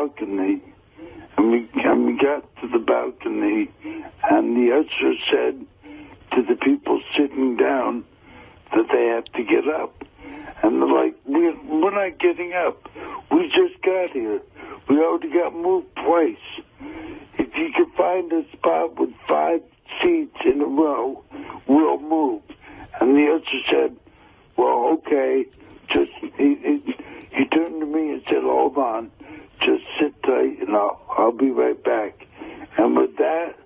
balcony, and we got to the balcony, and the usher said to the people sitting down that they have to get up. And they're like, we're not getting up. We just got here. We already got moved twice. If you can find a spot with 5 seats in a row, we'll move. And the usher said, well, okay. Just he turned to me and said, hold on. Just sit tight, and I'll be right back. And with that,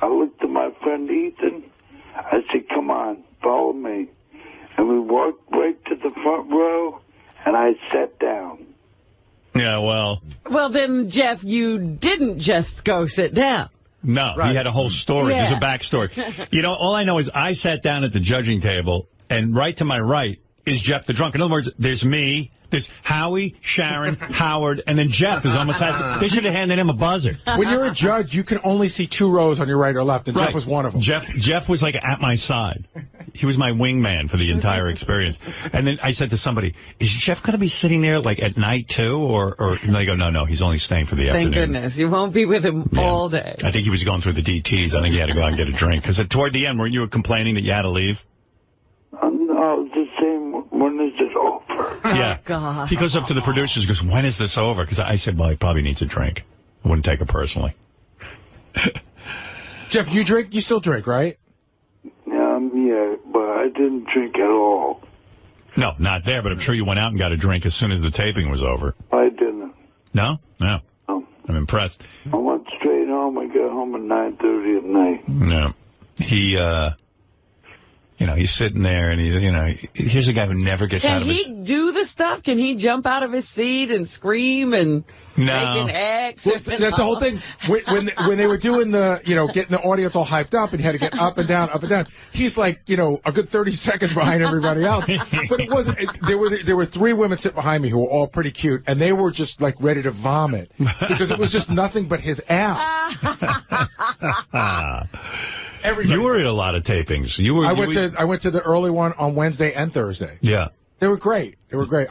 I looked at my friend Ethan. I said, come on, follow me. And we walked right to the front row, and I sat down. Yeah, well. Well, then, Jeff, you didn't just go sit down. No, right. He had a whole story. Yeah. There's a backstory. You know, all I know is I sat down at the judging table, and right to my right is Jeff the drunk. In other words, there's me, there's Howie, Sharon, Howard, and then Jeff is almost they should have handed him a buzzer. When you're a judge, you can only see 2 rows on your right or left, and right. Jeff was one of them. Jeff was like at my side. He was my wingman for the entire experience. And then I said to somebody, is Jeff going to be sitting there like at night too? Or and they go, no, he's only staying for the afternoon. Thank goodness. You won't be with him all day. I think he was going through the DTs. I think he had to go out and get a drink. Because toward the end, weren't you complaining that you had to leave? No, the same. When is it over? Yeah. Oh, God. He goes up to the producers and goes, when is this over? Because I said, well, he probably needs a drink. I wouldn't take it personally. Jeff, you drink? You still drink, right? Yeah, but I didn't drink at all. No, not there, but I'm sure you went out and got a drink as soon as the taping was over. I didn't. No? No. I'm impressed. I went straight home. I got home at 9:30 at night. No. He, he's sitting there and here's a guy who never gets out of his... Can he do the stuff? Can he jump out of his seat and scream and make an X? Well, that's the whole thing. When they were doing getting the audience all hyped up and he had to get up and down, he's like, a good 30 seconds behind everybody else. But it wasn't, there were 3 women sitting behind me who were all pretty cute, and they were just like ready to vomit because it was just nothing but his ass. You were at a lot of tapings. I went to the early one on Wednesday and Thursday. Yeah. They were great.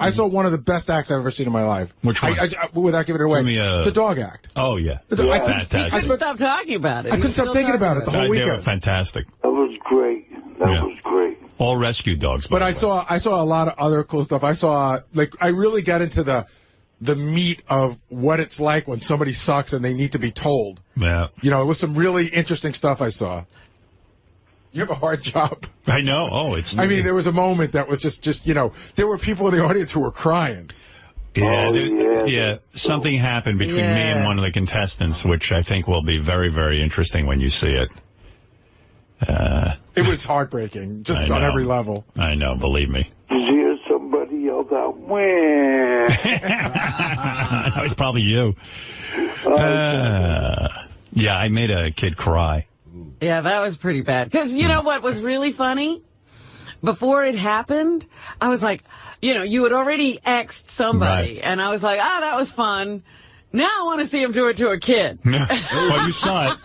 I saw one of the best acts I've ever seen in my life. Which one? Without giving it away. The dog act. Oh, yeah. Fantastic. I couldn't stop talking about it. I couldn't stop thinking about it the whole weekend. They were fantastic. That was great. That was great. All rescue dogs. But I saw a lot of other cool stuff. I really got into the meat of what it's like when somebody sucks and they need to be told. Yeah. It was some really interesting stuff I saw. You have a hard job. I know. Oh, there was a moment that was just there were people in the audience who were crying. Yeah, something happened between me and one of the contestants, which I think will be very, very interesting when you see it. It was heartbreaking, just on every level. I know, believe me. Did you hear somebody yell out, wah? That was probably you. Yeah, I made a kid cry. Yeah, that was pretty bad. Because you know what was really funny? Before it happened, I was like, you had already X'd somebody. Right. And I was like, that was fun. Now I want to see him do it to a kid. Well, you saw it.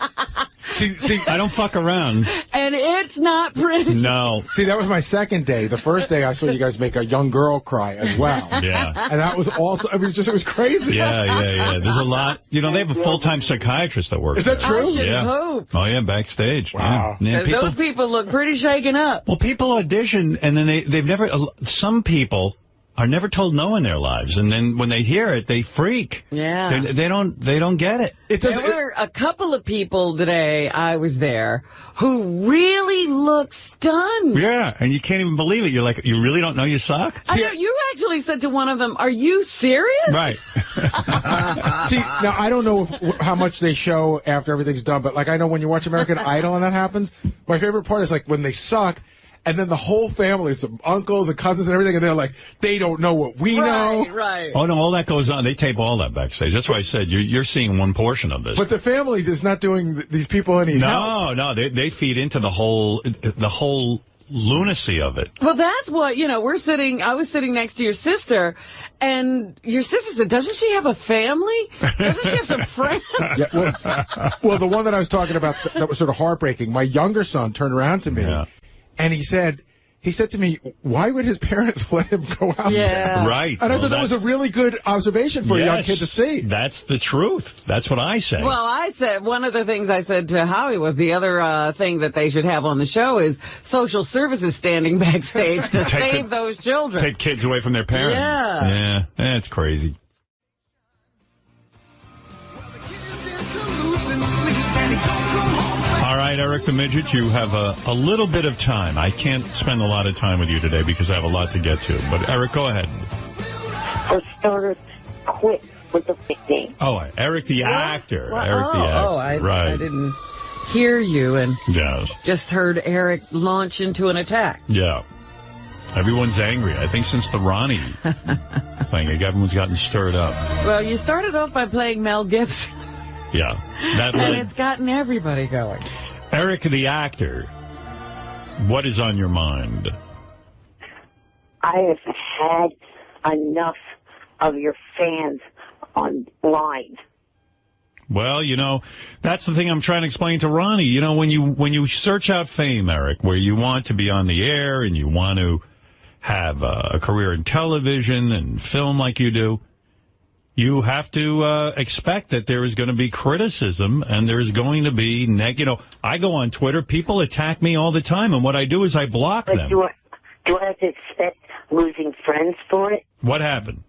See, I don't fuck around. And it's not pretty. No. See, that was my second day. The first day I saw you guys make a young girl cry as well. Yeah. And that was also, it was crazy. Yeah. There's a lot. They have a full-time psychiatrist that works there. Is that true? I should hope. Oh, yeah, backstage. Wow. Yeah. Because those people look pretty shaken up. Well, people audition, and then they've never, some people are never told no in their lives, and then when they hear it, they freak. Yeah, they don't get it. There were a couple of people today. I was there who really looked stunned. Yeah, and you can't even believe it. You're like, you really don't know you suck? I know, you actually said to one of them, "Are you serious?" Right. See, now I don't know how much they show after everything's done, but I know when you watch American Idol and that happens, my favorite part is when they suck. And then the whole family, some uncles and cousins and everything, and they're like, they don't know what we know. Right. Oh, no, all that goes on. They tape all that backstage. That's why I said you're seeing one portion of this. But the family is not doing these people any help. No, they feed into the whole lunacy of it. Well, that's what, I was sitting next to your sister, and your sister said, doesn't she have a family? Doesn't she have some friends? Yeah, well, the one that I was talking about that was sort of heartbreaking, my younger son turned around to me. Yeah. And he said, he said to me, why would his parents let him go out there? Right. And I thought that was a really good observation for a young kid to see. That's the truth. That's what I say. Well, I said, one of the things I said to Howie was the other thing that they should have on the show is social services standing backstage to save those children. Take kids away from their parents. Yeah. Yeah, it's crazy. All right, Eric the Midget, you have a little bit of time. I can't spend a lot of time with you today because I have a lot to get to. But, Eric, go ahead. For starters, quit with the fake name. Oh, Eric the actor. Well, Eric the actor. I didn't hear you and yes. just heard Eric launch into an attack. Yeah. Everyone's angry. I think since the Ronnie thing, everyone's gotten stirred up. Well, you started off by playing Mel Gibson. Yeah. And it's gotten everybody going. Eric the actor, what is on your mind? I have had enough of your fans online. Well, that's the thing I'm trying to explain to Ronnie. When you search out fame, Eric, where you want to be on the air and you want to have a career in television and film like you do, you have to expect that there is going to be criticism and there's going to be I go on Twitter, people attack me all the time, and what I do is I block them. Do I have to expect losing friends for it? What happened?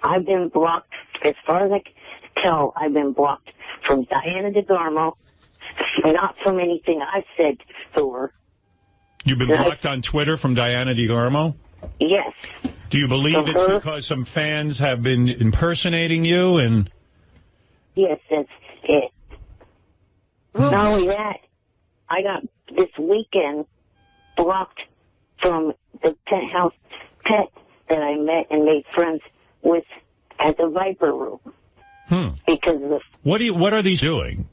I've been blocked, as far as I can tell, I've been blocked from Diana DeGarmo, not from anything I said to her. You've been blocked on Twitter from Diana DeGarmo? Yes. Do you believe it's because some fans have been impersonating you? And yes, that's it. Not only that, I got this weekend blocked from the penthouse pet that I met and made friends with at the Viper Room. Because of the... What are these doing?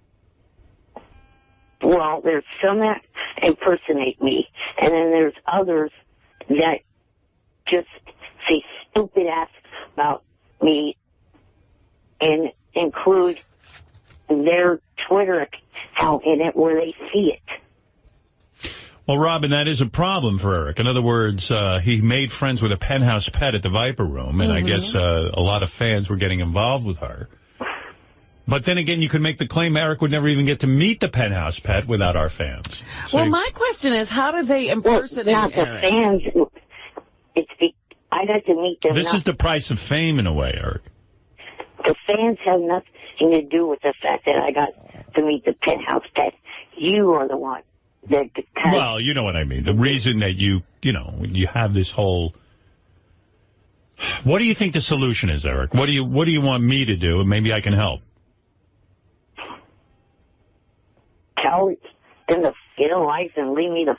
Well, there's some that impersonate me, and then there's others that just say stupid ass about me and include their Twitter account in it where they see it. Well, Robin, that is a problem for Eric. In other words, he made friends with a penthouse pet at the Viper Room, and I guess a lot of fans were getting involved with her. But then again, you could make the claim Eric would never even get to meet the penthouse pet without our fans. So well, my question is, how do they impersonate not Eric? The fans. I got to meet them. This is the price of fame in a way, Eric. The fans have nothing to do with the fact that I got to meet the penthouse pet. You are the one that... Well, you know what I mean. The reason that you have this whole... What do you think the solution is, Eric? What do you want me to do? And maybe I can help. Tell them to get a life and leave me the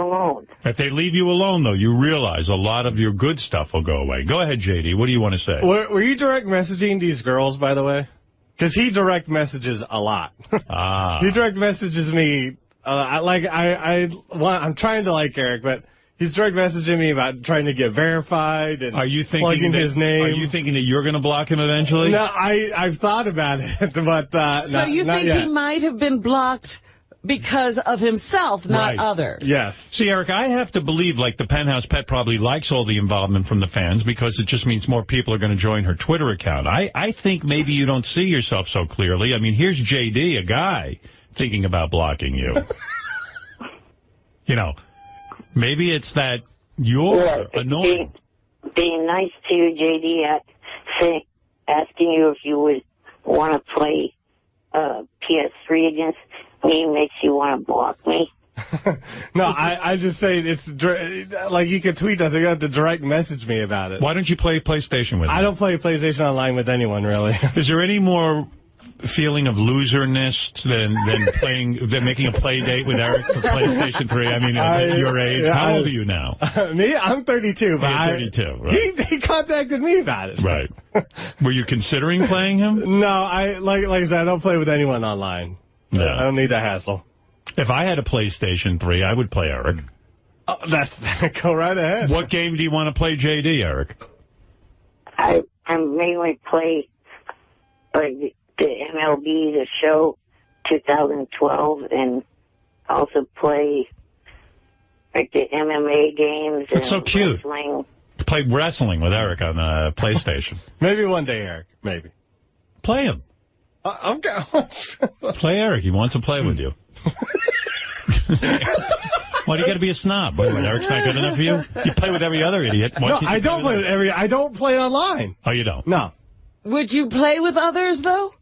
alone. If they leave you alone, though, you realize a lot of your good stuff will go away. Go ahead, JD. What do you want to say? Were you direct messaging these girls, by the way? Because he direct messages a lot. He direct messages me. I'm trying to like Eric, but he's direct messaging me about trying to get verified and plugging his name. Are you thinking that you're going to block him eventually? No, I've thought about it, but so you think he might have been blocked because of himself, not others? Yes. See, Eric, I have to believe, like, the penthouse pet probably likes all the involvement from the fans because it just means more people are going to join her Twitter account. I think maybe you don't see yourself so clearly. I mean, here's JD, a guy, thinking about blocking you. Maybe it's that you're annoying. Being nice to you, JD, asking you if you would want to play PS3 against me makes you want to block me. No, I just say it's like you could tweet us. You have to direct message me about it. Why don't you play PlayStation with me? I don't play PlayStation Online with anyone, really. Is there any more feeling of loserness than making a play date with Eric for PlayStation 3? I mean, at your age. How old are you now? Me? I'm 32. But 32, right. He contacted me about it. Right. Were you considering playing him? No, like I said, I don't play with anyone online. No. I don't need the hassle. If I had a PlayStation 3, I would play Eric. Oh, go right ahead. What game do you want to play, JD, Eric? I mainly play the MLB, the show, 2012, and also play like the MMA games. That's so and cute. Wrestling. Play wrestling with Eric on the PlayStation. Maybe one day, Eric. Maybe. Play him. Okay. Play Eric. He wants to play with you. Why do you got to be a snob? What, Eric's not good enough for you? You play with every other idiot. Why No, can't you I don't play with I don't play online. Oh, you don't? No. Would you play with others, though?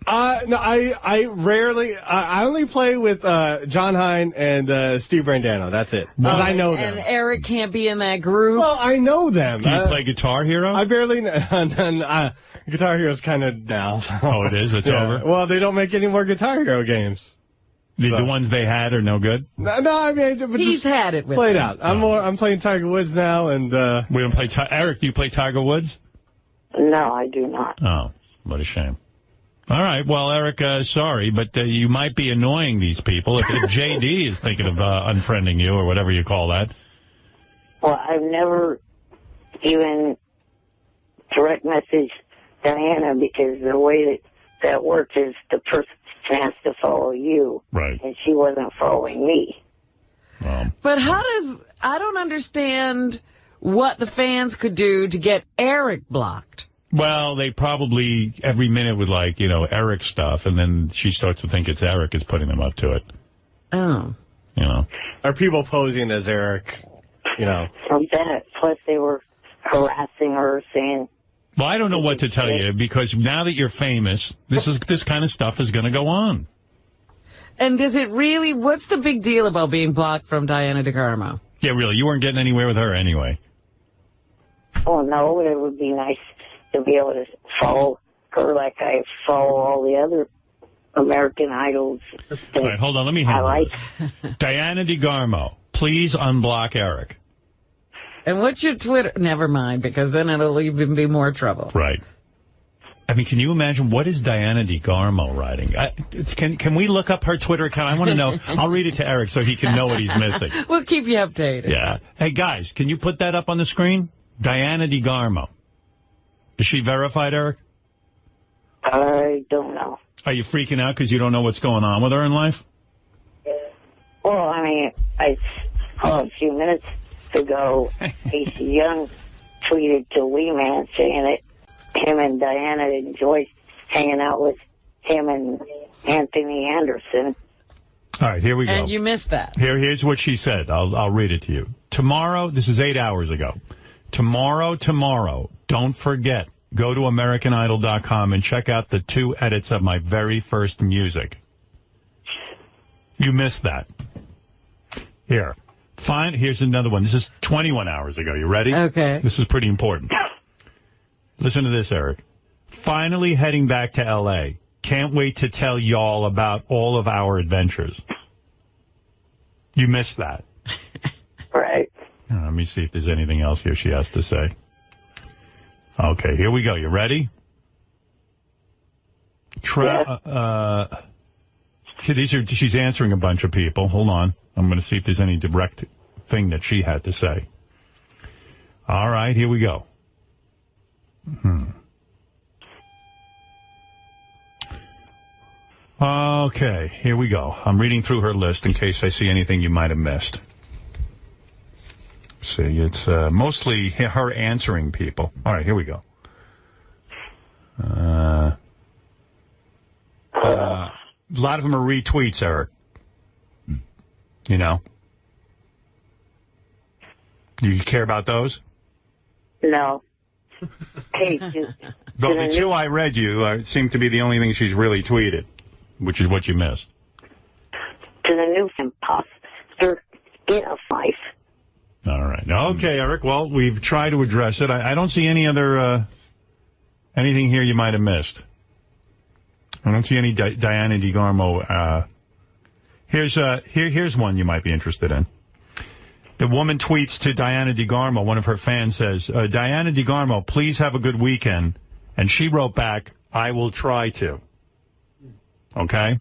No, I rarely, I only play with, John Hine and, Steve Brandano. That's it. Because I know them. And Eric can't be in that group? Well, I know them. Do you play Guitar Hero? I barely, Guitar Hero's kind of now. So. Oh, it is? It's over? Well, they don't make any more Guitar Hero games. The ones they had are no good? No, I mean, but He's just had it with play it them. out. I'm playing Tiger Woods now, and, We don't play Eric, do you play Tiger Woods? No, I do not. Oh, what a shame. All right. Well, Eric, sorry, but you might be annoying these people. If JD is thinking of unfriending you or whatever you call that. Well, I've never even direct messaged Diana because the way that works is the person has to follow you. Right. And she wasn't following me. But I don't understand what the fans could do to get Eric blocked. Well, they probably every minute would Eric stuff, and then she starts to think it's Eric is putting them up to it. Oh. are people posing as Eric, From that, plus they were harassing her, saying... Well, I don't know what to tell you, because now that you're famous, this kind of stuff is going to go on. And does it really, what's the big deal about being blocked from Diana DeGarmo? Yeah, really, you weren't getting anywhere with her anyway. Oh, no, it would be nice to be able to follow her like I follow all the other American Idols. All right, hold on, let me handle this. Diana DeGarmo, please unblock Eric. And what's your Twitter? Never mind, because then it'll even be more trouble. Right. I mean, can you imagine, what is Diana DeGarmo writing? Can we look up her Twitter account? I want to know. I'll read it to Eric so he can know what he's missing. We'll keep you updated. Yeah. Hey, guys, can you put that up on the screen? Diana DeGarmo. Is she verified, Eric? I don't know. Are you freaking out because you don't know what's going on with her in life? Well, I mean, I saw a few minutes ago, Casey Young tweeted to Wee Man saying that him and Diana enjoyed hanging out with him and Anthony Anderson. All right, here we go. And you missed that. Here's what she said. I'll read it to you. Tomorrow, this is 8 hours ago. Tomorrow, don't forget, go to AmericanIdol.com and check out the 2 edits of my very first music. You missed that. Here. Fine. Here's another one. This is 21 hours ago. You ready? Okay. This is pretty important. Listen to this, Eric. Finally heading back to L.A. Can't wait to tell y'all about all of our adventures. You missed that. Right. Let me see if there's anything else here she has to say. Okay, here we go. You ready? She's answering a bunch of people. Hold on. I'm going to see if there's any direct thing that she had to say. All right, here we go. Okay, here we go. I'm reading through her list in case I see anything you might have missed. See, it's mostly her answering people. All right, here we go. A lot of them are retweets, Eric. You know? Do you care about those? No. Hey, But the 2 I read you seem to be the only thing she's really tweeted, which is what you missed. To the new imposter, get a 5. All right. Okay, Eric. Well, we've tried to address it. I don't see any other anything here you might have missed. I don't see any Diana DeGarmo. Here's one you might be interested in. The woman tweets to Diana DeGarmo. One of her fans says, Diana DeGarmo, please have a good weekend. And she wrote back, I will try to. Okay?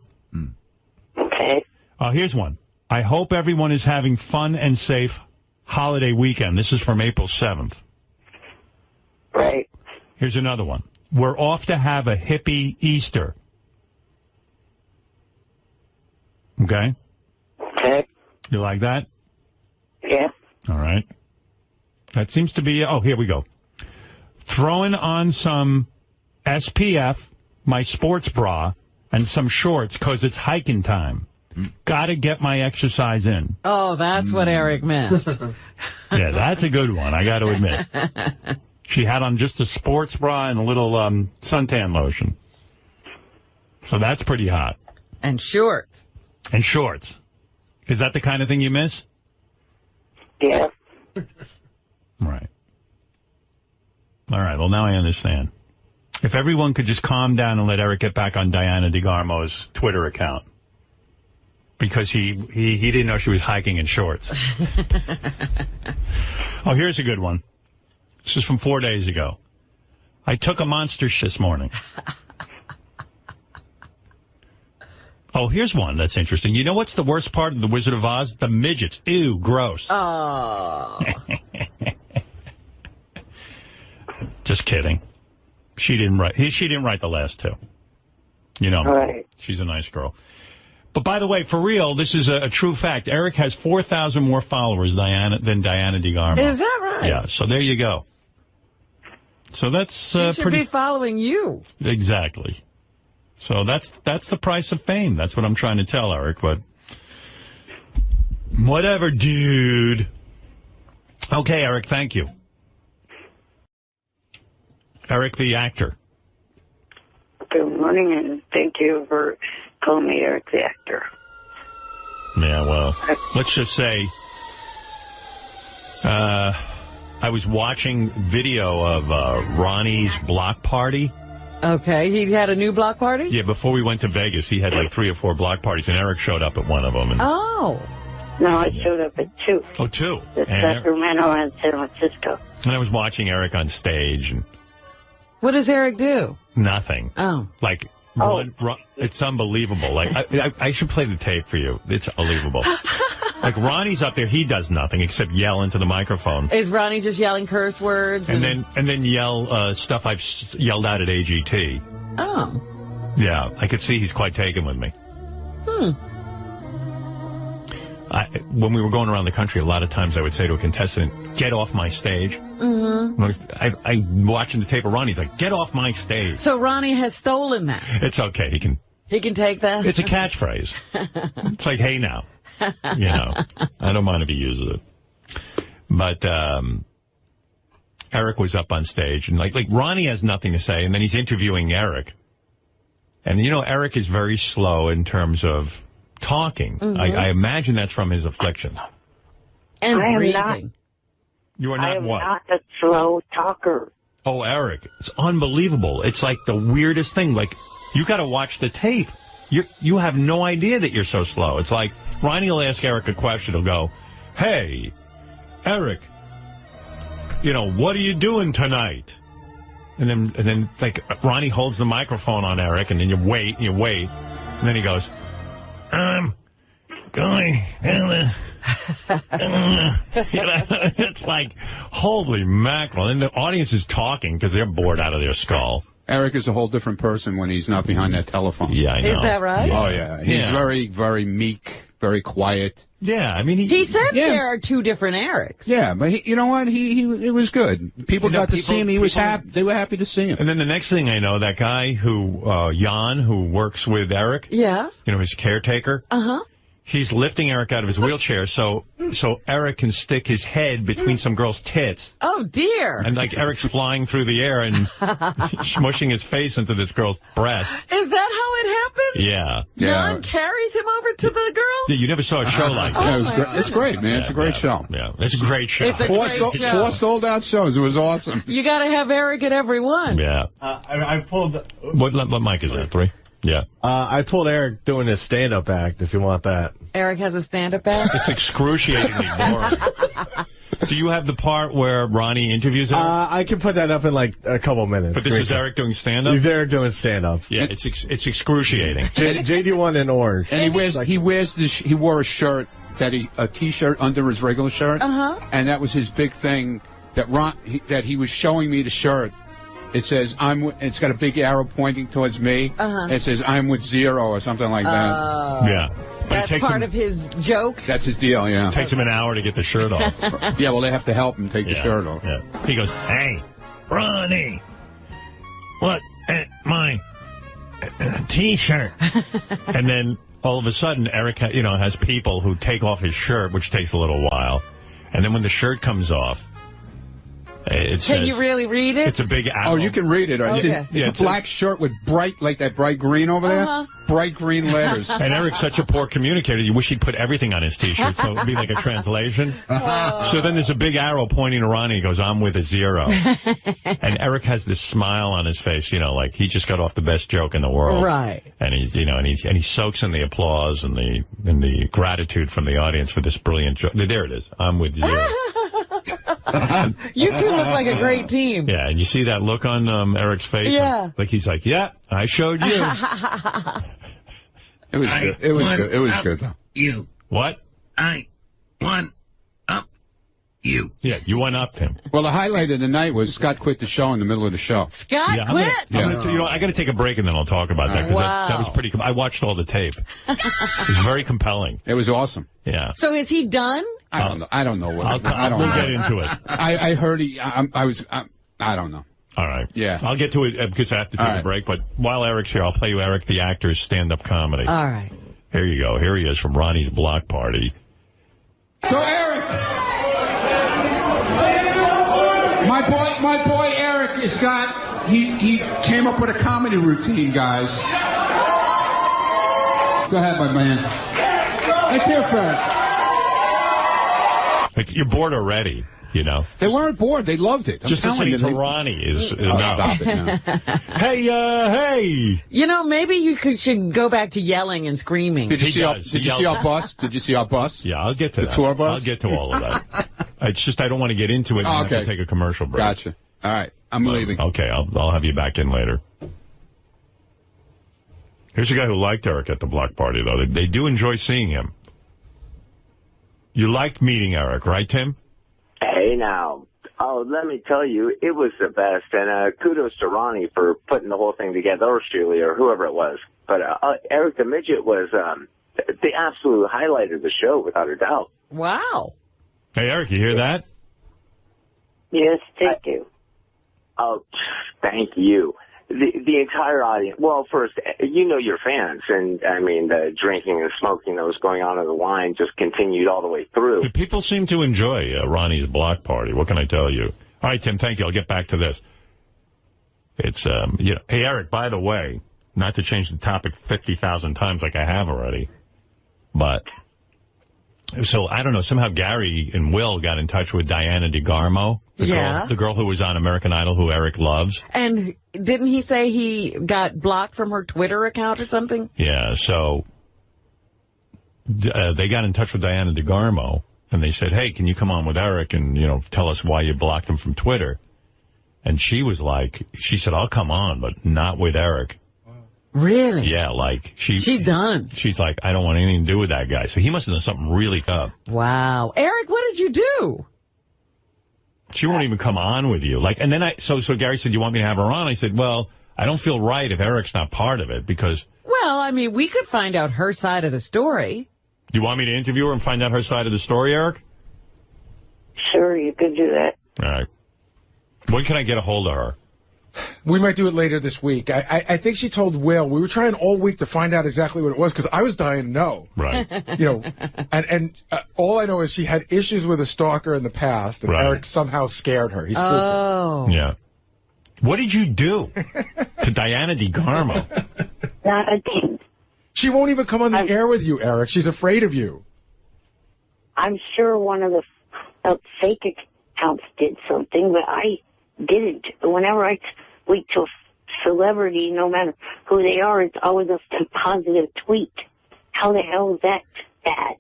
Okay. Here's one. I hope everyone is having fun and safe holiday weekend. This is from April 7th. Right. Here's another one. We're off to have a hippie Easter. Okay? Okay. You like that? Yeah. All right. That seems to be... Oh, here we go. Throwing on some SPF, my sports bra, and some shorts because it's hiking time. Got to get my exercise in. Oh, that's what Eric missed. Yeah, that's a good one, I got to admit. She had on just a sports bra and a little suntan lotion. So that's pretty hot. And shorts. And shorts. Is that the kind of thing you miss? Yeah. Right. All right, well, now I understand. If everyone could just calm down and let Eric get back on Diana DeGarmo's Twitter account. Because he didn't know she was hiking in shorts. Oh, here's a good one. This is from 4 days ago. I took a monster shit this morning. Oh, here's one that's interesting. You know what's the worst part of The Wizard of Oz? The midgets. Ew, gross. Oh. Just kidding. She didn't write the last two. You know, Right. She's a nice girl. But by the way, for real, this is a true fact. Eric has 4,000 more followers than Diana DeGarmo. Is that right? Yeah, so there you go. So that's She should be following you. Exactly. So that's the price of fame. That's what I'm trying to tell Eric, but whatever, dude. Okay, Eric, thank you. Eric, the actor. Good morning, and thank you for calling me Eric the actor. Yeah, well, let's just say I was watching video of Ronnie's block party. Okay, he had a new block party? Yeah, before we went to Vegas, he had like 3 or 4 block parties, and Eric showed up at one of them. And, Oh. No, I showed up at 2. Oh, 2. The Sacramento and San Francisco. And I was watching Eric on stage, and What does Eric do? nothing. Oh. Like, it's unbelievable. Like, I should play the tape for you. It's unbelievable. Like, Ronnie's up there, he does nothing except yell into the microphone. Is Ronnie just yelling curse words? And then yell stuff I've yelled out at AGT. Oh. Yeah, I could see he's quite taken with me. When we were going around the country, a lot of times I would say to a contestant, get off my stage. Mm-hmm. I'm watching the tape of Ronnie's like, get off my stage. So Ronnie has stolen that. It's okay. He can take that? It's a catchphrase. It's like, hey now. You know, I don't mind if he uses it. But Eric was up on stage, and like Ronnie has nothing to say, and then he's interviewing Eric. And, you know, Eric is very slow in terms of talking. Mm-hmm. I imagine that's from his afflictions. And I am breathing. You are not I am what? not a slow talker. Oh, Eric, it's unbelievable. It's like the weirdest thing. Like, you got to watch the tape. You have no idea that you're so slow. It's like Ronnie will ask Eric a question. He'll go, hey, Eric, you know, what are you doing tonight? And then like Ronnie holds the microphone on Eric, and then you wait, and then he goes, I'm going down the... You know, it's like, holy mackerel. And the audience is talking because they're bored out of their skull. Eric is a whole different person when he's not behind that telephone. Yeah, I know. Is that right? Oh, yeah. He's very, very meek, very quiet. Yeah, I mean... He said there are 2 different Erics. Yeah, but you know what? It was good. People got to see him. He was happy. They were happy to see him. And then the next thing I know, that guy who, Jan, who works with Eric... Yes. You know, his caretaker... Uh-huh. He's lifting Eric out of his wheelchair so Eric can stick his head between some girl's tits. Oh, dear. And, like, Eric's flying through the air and smushing his face into this girl's breast. Is that how it happened? Yeah. Jan carries him over to the girl? Yeah, you never saw a show like that. Yeah, it was great. It's great, man. It's a great show. Yeah, it's a great show. It's a great show. 4 sold-out shows. It was awesome. You got to have Eric at every one. Yeah. I pulled... What mic is that, 3? Yeah. I pulled Eric doing his stand-up act, if you want that. Eric has a stand-up act? It's excruciatingly boring. Do you have the part where Ronnie interviews Eric? I can put that up in like a couple minutes. But this is Eric doing stand-up? He's Eric doing stand-up. Yeah, it's excruciating. JD won in orange. And he wore a shirt a T-shirt under his regular shirt. Uh-huh. And that was his big thing that he was showing me the shirt. It says it's got a big arrow pointing towards me. Uh-huh. It says I'm with Zero or something like that. Yeah. That's part of his joke? That's his deal, yeah. It takes him an hour to get the shirt off. Yeah, well, they have to help him take the shirt off. Yeah. He goes, hey, Ronnie, look at my T-shirt. And then all of a sudden, Eric, has people who take off his shirt, which takes a little while. And then when the shirt comes off, it says... Can you really read it? It's a big arrow. Oh, you can read it. Okay. It's a black shirt with bright green over there. Bright green letters. And Eric's such a poor communicator, you wish he'd put everything on his T-shirt, so it would be like a translation. So then there's a big arrow pointing to Ronnie. He goes, I'm with a 0. And Eric has this smile on his face, like he just got off the best joke in the world. Right. And he's, and he soaks in the applause and the gratitude from the audience for this brilliant joke. There it is. I'm with 0. You two look like a great team. Yeah, and you see that look on Eric's face? Yeah. Like he's like, yeah, I showed you. It was good. It was good. It was good, though. You. What? I won up you. Yeah, you went up to him. Well, the highlight of the night was Scott quit the show in the middle of the show. Scott quit? I got to take a break and then I'll talk about that because that was pretty. I watched all the tape. It was very compelling. It was awesome. Yeah. So is he done? I don't know. I don't know what. We'll get into it. I heard he. I don't know. All right. Yeah. I'll get to it because I have to take a break. But while Eric's here, I'll play you Eric the actor's stand-up comedy. All right. Here you go. Here he is from Ronnie's Block Party. So Eric, my boy Eric has got. He came up with a comedy routine, guys. Go ahead, my man. Let's hear Fred. Like, you're bored already. They weren't bored. They loved it. Just listening to Ronnie is enough. Stop it now. Hey. Maybe you should go back to yelling and screaming. Did you see our bus? Did you see our bus? Yeah, I'll get to that. The tour bus? I'll get to all of that. It's just I don't want to get into it and have to take a commercial break. Gotcha. All right. I'm leaving. Okay, I'll have you back in later. Here's a guy who liked Eric at the block party, though. They do enjoy seeing him. You liked meeting Eric, right, Tim? Hey, now. Oh, let me tell you, it was the best. And kudos to Ronnie for putting the whole thing together, or Shirley, or whoever it was. But Eric the Midget was the absolute highlight of the show, without a doubt. Wow. Hey, Eric, you hear that? Yes, thank you. Oh, thank you. The entire audience. Well, first, your fans, and I mean the drinking and smoking that was going on in the line just continued all the way through. People seem to enjoy Ronnie's block party. What can I tell you? All right, Tim, thank you. I'll get back to this. It's Hey, Eric. By the way, not to change the topic 50,000 times like I have already, but so I don't know. Somehow Gary and Will got in touch with Diana DeGarmo, the girl who was on American Idol, who Eric loves. And didn't he say he got blocked from her Twitter account or something? Yeah, so they got in touch with Diana DeGarmo, and they said, hey, can you come on with Eric and, tell us why you blocked him from Twitter? And she said, I'll come on, but not with Eric. Really? Yeah, she's done. She's like, I don't want anything to do with that guy. So he must have done something really tough. Wow. Eric, what did you do? She won't even come on with you. And then so Gary said, you want me to have her on? I said, well, I don't feel right if Eric's not part of it because. Well, I mean, we could find out her side of the story. You want me to interview her and find out her side of the story, Eric? Sure, you could do that. All right. When can I get a hold of her? We might do it later this week. I think she told Will. We were trying all week to find out exactly what it was because I was dying to know. Right. And all I know is she had issues with a stalker in the past, and Eric somehow scared her. He spooked her. Yeah. What did you do to Diana DeGarmo? Not a thing. She won't even come on the air with you, Eric. She's afraid of you. I'm sure one of the fake accounts did something, but I didn't. Whenever I tweet to a celebrity, no matter who they are, it's always a positive tweet. How the hell is that bad?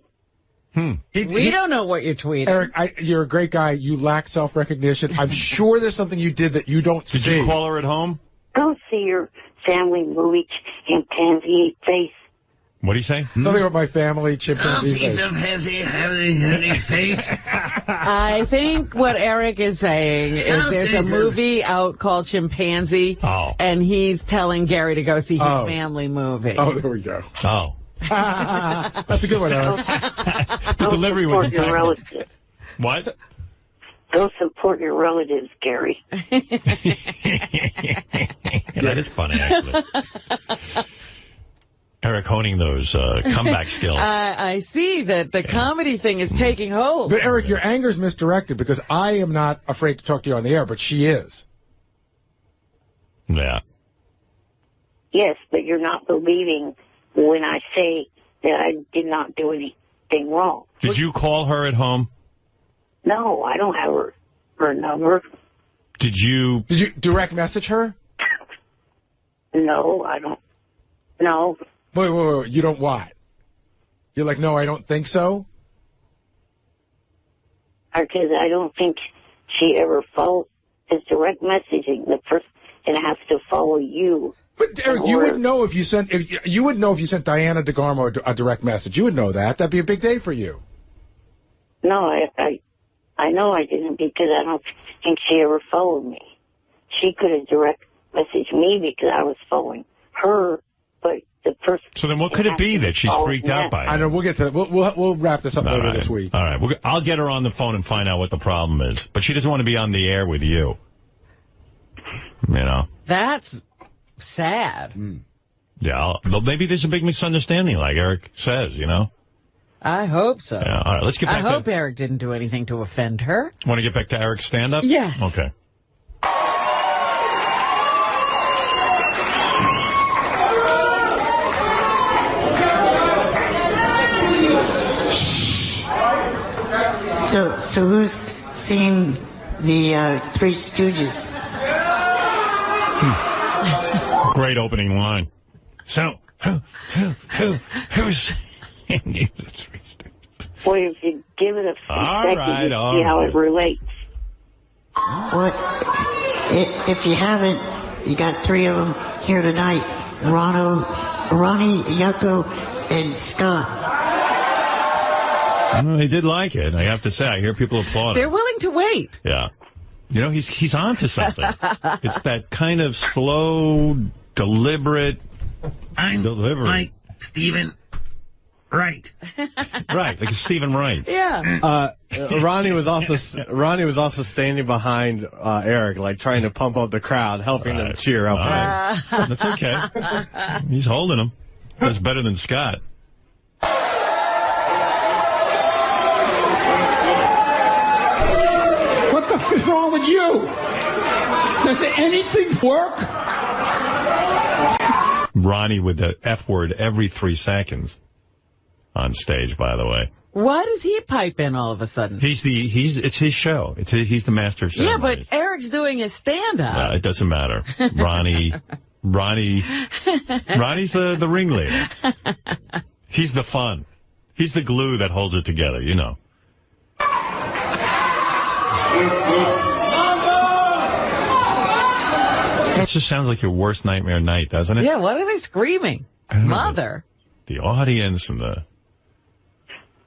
We don't know what you're tweeting. Eric, you're a great guy. You lack self-recognition. I'm sure there's something you did that you don't see. Did you call her at home? Go see your family movie, Chimpanzee Face. What do you say? Something about my family, Chimpanzee Face. Chimpanzee face. I think what Eric is saying is there's a movie out called Chimpanzee, and he's telling Gary to go see his family movie. Oh, there we go. Oh. That's a good one, Eric. The delivery was Support your relatives. What? Go support your relatives, Gary. That is funny, actually. Eric honing those comeback skills. I see that the comedy thing is taking hold. But, Eric, your anger's misdirected because I am not afraid to talk to you on the air, but she is. Yeah. Yes, but you're not believing when I say that I did not do anything wrong. Did you call her at home? No, I don't have her number. Did you direct message her? No, I don't. No. Wait. You don't what? You're like, no, I don't think so? Because I don't think she ever followed his direct messaging. The person has to follow you. But Eric, you would know if you sent Diana DeGarmo a direct message. You would know that. That'd be a big day for you. No, I know I didn't because I don't think she ever followed me. She could have direct messaged me because I was following her, but the person. So then, what could it be that she's freaked out by? I know. We'll get to that. We'll wrap this up later this week. All right. I'll get her on the phone and find out what the problem is. But she doesn't want to be on the air with you. You know. That's sad. Yeah. Well, maybe there's a big misunderstanding, like Eric says. You know. I hope so. Yeah. All right. Let's get back. I hope Eric didn't do anything to offend her. Want to get back to Eric's stand-up? Yes. Okay. So who's seen the Three Stooges? Great opening line. So who's singing the Three Stooges? Well, if you give it a few seconds, you see how it relates. What? If you haven't, you got three of them here tonight. Ronnie, Yucko, and Scott. Well, he did like it. I have to say, I hear people applauding. They're willing to wait. Yeah. You know, he's on to something. It's that kind of slow, deliberate delivery. Like Stephen Wright. Right, like Stephen Wright. Yeah. Ronnie was also standing behind Eric, like trying to pump up the crowd, helping them cheer up. That's okay. He's holding him. That's better than Scott. What the f is wrong with you? Does anything work? Ronnie with the F word every 3 seconds on stage, by the way. Why does he pipe in all of a sudden? It's his show. He's the master of ceremonies. Yeah, but Eric's doing his stand-up. It doesn't matter. Ronnie's the ringleader. He's the fun. He's the glue that holds it together, you know. It just sounds like your worst nightmare night, doesn't it? Yeah, what are they screaming? Mother. The audience and you're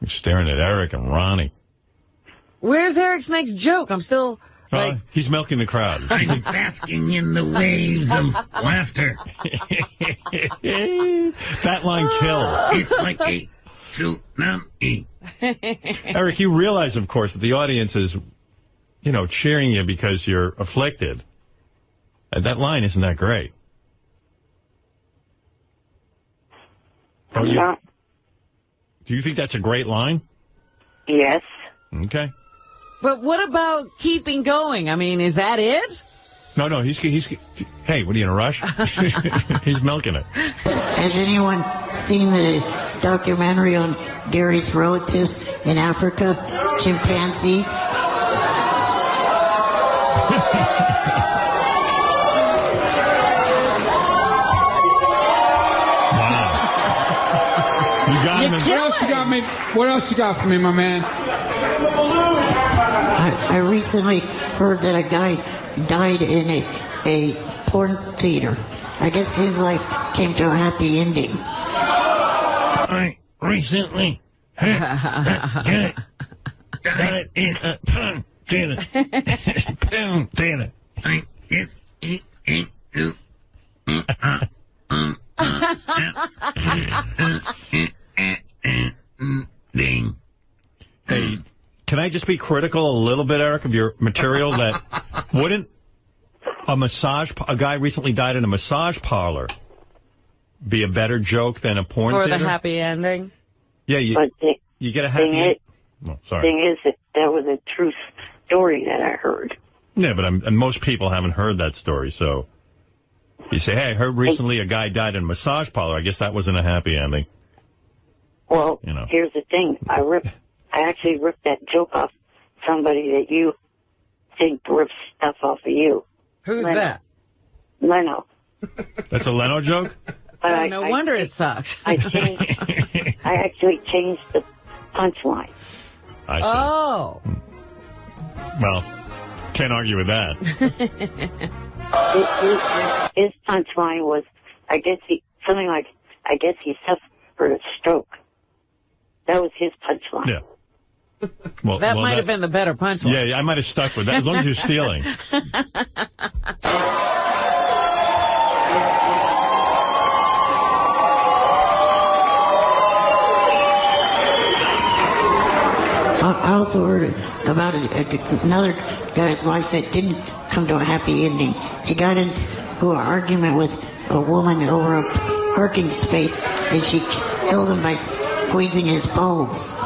staring at Eric and Ronnie. Where's Eric's next joke? I'm still like... He's milking the crowd. I'm basking in the waves of laughter. That line killed. It's like a tsunami. Eric, you realize, of course, that the audience is, cheering you because you're afflicted. That line isn't that great. Do you think that's a great line? Yes. Okay. But what about keeping going? I mean, is that it? No, he's hey, what are you in a rush? He's milking it. Has anyone seen the documentary on Gary's relatives in Africa, chimpanzees? What else you got for me, my man? I recently heard that a guy died in a porn theater. I guess his life came to a happy ending. I recently heard that guy died in a porn theater. Porn theater. I guess he came to Ding. Hey, can I just be critical a little bit, Eric, of your material? That wouldn't a guy recently died in a massage parlor be a better joke than a porn For theater? the happy ending? Yeah, you get a happy ending. Oh, sorry. Thing is that was a true story that I heard. Yeah, but and most people haven't heard that story, so you say, hey, I heard recently a guy died in a massage parlor. I guess that wasn't a happy ending. Well, here's the thing. I actually ripped that joke off somebody that you think rips stuff off of you. Who's that? Leno. That's a Leno joke? No wonder it sucks. I actually changed the punchline. I see. Oh. Well, can't argue with that. His punchline was, I guess he suffered a stroke. That was his punchline. Yeah. Well, that might have been the better punchline. Yeah, I might have stuck with that, as long as you're stealing. I also heard about another guy's life that didn't come to a happy ending. He got into an argument with a woman over a parking space, and she killed him by squeezing his balls.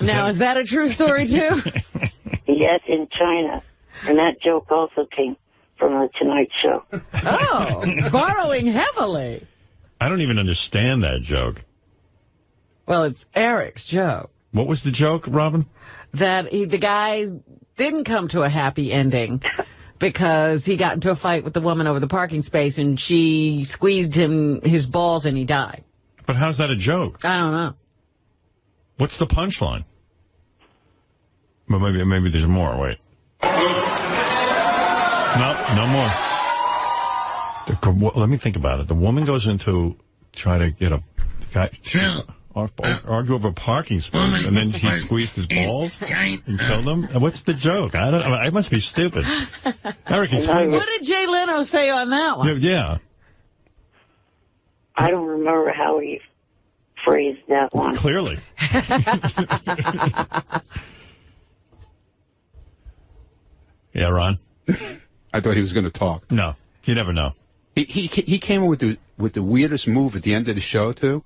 Now, is that a true story, too? Yes, in China. And that joke also came from The Tonight Show. Oh, borrowing heavily. I don't even understand that joke. Well, it's Eric's joke. What was the joke, Robin? That the guy didn't come to a happy ending because he got into a fight with the woman over the parking space and she squeezed his balls and he died. But how's that a joke? I don't know. What's the punchline? Well, maybe there's more. Wait. No more. Let me think about it. The woman goes into try to get a guy argue over a parking space, and then she squeezed his balls and killed him. What's the joke? I must be stupid. Eric, explain. What did Jay Leno say on that one? Yeah. I don't remember how he phrased that one. Clearly. Yeah, Ron? I thought he was going to talk. No, you never know. He came with the weirdest move at the end of the show, too.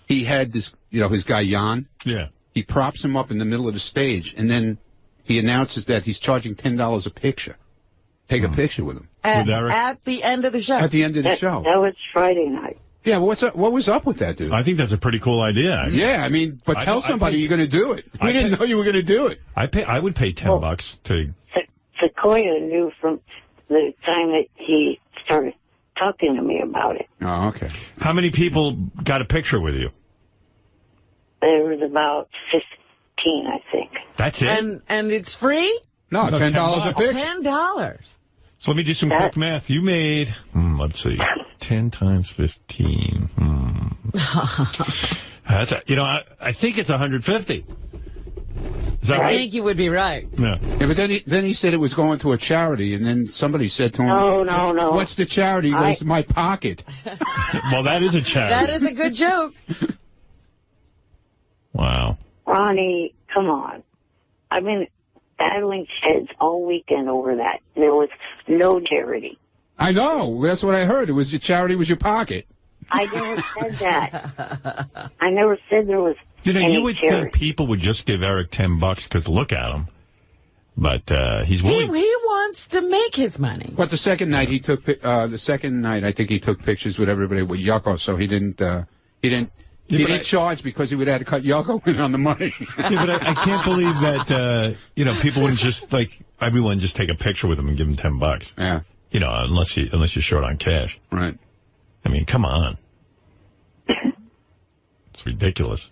He had this, his guy Jan. Yeah. He props him up in the middle of the stage, and then he announces that he's charging $10 a picture. Take a picture with him. At the end of the show. At the end of the show. That was Friday night. Yeah, what was up with that, dude? I think that's a pretty cool idea. Yeah, but tell somebody you're going to do it. We didn't know you were going to do it. I would pay $10 to... Sequoia knew from the time that he started talking to me about it. Oh, okay. How many people got a picture with you? There was about 15, I think. That's it? And it's free? No, $10 a picture. $10. So let me do some quick math. You made, let's see, 10 times 15. That's I think it's 150. Is that right? I think you would be right. Yeah. Yeah, but then he said it was going to a charity, and then somebody said to him, No. What's the charity? He goes, my pocket. Well, that is a charity. That is a good joke. Wow. Ronnie, come on. I've been battling heads all weekend over that. There was no charity. I know. That's what I heard. It was the charity was your pocket. I never said that. I never said there was any you would charity. think people would just give Eric $10 because look at him. But he's willing. He wants to make his money. But the second night I think he took pictures with everybody with Yucko, so he didn't charge because he would have to cut Yucko in on the money. Yeah, but I can't believe that people wouldn't just everyone just take a picture with him and give him $10. Yeah. Unless you're short on cash. Right. I mean, come on. It's ridiculous.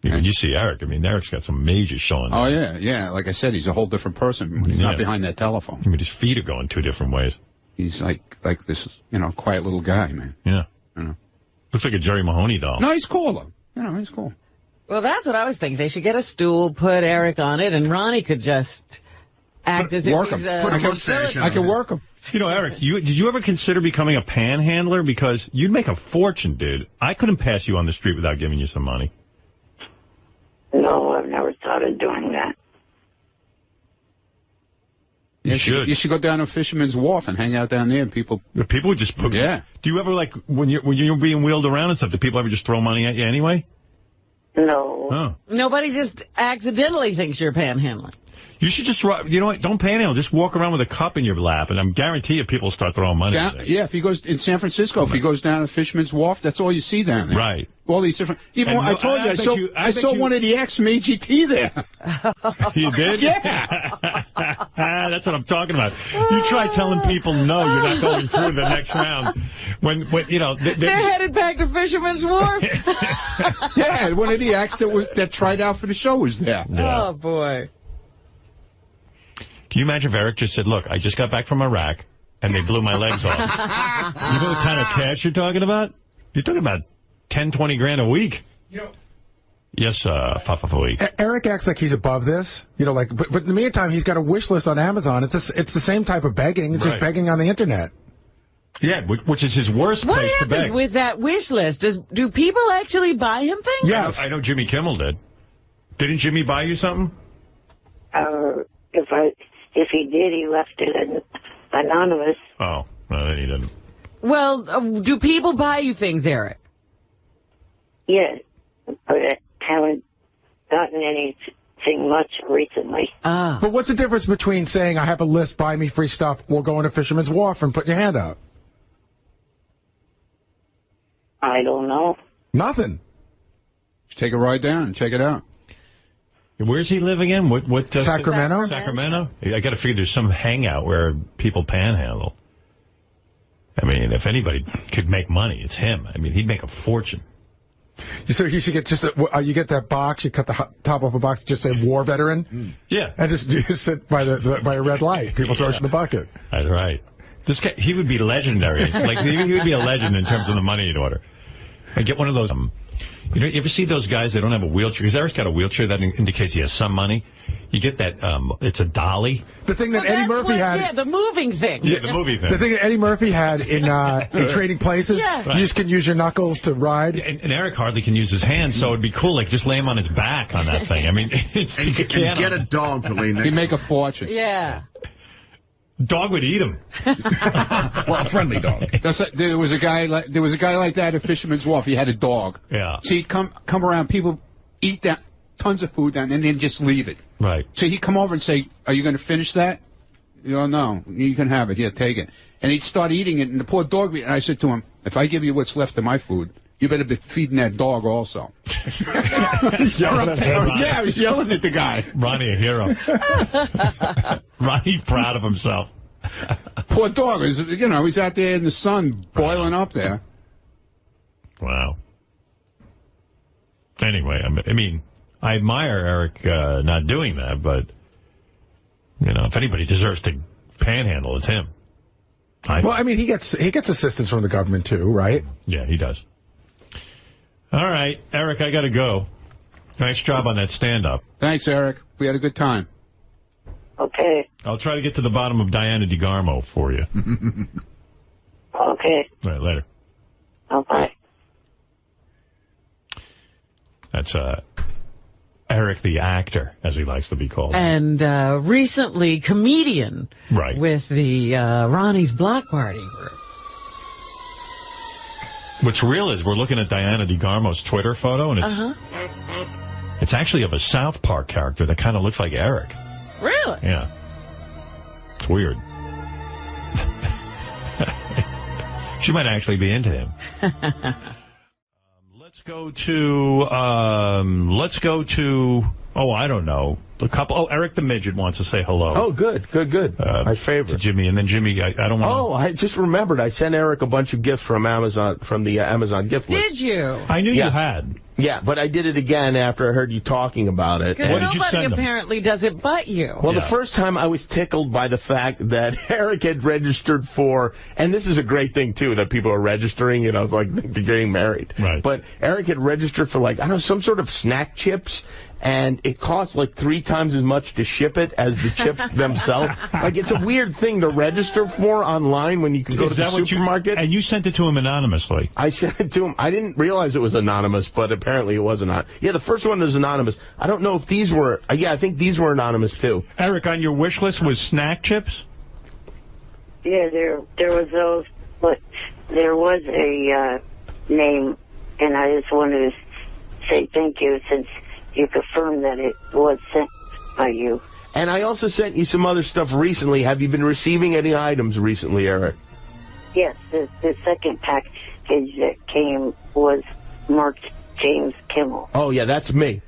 You see Eric. I mean, Eric's got some major showing. Oh, yeah. Like I said, he's a whole different person when he's not behind that telephone. I mean, his feet are going two different ways. He's like this, quiet little guy, man. Yeah. Looks like a Jerry Mahoney doll. No, he's cool, though. He's cool. Well, that's what I was thinking. They should get a stool, put Eric on it, and Ronnie could just act as if he's I can work him. You know, Eric, did you ever consider becoming a panhandler? Because you'd make a fortune, dude. I couldn't pass you on the street without giving you some money. No, I've never thought of doing that. You should. You should go down to Fisherman's Wharf and hang out down there. People would just put. Yeah. Do you ever, like, when you're being wheeled around and stuff, do people ever just throw money at you anyway? No. Oh. Nobody just accidentally thinks you're panhandling. You should just, you know what, don't panhandle. Just walk around with a cup in your lap, and I'm guarantee you people will start throwing money at you. Yeah, if he goes in San Francisco, if he goes down to Fisherman's Wharf, that's all you see down there. Right. All these different. Even I told you, I saw one of the acts from AGT there. You did? Yeah. That's what I'm talking about. You try telling people no, you're not going through the next round. When you know they're headed back to Fisherman's Wharf. Yeah, one of the acts that tried out for the show was there. Yeah. Oh boy. Can you imagine if Eric just said, "Look, I just got back from Iraq, and they blew my legs off." You know the kind of cash you're talking about? You're talking about 10, 20 grand a week. Yes, a week. Eric acts like he's above this, you know, like, but in the meantime, he's got a wish list on Amazon. It's the same type of begging. It's just begging on the internet. Yeah, which is his worst What place to beg. happens with that wish list? Do people actually buy him things? Yes. I know Jimmy Kimmel did. Didn't Jimmy buy you something? If he did, he left it anonymous. Oh, no, then he didn't. Well, do people buy you things, Eric? Yeah, but I haven't gotten anything much recently. But what's the difference between saying, I have a list, buy me free stuff, or going to Fisherman's Wharf and putting your hand out? I don't know. Nothing. Just take a ride down and check it out. Where's he live again? What? Sacramento? Sacramento? I got to figure there's some hangout where people panhandle. I mean, if anybody could make money, it's him. I mean, he'd make a fortune. So you should get just you get that box, you cut the top off a box, just say war veteran. Yeah. And just sit by a red light. People throw it in the bucket. That's right. This guy, he would be legendary. Like, he would be a legend in terms of the money he'd order. I get one of those, you know, you ever see those guys that don't have a wheelchair? Because Eric's got a wheelchair that indicates he has some money. You get that, it's a dolly. The thing that Eddie Murphy had. Yeah, the moving thing. Yeah, the movie thing. The thing that Eddie Murphy had in Trading Places. Yeah. You just can use your knuckles to ride. And Eric hardly can use his hands, so it'd be cool, like, just lay him on his back on that thing. I mean, it's... And get a dog to lay next to him. He'd make a fortune. Yeah. Dog would eat him. Well, a friendly dog. There was a guy like that at Fisherman's Wharf. He had a dog. Yeah. So he'd come around, people eat that tons of food down, and then just leave it. Right. So he'd come over and say, "Are you going to finish that?" You know, "No, you can have it. Here, take it." And he'd start eating it, and the poor dog. And I said to him, "If I give you what's left of my food, you better be feeding that dog also." Yeah, I was yelling at the guy. Ronnie, a hero. Ronnie's proud of himself. Poor dog. He's out there in the sun, boiling up there. Wow. Anyway, I mean, I admire Eric not doing that, but, you know, if anybody deserves to panhandle, it's him. Well, I mean, he gets assistance from the government, too, right? Yeah, he does. All right, Eric, I got to go. Nice job on that stand-up. Thanks, Eric. We had a good time. Okay. I'll try to get to the bottom of Diana DeGarmo for you. Okay. All right, later. Okay. That's Eric the actor, as he likes to be called. And recently comedian. Right. With the Ronnie's Block Party group. What's real is we're looking at Diana DeGarmo's Twitter photo, and it's actually of a South Park character that kind of looks like Eric. Really? Yeah. It's weird. She might actually be into him. Let's go to, oh, I don't know. The couple. Oh, Eric the Midget wants to say hello. Oh, good. My favorite. To Jimmy, and then Jimmy, I don't want. Oh, I just remembered. I sent Eric a bunch of gifts from Amazon, from the Amazon gift list. Did you? I knew you had. Yeah, but I did it again after I heard you talking about it. Because nobody apparently does it but you. Well, the first time I was tickled by the fact that Eric had registered for, and this is a great thing, too, that people are registering, you know, it's like they're getting married. Right. But Eric had registered for, like, I don't know, some sort of snack chips, and it costs like 3 times as much to ship it as the chips themselves. Like, it's a weird thing to register for online when you can go to the supermarket. And you sent it to him anonymously. I sent it to him. I didn't realize it was anonymous, but apparently it was anonymous. Yeah, the first one was anonymous. I don't know if these were... yeah, I think these were anonymous, too. Eric, on your wish list was snack chips? Yeah, there was those, but there was a name, and I just wanted to say thank you since you confirmed that it was sent by you. And I also sent you some other stuff recently. Have you been receiving any items recently, Eric? Yes, the second package that came was marked James Kimmel. Oh, yeah, that's me.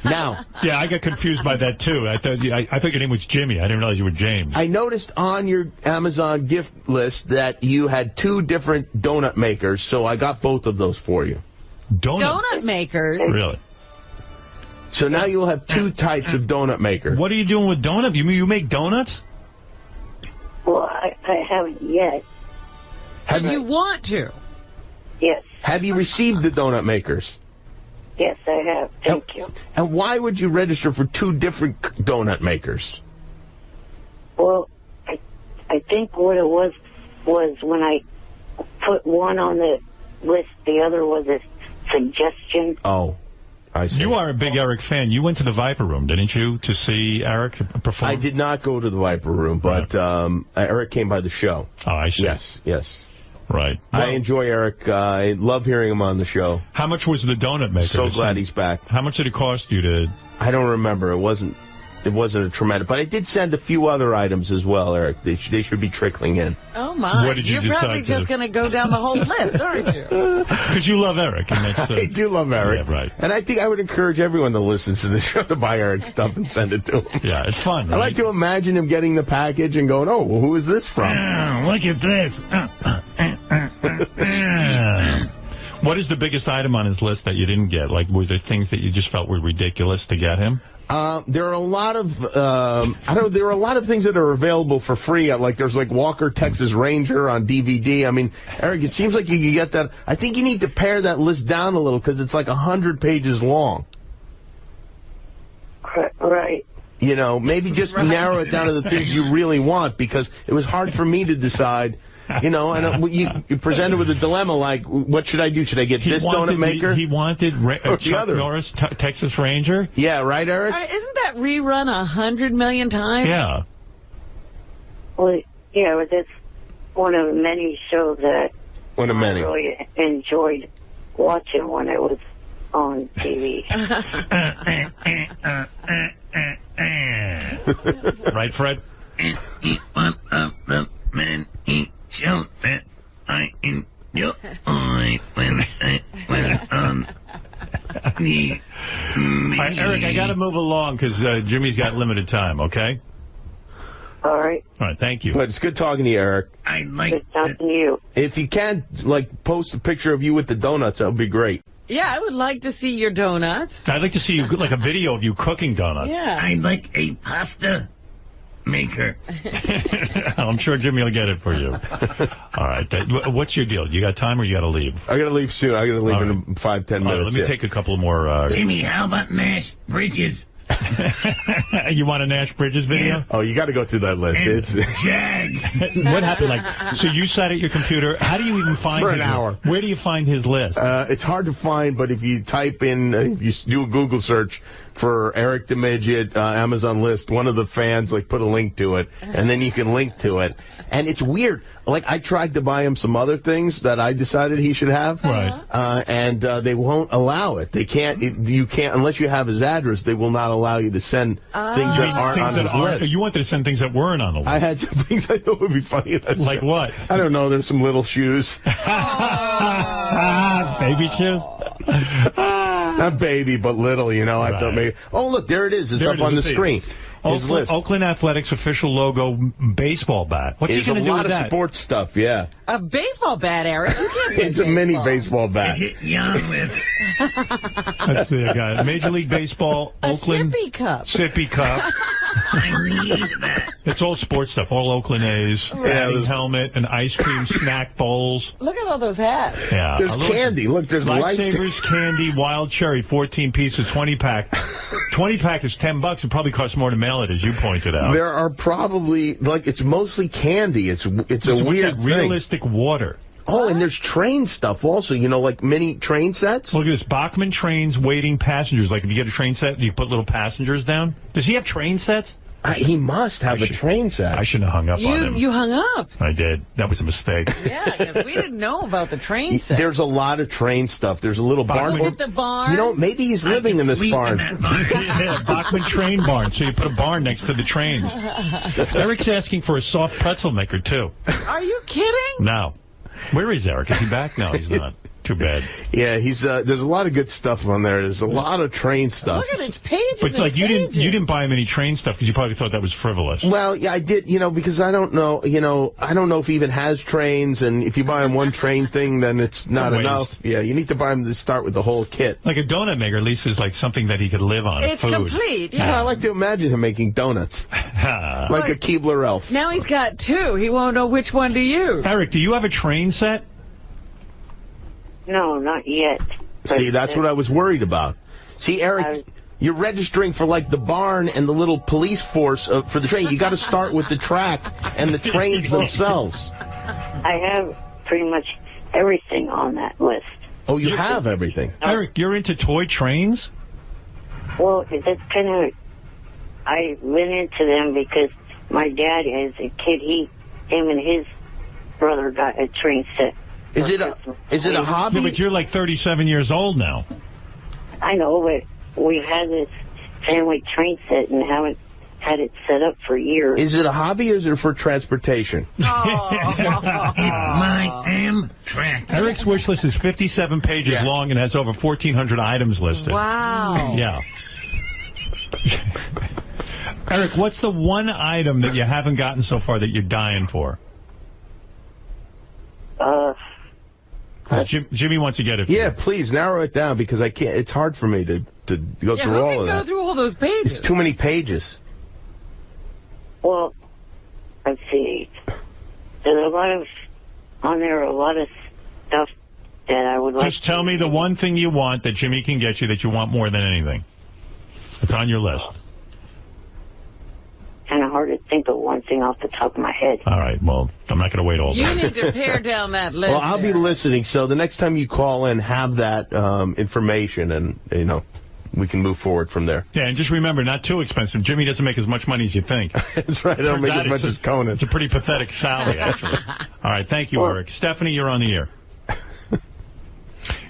Now, yeah, I got confused by that too. I thought your name was Jimmy. I didn't realize you were James. I noticed on your Amazon gift list that you had 2 different donut makers, so I got both of those for you. Donut makers? Really? So now you'll have 2 types of donut maker. What are you doing with donut? You make donuts? Well, I haven't yet. Have you want to? Yes. Have you received the donut makers? Yes, I have. Thank you. And why would you register for 2 different donut makers? Well, I think what it was when I put one on the list, the other was a suggestion. Oh, I see. You are a big Eric fan. You went to the Viper Room, didn't you, to see Eric perform? I did not go to the Viper Room, but Eric came by the show. Oh, I see. Yes. Right. Well, I enjoy Eric. I love hearing him on the show. How much was the donut maker? So glad he's back. How much did it cost you to... I don't remember. It wasn't a tremendous... But I did send a few other items as well, Eric. They should be trickling in. Oh, my. What did you You're probably just going to go down the whole list, aren't you? Because you love Eric. And that's, I do love Eric. Yeah, right. And I think I would encourage everyone that listens to the show to buy Eric stuff and send it to him. Yeah, it's fun. I like to imagine him getting the package and going, oh, well, who is this from? Look at this. What is the biggest item on his list that you didn't get? Like, were there things that you just felt were ridiculous to get him? There are a lot of there are a lot of things that are available for free. Like there's like Walker Texas Ranger on DVD. I mean, Eric, it seems like you can get that. I think you need to pare that list down a little because it's like 100 pages long. Right. You know, maybe just narrow it down to the things you really want because it was hard for me to decide. You know, and you presented with a dilemma like, what should I do? Should I get this donut maker? He wanted Chuck Norris Texas Ranger. Yeah, right, Eric? Isn't that rerun 100 million times? Yeah. Well, yeah, that's one of many shows that I really enjoyed watching when it was on TV. Right, Fred? One of the many shows that I enjoy when I went on TV. All right, Eric, I got to move along because Jimmy's got limited time, okay? All right. All right, thank you. But it's good talking to you, Eric. I'd like Good talking to you. If you can, like, post a picture of you with the donuts, that would be great. Yeah, I would like to see your donuts. I'd like to see you, like a video of you cooking donuts. Yeah. I'd like a pasta maker. I'm sure Jimmy will get it for you. All right. What's your deal? You got time or you got to leave? I got to leave soon. I got to leave in 5-10 minutes. Right, let me take a couple more. Jimmy, how about Nash Bridges? You want a Nash Bridges video? Oh, you got to go through that list. It's Jag. What happened? Like, so you sat at your computer. How do you even find for an hour? Where do you find his list? It's hard to find, but if you type in, if you do a Google search for Eric the Midget Amazon list, one of the fans like put a link to it, and then you can link to it. And it's weird. Like, I tried to buy him some other things that I decided he should have. Right. And they won't allow it. They can't, you can't, unless you have his address, they will not allow you to send things that aren't on his list. You wanted to send things that weren't on the list. I had some things I thought would be funny. Like what? I don't know. There's some little shoes. Baby shoes? Not baby, but little, you know. Right. I thought maybe. Oh, look, there it is. It's up on the screen. His list. Oakland Athletics official logo baseball bat. What's he going to do with that? It's a lot of sports stuff, yeah. A baseball bat, Eric. You can't It's a mini baseball bat. To hit Jan with. Let's see, guys. Major League Baseball, Oakland. Sippy cup. Sippy cup. I need that. It's all sports stuff. All Oakland A's, batting helmet, and ice cream snack bowls. Look at all those hats. Yeah. There's candy. Look, there's Lifesavers candy, wild cherry, 14 pieces, 20 pack. 20 pack is $10. It probably costs more to mail it, as you pointed out. There are probably, like, it's mostly candy. It's a What's weird that? thing. Realistic water. Oh, and there's train stuff also, like mini train sets. Look at this. Bachman trains waiting passengers. Like, if you get a train set, you put little passengers down. Does he have train sets? He must have a train set. I shouldn't have hung up on him. You hung up. I did. That was a mistake. Yeah, because we didn't know about the train set. There's a lot of train stuff. There's a little barn. Look at the barn. Maybe he's living in this barn. Yeah, Bachman train barn. So you put a barn next to the trains. Eric's asking for a soft pretzel maker, too. Are you kidding? No. Where is Eric? Is he back? No, he's not. Too bad. Yeah, he's. There's a lot of good stuff on there. There's a lot of train stuff. Look at its pages. But it's like you pages. didn't buy him any train stuff because you probably thought that was frivolous. Well, yeah, I did. Because I don't know. I don't know if he even has trains. And if you buy him one train thing, then it's not enough. Yeah, you need to buy him to start with the whole kit. Like a donut maker, at least is like something that he could live on. It's food. complete. Yeah, I like to imagine him making donuts, like a Keebler elf. Now he's got two. He won't know which one to use. Eric, do you have a train set? No, not yet. See, that's what I was worried about. See, Eric, you're registering for, like, the barn and the little police force for the train. You got to start with the track and the trains themselves. I have pretty much everything on that list. Oh, you have everything. Eric, you're into toy trains? Well, that's kind of... I went into them because my dad, as a kid, him and his brother got a train set. Is it a hobby? Yeah, but you're like 37 years old now. I know, but we've had this family train set and haven't had it set up for years. Is it a hobby or is it for transportation? It's my Amtrak. Eric's wish list is 57 pages long and has over 1,400 items listed. Wow. Yeah. Eric, what's the one item that you haven't gotten so far that you're dying for? Jimmy wants to get it. Yeah, please narrow it down because I can't. It's hard for me to go through all of that. Go through all those pages. It's too many pages. Well, let's see. There's a lot of stuff that I would like. Just tell me the one thing you want that Jimmy can get you that you want more than anything. It's on your list. Kind of hard to think of one thing off the top of my head. All right, well, I'm not going to wait all day. You need to pare down that list. Well, I'll be listening, so the next time you call in, have that information, and, we can move forward from there. Yeah, and just remember, not too expensive. Jimmy doesn't make as much money as you think. That's right. I don't make as much as Conan. It's a pretty pathetic salary, actually. All right, thank you, Eric. Stephanie, you're on the air.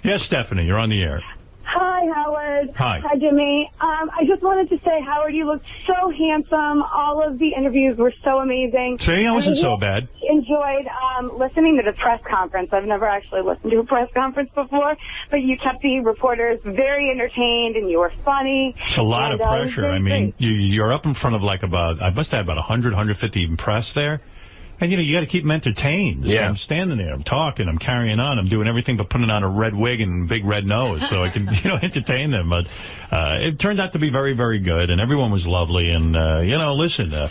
Yes, Stephanie, you're on the air. Hi, Howard. Hi. Hi, Jimmy. I just wanted to say, Howard, you looked so handsome. All of the interviews were so amazing. See, I wasn't so bad. Enjoyed listening to the press conference. I've never actually listened to a press conference before, but you kept the reporters very entertained, and you were funny. It's a lot of pressure. I mean, you're up in front of I must have about 100, 150 press there. And, you got to keep them entertained. Yeah. So I'm standing there, I'm talking, I'm carrying on, I'm doing everything but putting on a red wig and big red nose so I can, entertain them. But it turned out to be very, very good, and everyone was lovely. And, listen,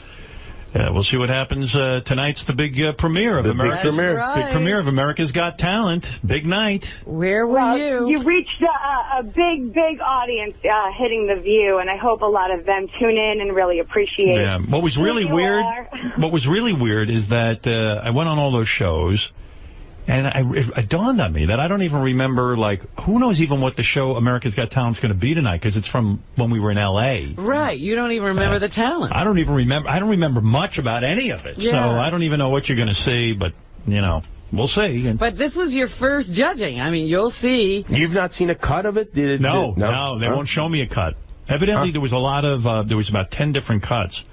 we'll see what happens. Tonight's the big premiere of America's Big premiere of America's Got Talent. Big night. Where were you? You reached a big, big audience hitting The View, and I hope a lot of them tune in and really appreciate Yeah. What was really weird? What was really weird is that I went on all those shows, and it dawned on me that I don't even remember, who knows even what the show America's Got Talent's going to be tonight, because it's from when we were in L.A. Right. You don't even remember the talent. I don't even remember. I don't remember much about any of it. Yeah. So I don't even know what you're going to see, but, we'll see. But this was your first judging. I mean, you'll see. You've not seen a cut of it? No, they won't show me a cut. Evidently, there was a lot of, there was about 10 different cuts.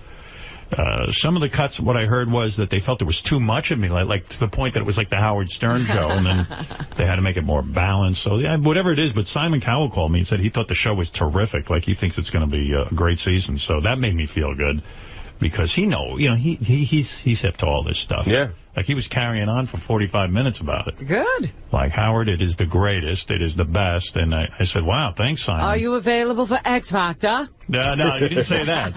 Some of the cuts, what I heard was that they felt there was too much of me, like to the point that it was like the Howard Stern show, and then they had to make it more balanced. So, yeah, whatever it is, but Simon Cowell called me and said he thought the show was terrific. Like, he thinks it's going to be a great season. So that made me feel good because he's hip to all this stuff. Yeah. Like, he was carrying on for 45 minutes about it. Good. Like, Howard, it is the greatest. It is the best. And I said, wow, thanks, Simon. Are you available for X Factor? No, you didn't say that.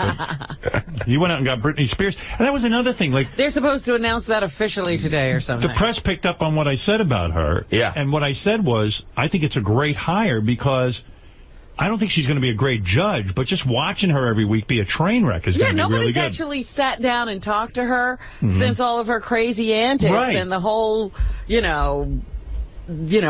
But he went out and got Britney Spears. And that was another thing. Like, they're supposed to announce that officially today or something. The press picked up on what I said about her. Yeah. And what I said was, I think it's a great hire because I don't think she's going to be a great judge, but just watching her every week be a train wreck is going to be really good. Nobody's actually sat down and talked to her since all of her crazy antics and the whole,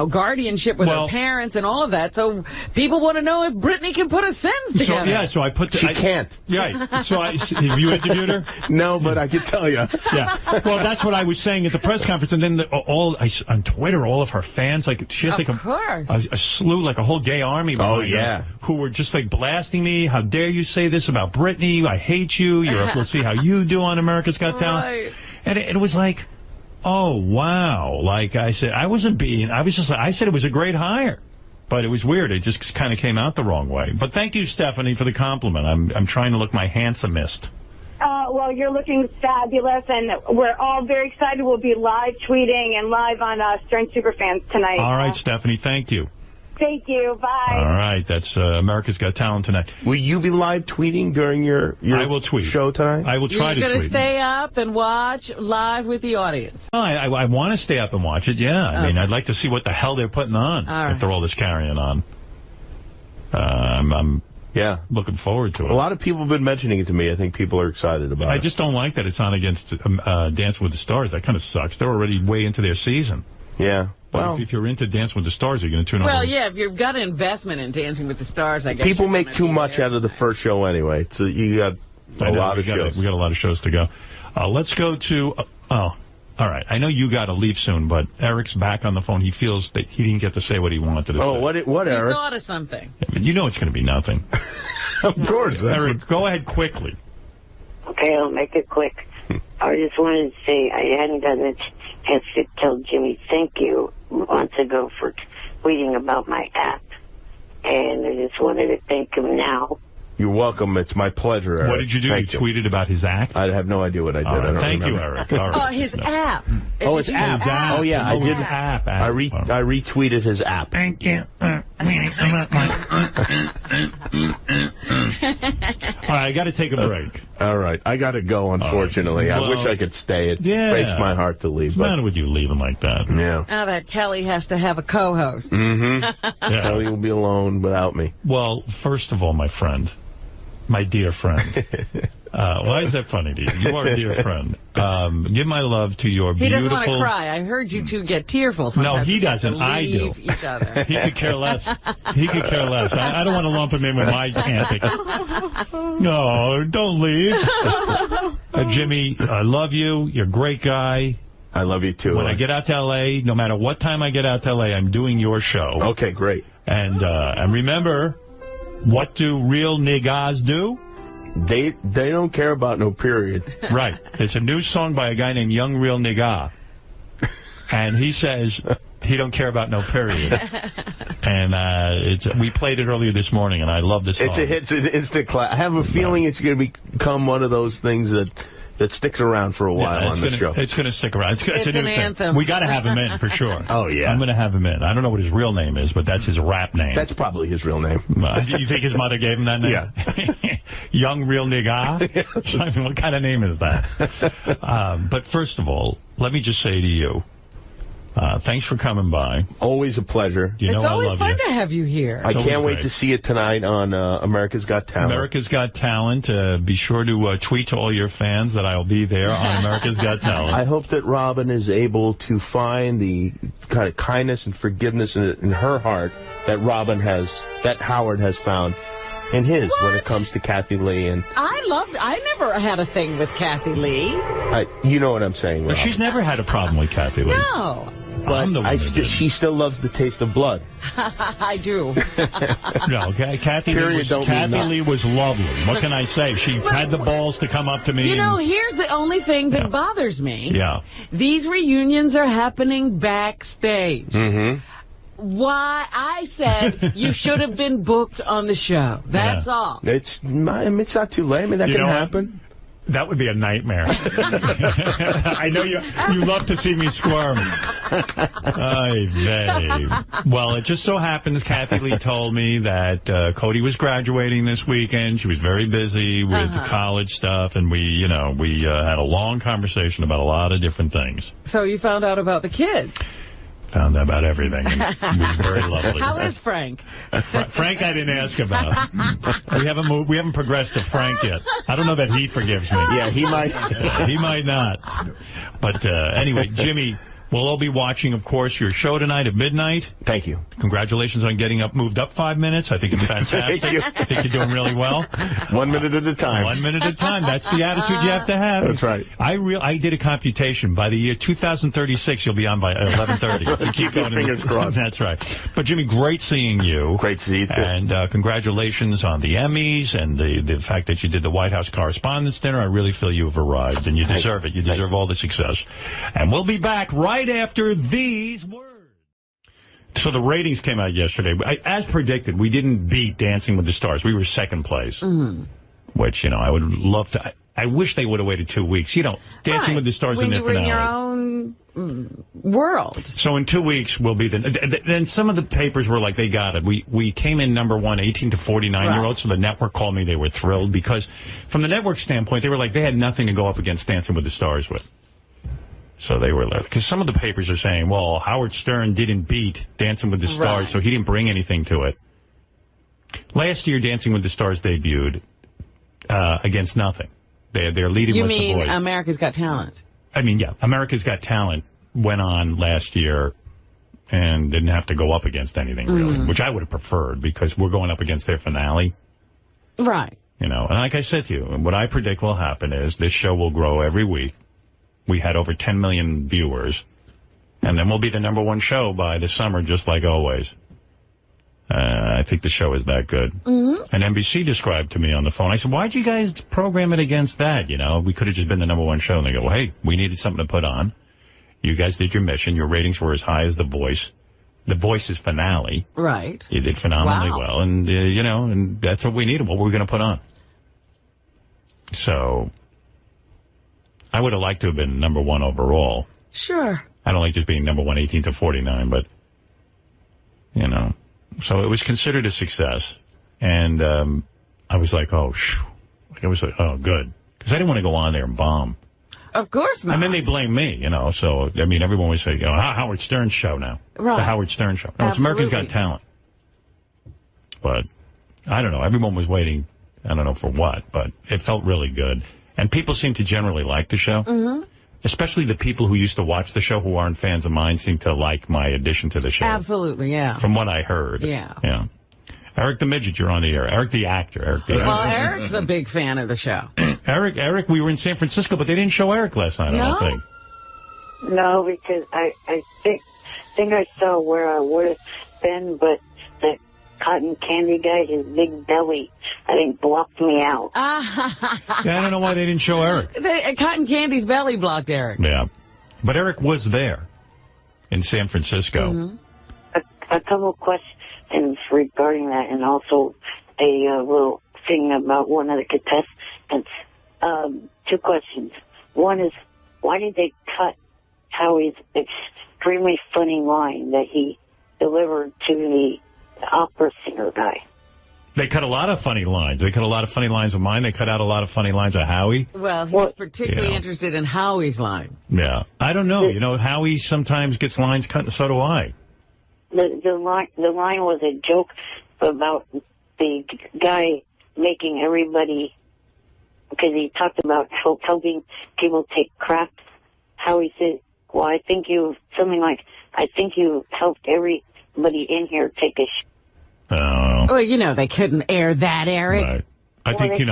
guardianship with her parents and all of that. So people want to know if Britney can put a sentence together. So I put... She can't. Yeah. So have you interviewed her? No, but I can tell you. Yeah. Well, that's what I was saying at the press conference. And then on Twitter, all of her fans, like, she has a slew, like a whole gay army behind her, who were just like blasting me. How dare you say this about Britney? I hate you. We'll see how you do on America's Got Talent. Right. And it was like... Oh, wow. Like I said, I said it was a great hire. But it was weird. It just kind of came out the wrong way. But thank you, Stephanie, for the compliment. I'm trying to look my handsomest. Well, you're looking fabulous, and we're all very excited. We'll be live tweeting and live on Stern Superfans tonight. All right, Stephanie, thank you. Thank you. Bye. All right, that's America's Got Talent tonight. Will you be live tweeting during your I will tweet. show tonight? I will try to tweet. You're going to stay up and watch live with the audience? Well, I want to stay up and watch it, yeah. I mean, I'd like to see what the hell they're putting on after all this carrying on. I'm looking forward to it. A lot of people have been mentioning it to me. I think people are excited about it. I just don't like that it's on against Dancing with the Stars. That kind of sucks. They're already way into their season. Yeah. Well, if you're into Dancing with the Stars, you're going to tune over. Well, yeah, if you've got an investment in Dancing with the Stars, I guess. People make too much out of the first show anyway. So you got a lot of shows. We got a lot of shows to go. Let's go to... all right. I know you got to leave soon, but Eric's back on the phone. He feels that he didn't get to say what he wanted to say. Oh, what, Eric? He thought of something. You know it's going to be nothing. Of course. Eric, go ahead quickly. Okay, I'll make it quick. I just wanted to say I hadn't done the chance to tell Jimmy thank you months ago for tweeting about my app. And I just wanted to thank him now. You're welcome. It's my pleasure, Eric. What did you do? Thank you tweeted about his act? I have no idea what I did. Right. I don't Thank remember. you, Eric. All right. His app. Oh, his app. Oh, yeah, I did. His app. I retweeted his app. Thank you. All right, I got to take a break. All right, I got to go, unfortunately. Well, I wish I could stay. It yeah. breaks my heart to leave. What's the matter with you leaving like that? Yeah. Now that Kelly has to have a co-host. Mm-hmm. Kelly will be alone without me. Well, first of all, my friend, my dear friend. Why is that funny to you? You are a dear friend. Give my love to your beautiful... He doesn't want to cry. I heard you two get tearful sometimes. No, he doesn't. I do. Each other. He could care less. He could care less. I don't want to lump him in with my antics. No, don't leave. Jimmy, I love you. You're a great guy. I love you, too. When I get out to L.A., no matter what time I get out to L.A., I'm doing your show. Okay, great. And remember, what do real niggas do? They don't care about no period. Right. There's a new song by a guy named Young Real Nigga. And he says he don't care about no period. And we played it earlier this morning, and I love this song. It's an instant class. I have a feeling it's going to become one of those things that sticks around for a while on the show. It's going to stick around. It's a new an anthem. thing. We got to have him in for sure. Oh, yeah. I'm going to have him in. I don't know what his real name is, but that's his rap name. That's probably his real name. You think his mother gave him that name? Yeah. Young Real Nigga? I mean, what kind of name is that? But first of all, let me just say to you, thanks for coming by. Always a pleasure. You know it's always I love fun you. to have you here. I can't wait to see it tonight on America's Got Talent. America's Got Talent. Be sure to tweet to all your fans that I'll be there on America's Got Talent. I hope that Robin is able to find the kind of kindness and forgiveness in her heart that Howard has found in his when it comes to Kathy Lee. And I never had a thing with Kathy Lee. You know what I'm saying, Well, she's never had a problem with Kathy Lee. No. But she still loves the taste of blood. I do. No, Kathy Lee was lovely. What can I say? She had the balls to come up to me. You know, here's the only thing that bothers me. Yeah. These reunions are happening backstage. Mm-hmm. Why? I said you should have been booked on the show. That's all. It's not too late. I mean, that can happen. That would be a nightmare. I know you love to see me squirm. Ay, vey. Well, it just so happens Kathy Lee told me that Cody was graduating this weekend. She was very busy with college stuff, and we had a long conversation about a lot of different things. So you found out about the kids. Found out about everything. And it was very lovely. How is Frank? Frank, I didn't ask about. We haven't moved. We haven't progressed to Frank yet. I don't know that he forgives me. Yeah, he might. He might not. But anyway, Jimmy, we'll all be watching, of course, your show tonight at midnight. Thank you. Congratulations on getting moved up 5 minutes. I think it's fantastic. Thank you. I think you're doing really well. 1 minute at a time. 1 minute at a time. That's the attitude you have to have. That's right. I did a computation. By the year 2036, you'll be on by 11:30. Keep your fingers crossed. That's right. But, Jimmy, great seeing you. Great to see you, too. And congratulations on the Emmys and the fact that you did the White House Correspondents' Dinner. I really feel you have arrived, and you deserve it. You deserve all the success. And we'll be back right after these words. So the ratings came out yesterday. As predicted, we didn't beat Dancing with the Stars. We were second place, which, I would love to. I wish they would have waited 2 weeks. Dancing with the Stars in their finale. When you were in your own world. So in 2 weeks, we'll be then some of the papers were like, they got it. We came in number one, 18 to 49-year-olds, so the network called me. They were thrilled because from the network standpoint, they were like, they had nothing to go up against Dancing with the Stars with. So they were like, because some of the papers are saying, well, Howard Stern didn't beat Dancing with the Stars, so he didn't bring anything to it. Last year, Dancing with the Stars debuted against nothing. Their leading was The Voice. You mean America's Got Talent? I mean, yeah, America's Got Talent went on last year and didn't have to go up against anything, really, which I would have preferred because we're going up against their finale. Right. And like I said to you, what I predict will happen is this show will grow every week. We had over 10 million viewers, and then we'll be the number one show by the summer, just like always. I think the show is that good. And NBC described to me on the phone, I said, why'd you guys program it against that? We could have just been the number one show. And they go, well, hey, we needed something to put on. You guys did your mission. Your ratings were as high as The Voice. The Voice's finale. Right. You did phenomenally well. And, and that's what we needed, what we were going to put on. So I would have liked to have been number one overall. Sure. I don't like just being number one, 18 to 49, but, So it was considered a success. And I was like, oh, good. Because I didn't want to go on there and bomb. Of course not. And then they blame me, So, I mean, everyone would say, Howard Stern's show now. Right. It's the Howard Stern show. No, it's America's Got Talent. But I don't know. Everyone was waiting, I don't know for what, but it felt really good. And people seem to generally like the show. Especially the people who used to watch the show who aren't fans of mine seem to like my addition to the show. Absolutely, yeah. From what I heard. Yeah. Eric the Midget, you're on the air. Eric the actor. Well, Eric's a big fan of the show. Eric, we were in San Francisco, but they didn't show Eric last night, I don't think. No, because I think I saw where I would have been, but the cotton candy guy, his big belly, I think blocked me out. I don't know why they didn't show Eric. Cotton Candy's belly blocked Eric. Yeah. But Eric was there in San Francisco. A couple of questions regarding that, and also a little thing about one of the contestants. 2 questions. One is, why did they cut Howie's extremely funny line that he delivered to the opera singer guy? They cut a lot of funny lines. They cut a lot of funny lines of mine. They cut out a lot of funny lines of Howie. Well, he's particularly interested in Howie's line. Yeah. I don't know. Howie sometimes gets lines cut, and so do I. The line was a joke about the guy making everybody, because he talked about helping people take crap. Howie said, well, I think you helped everybody in here take a shit. Oh. Well, they couldn't air that, Eric. Right. I think, They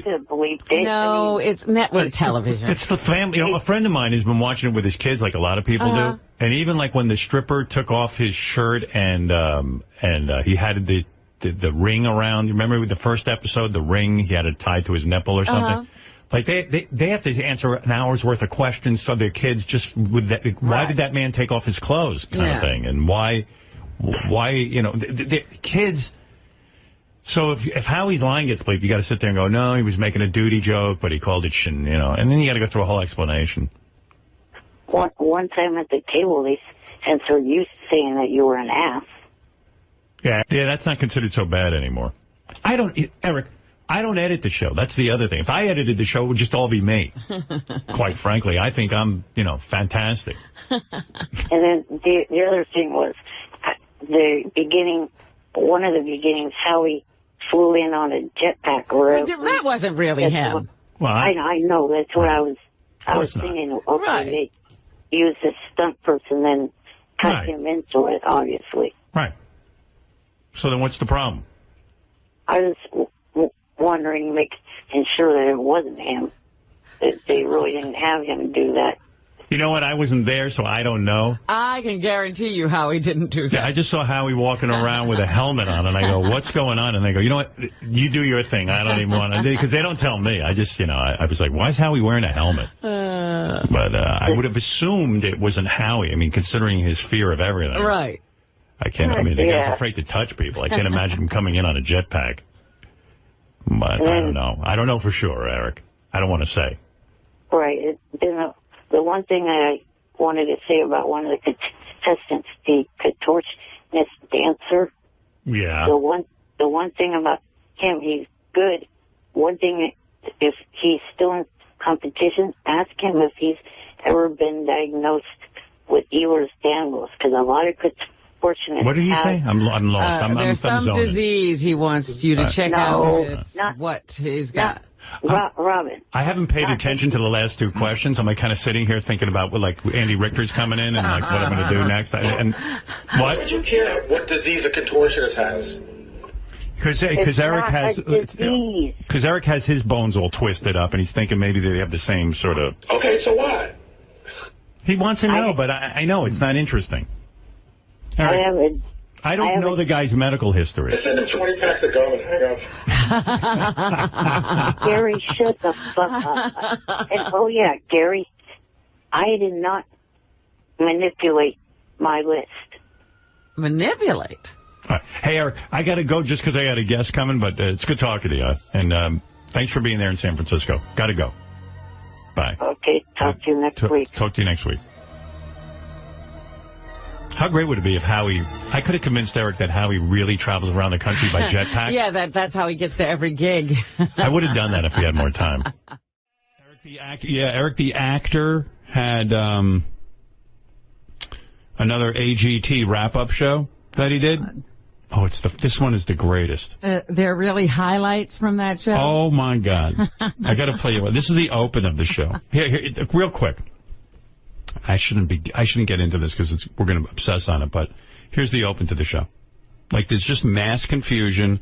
could have believed it. No, it's network television. It's the family. A friend of mine has been watching it with his kids, like a lot of people do. And even like when the stripper took off his shirt and he had the ring around. You remember with the first episode, the ring, he had it tied to his nipple or something? Like, they have to answer an hour's worth of questions so their kids just, with that, why did that man take off his clothes kind of thing? And why the kids, So if Howie's line gets bleeped, you got to sit there and go, no, he was making a duty joke, but he called it and then you got to go through a whole explanation. One time at the table, they censored you saying that you were an ass. Yeah, that's not considered so bad anymore. Eric, I don't edit the show. That's the other thing. If I edited the show, it would just all be me. Quite frankly, I think I'm, fantastic. And then the other thing was one of the beginnings, Howie flew in on a jetpack. That wasn't really him. Well, I know. That's what I was thinking. Okay, right. They used a stunt person, then cut him into it, obviously. Right. So then what's the problem? I was wondering, making sure that it wasn't him. That they really didn't have him do that. You know what? I wasn't there, so I don't know. I can guarantee you Howie didn't do that. Yeah, I just saw Howie walking around with a helmet on, and I go, what's going on? And they go, you know what? You do your thing. I don't even want to, because they don't tell me. I just, I was like, why is Howie wearing a helmet? But I would have assumed it wasn't Howie. I mean, considering his fear of everything. Right. The guy's afraid to touch people. I can't imagine him coming in on a jetpack. But I don't know. I don't know for sure, Eric. I don't want to say. Right. The one thing that I wanted to say about one of the contestants, the contortionist dancer. Yeah. The one thing about him, he's good. One thing, if he's still in competition, ask him if he's ever been diagnosed with Ehlers-Danlos, because a lot of contortionists. What did he say? I'm lost. There's some disease he wants you to check out what he's got. Robin. I haven't paid attention to the last two questions. I'm kind of sitting here thinking about Andy Richter's coming in and what I'm going to do next. And what? Would you care what disease a contortionist has? Because Eric has his bones all twisted up, and he's thinking maybe they have the same sort of. Okay, so what? He wants to know, but I know it's not interesting. Eric, I don't know the guy's medical history. Send him 20 packs of gum and hang up. Gary, shut the fuck up. And, Gary, I did not manipulate my list. Manipulate? All right. Hey, Eric, I got to go just because I got a guest coming, but it's good talking to you. And thanks for being there in San Francisco. Got to go. Bye. Okay, talk to you next week. Talk to you next week. How great would it be if I could have convinced Eric that Howie really travels around the country by jetpack. Yeah, that's how he gets to every gig. I would have done that if he had more time. Eric the actor had another AGT wrap-up show that he did. Oh, this one is the greatest. There are really highlights from that show? Oh, my God. I got to play you. This is the open of the show. Here, real quick. I shouldn't get into this because we're going to obsess on it, but here's the open to the show. There's just mass confusion.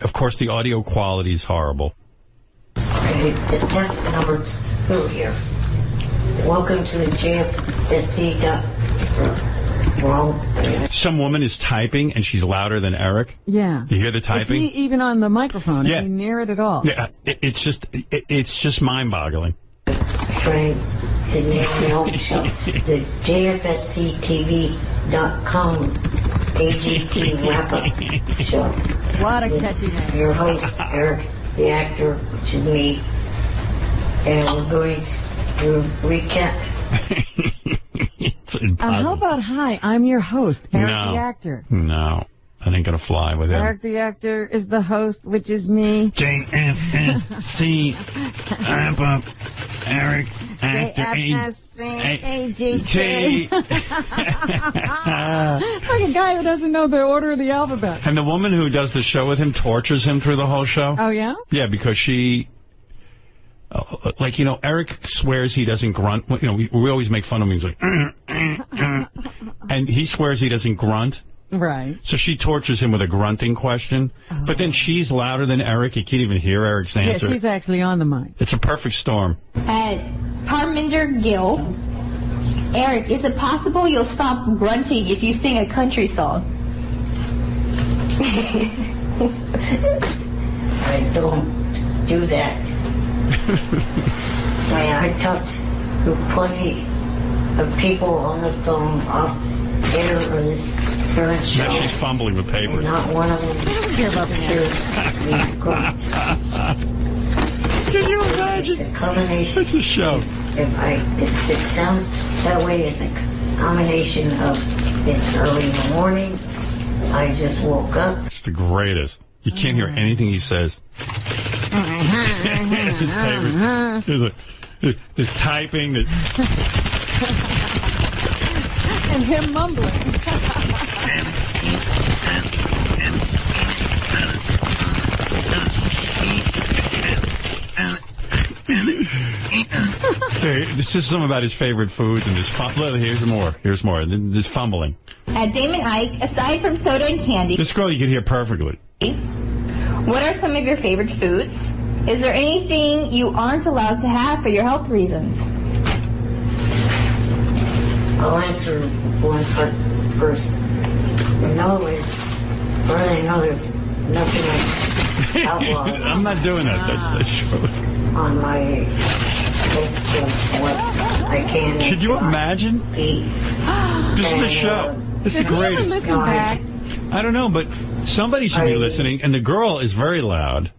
Of course, the audio quality is horrible. Attempt number 2 here. Welcome to the JFSC. Some woman is typing, and she's louder than Eric. Yeah. You hear the typing? Is he even on the microphone? Yeah. Is he near it at all? Yeah. It's just mind-boggling. Trying to name the old show. The JFSCTV.com AGT wrap-up show. What a catchy name. Your host, Eric, the actor, which is me. And we're going to recap. How about hi, I'm your host, Eric the actor. No. That ain't going to fly with him. Eric the actor is the host, which is me. JFSC wrap-up. Eric, actor, AGT. Like a guy who doesn't know the order of the alphabet. And the woman who does the show with him tortures him through the whole show. Oh, yeah? Yeah, because she... Eric swears he doesn't grunt. We always make fun of him. He's like... and he swears he doesn't grunt. Right. So she tortures him with a grunting question. Oh. But then she's louder than Eric. You can't even hear Eric's answer. Yeah, she's actually on the mic. It's a perfect storm. Parminder Gill. Eric, is it possible you'll stop grunting if you sing a country song? I don't do that. I talked to plenty of people on the phone off air or this current show. Now she's fumbling with papers. Not one of them. Can you imagine? It's a combination. It's a show. If it sounds that way, it's a combination of it's early in the morning. I just woke up. It's the greatest. You can't hear anything he says. There's typing. And him mumbling. This is something about his favorite foods and this fumbling. Here's more. This fumbling. At Damon Ike, aside from soda and candy, This girl you can hear perfectly. what are some of your favorite foods? Is there anything you aren't allowed to have for your health reasons? I'll answer one part first. No, it's really no. There's nothing like outlaw. I'm not doing that. That's true. On my list of what I can. Could you imagine? Eat. This is the show. This is great. Listen back. I don't know, but somebody should be listening, and the girl is very loud.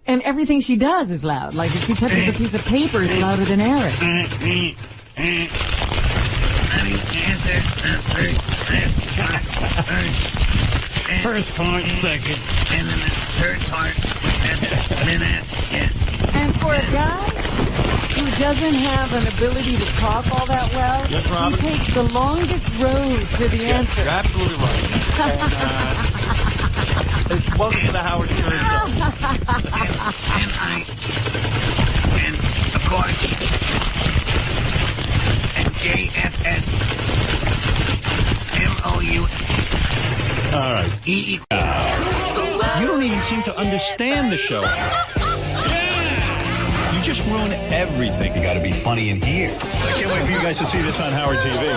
And everything she does is loud. Like if she touches a piece of paper, it's louder than Eric. First part, second, and then the third part, then that's. And for a guy who doesn't have an ability to talk all that well, Yes, he Robin? takes the longest road to the answer. You're absolutely right. Welcome to the Howard Stern Show. And of course, and JFS MOU. All right. You don't even seem to understand the show. You just ruin everything. You got to be funny in here. I can't wait for you guys to see this on Howard TV.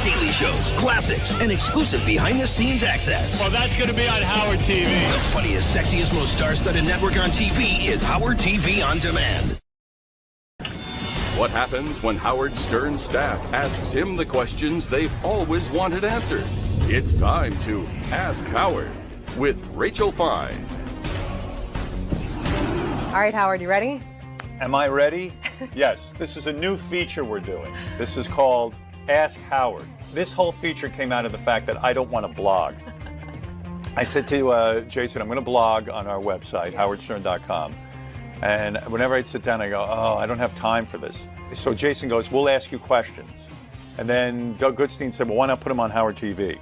Daily shows, classics, and exclusive behind-the-scenes access. Well, that's going to be on Howard TV. The funniest, sexiest, most star-studded network on TV is Howard TV On Demand. What happens when Howard Stern's staff asks him the questions they've always wanted answered? It's time to Ask Howard with Rachel Fine. All right, Howard, you ready? Am I ready? Yes. This is a new feature we're doing. This is called Ask Howard. This whole feature came out of the fact that I don't want to blog. I said to Jason, I'm going to blog on our website, howardstern.com. And whenever I'd sit down, I go, oh, I don't have time for this. So Jason goes, we'll ask you questions. And then Doug Goodstein said, well, why not put them on Howard TV?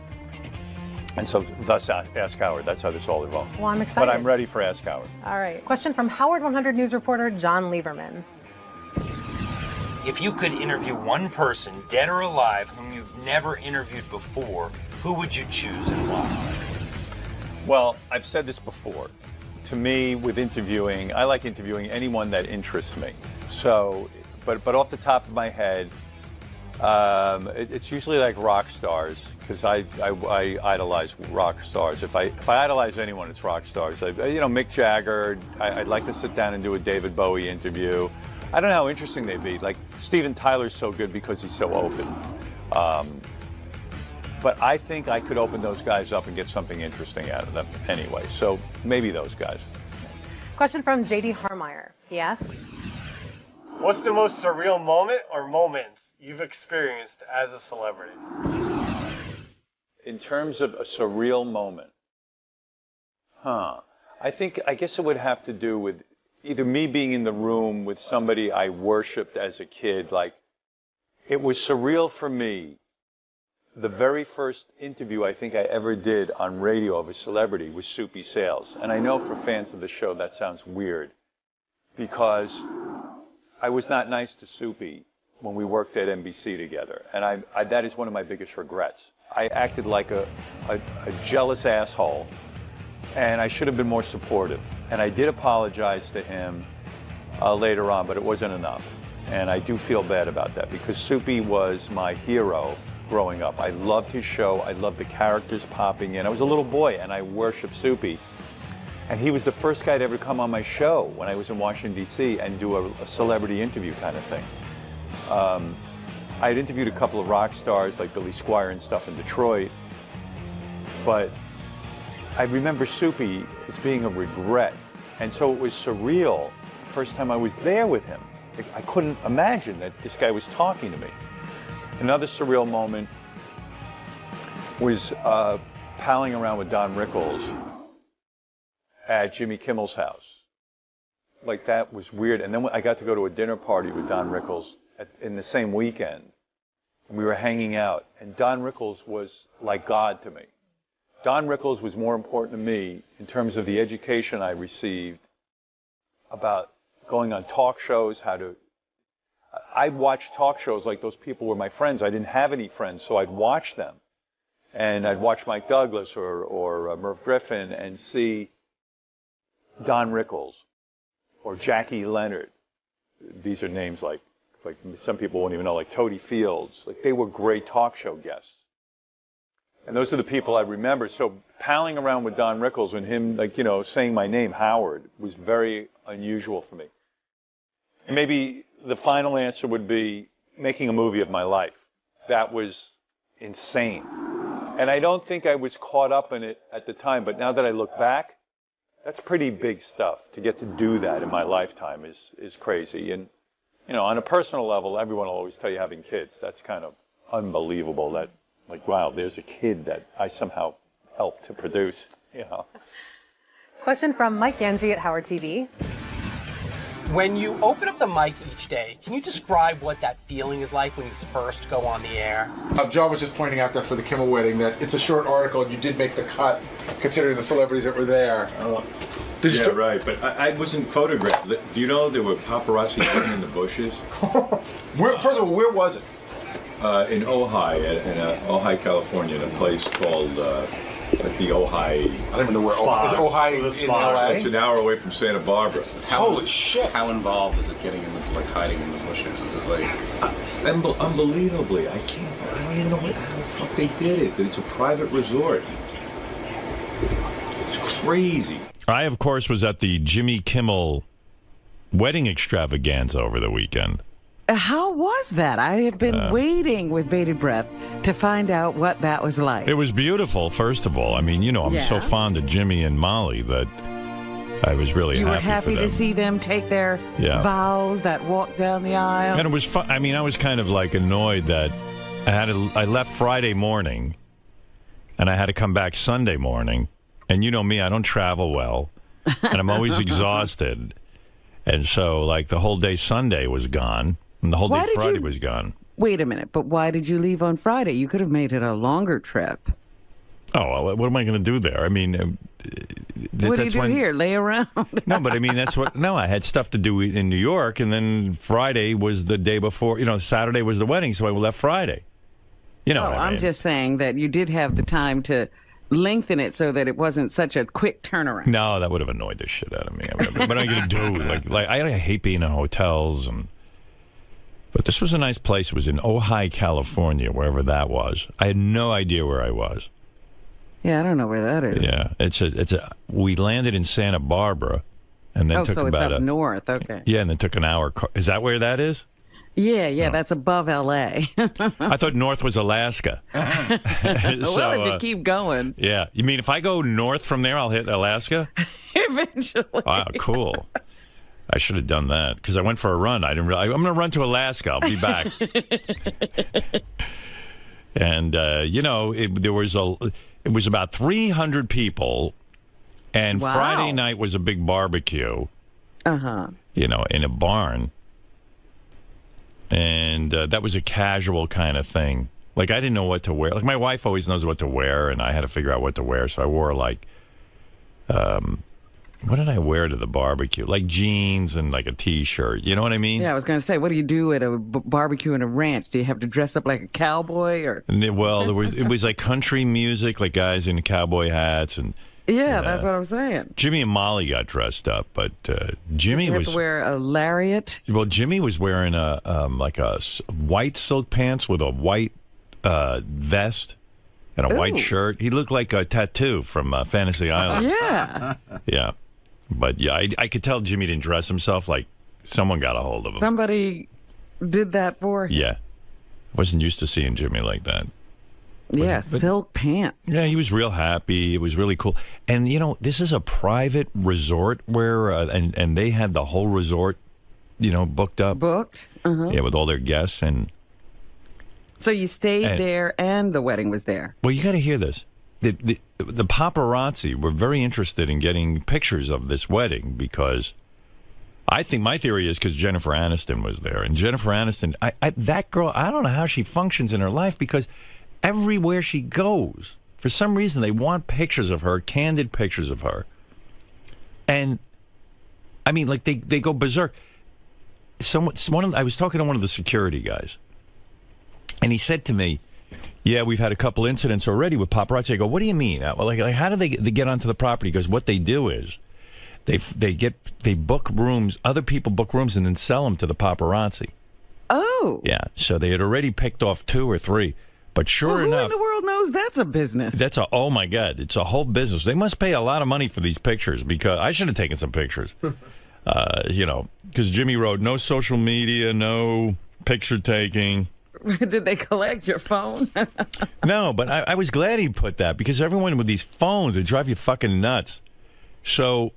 And so thus Ask Howard. That's how this all evolved. Well, I'm excited. But I'm ready for Ask Howard. All right. Question from Howard 100 News reporter John Lieberman. If you could interview one person, dead or alive, whom you've never interviewed before, who would you choose and why? Well, I've said this before. To me, with interviewing, I like interviewing anyone that interests me. So, but off the top of my head, it's usually like rock stars, because I idolize rock stars. If I idolize anyone, it's rock stars. Mick Jagger. I'd like to sit down and do a David Bowie interview. I don't know how interesting they'd be. Like Steven Tyler's so good because he's so open. But I think I could open those guys up and get something interesting out of them anyway. So maybe those guys. Question from J.D. Harmeyer. He asks, What's the most surreal moment or moments you've experienced as a celebrity? In terms of a surreal moment, I guess it would have to do with either me being in the room with somebody I worshipped as a kid. Like, it was surreal for me. The very first interview I think I ever did on radio of a celebrity was Soupy Sales. And I know for fans of the show that sounds weird, because I was not nice to Soupy when we worked at NBC together. And that is one of my biggest regrets. I acted like a jealous asshole, and I should have been more supportive. And I did apologize to him later on, but it wasn't enough. And I do feel bad about that, because Soupy was my hero growing up. I loved his show. I loved the characters popping in. I was a little boy, and I worshiped Soupy. And he was the first guy to ever come on my show when I was in Washington, D.C., and do a celebrity interview kind of thing. I had interviewed a couple of rock stars like Billy Squier and stuff in Detroit, but I remember Soupy as being a regret. And so it was surreal the first time I was there with him. I couldn't imagine that this guy was talking to me. Another surreal moment was palling around with Don Rickles at Jimmy Kimmel's house. Like, that was weird. And then I got to go to a dinner party with Don Rickles in the same weekend. And we were hanging out. And Don Rickles was like God to me. Don Rickles was more important to me in terms of the education I received about going on talk shows, I watched talk shows like those people were my friends. I didn't have any friends, so I'd watch them. And I'd watch Mike Douglas or Merv Griffin and see Don Rickles or Jackie Leonard. These are names like some people won't even know, like Toady Fields. Like, they were great talk show guests. And those are the people I remember. So palling around with Don Rickles and him, like, you know, saying my name, Howard, was very unusual for me. And maybe the final answer would be making a movie of my life. That was insane. And I don't think I was caught up in it at the time, but now that I look back, that's pretty big stuff. To get to do that in my lifetime is crazy. And, you know, on a personal level, everyone will always tell you having kids. That's kind of unbelievable that, like, wow, there's a kid that I somehow helped to produce, you know. Question from Mike Ganji at Howard TV. When you open up the mic each day, can you describe what that feeling is like when you first go on the air? John was just pointing out that for the Kimmel wedding, that it's a short article and you did make the cut, considering the celebrities that were there. Right, but I wasn't photographed. Do you know there were paparazzi hidden in the bushes? First of all, where was it? In Ojai, in Ojai, California, in a place called like the Ojai. I don't even know where Ojai is. Ojai in LA? It's an hour away from Santa Barbara. Holy shit! How involved is it getting in the, like, hiding in the bushes? Is it like unbelievably? I don't even know how the fuck they did it. It's a private resort. It's crazy. I, of course, was at the Jimmy Kimmel wedding extravaganza over the weekend. How was that? I have been waiting with bated breath to find out what that was like. It was beautiful, first of all. I mean, you know, I'm so fond of Jimmy and Molly that I was really happy for them. You were happy to see them take their vows, that walk down the aisle. And it was fun. I mean, I was kind of like annoyed that I left Friday morning and I had to come back Sunday morning. And you know me, I don't travel well. And I'm always exhausted. And so, like, the whole day Sunday was gone. And the whole day Friday was gone. Wait a minute, but why did you leave on Friday? You could have made it a longer trip. Oh, well, what am I going to do there? I mean, what do you do here? Lay around? No, but I mean, I had stuff to do in New York, and then Friday was the day before, you know, Saturday was the wedding, so I left Friday. You know what I mean? I'm just saying that you did have the time to lengthen it so that it wasn't such a quick turnaround. No, that would have annoyed the shit out of me. I mean, what am I going to do? Like I hate being in hotels But this was a nice place. It was in Ojai, California, wherever that was. I had no idea where I was. Yeah, I don't know where that is. Yeah, we landed in Santa Barbara, and then took so about it's up north. Okay. Yeah, and then took an hour. Is that where that is? Yeah, that's above L.A. I thought north was Alaska. Well, if you keep going. Yeah, you mean if I go north from there, I'll hit Alaska? Eventually. Wow, cool. I should have done that because I went for a run. I didn't realize I'm going to run to Alaska. I'll be back. And you know, it was about 300 people, and Friday night was a big barbecue. You know, in a barn, and that was a casual kind of thing. Like, I didn't know what to wear. Like, my wife always knows what to wear, and I had to figure out what to wear. So I wore like. What did I wear to the barbecue? Like jeans and like a T-shirt. You know what I mean? Yeah, I was going to say, what do you do at a barbecue in a ranch? Do you have to dress up like a cowboy? Or? Well, it was like country music, like guys in cowboy hats. Yeah, that's what I'm saying. Jimmy and Molly got dressed up, but Jimmy Did you have to wear a lariat? Well, Jimmy was wearing a white silk pants with a white vest. And a white shirt. He looked like a tattoo from Fantasy Island. Yeah. Yeah. But, yeah, I could tell Jimmy didn't dress himself. Like, someone got a hold of him. Somebody did that for him. Yeah. Wasn't used to seeing Jimmy like that. Yeah, silk pants. Yeah, he was real happy. It was really cool. And, this is a private resort where, and they had the whole resort, booked up. Booked? Uh-huh. Yeah, with all their guests. And so you stayed there and the wedding was there. Well, you got to hear this. The paparazzi were very interested in getting pictures of this wedding because I think my theory is because Jennifer Aniston was there. And Jennifer Aniston, that girl, I don't know how she functions in her life because everywhere she goes, for some reason, they want pictures of her, candid pictures of her. And, I mean, like, they go berserk. I was talking to one of the security guys, and he said to me, yeah, we've had a couple incidents already with paparazzi. I go, what do you mean? Well, like how do they get onto the property? Because what they do is they book rooms, other people book rooms and then sell them to the paparazzi. Oh. Yeah, so they had already picked off 2 or 3. But sure enough, who in the world knows that's a business? Oh my God, it's a whole business. They must pay a lot of money for these pictures because I should have taken some pictures. Because Jimmy wrote, no social media, no picture taking. Did they collect your phone? No, but I was glad he put that because everyone with these phones, they drive you fucking nuts. So,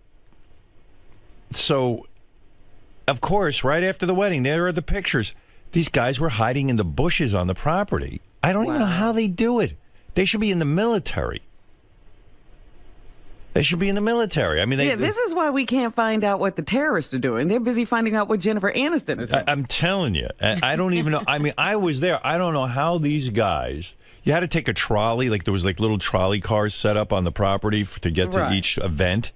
of course, right after the wedding, there are the pictures. These guys were hiding in the bushes on the property. I don't even know how they do it. They should be in the military. They should be in the military. I mean, this is why we can't find out what the terrorists are doing. They're busy finding out what Jennifer Aniston is doing. I'm telling you. I don't even know. I mean, I was there. I don't know how these guys... You had to take a trolley. Like, there was, like, little trolley cars set up on the property to get to each event.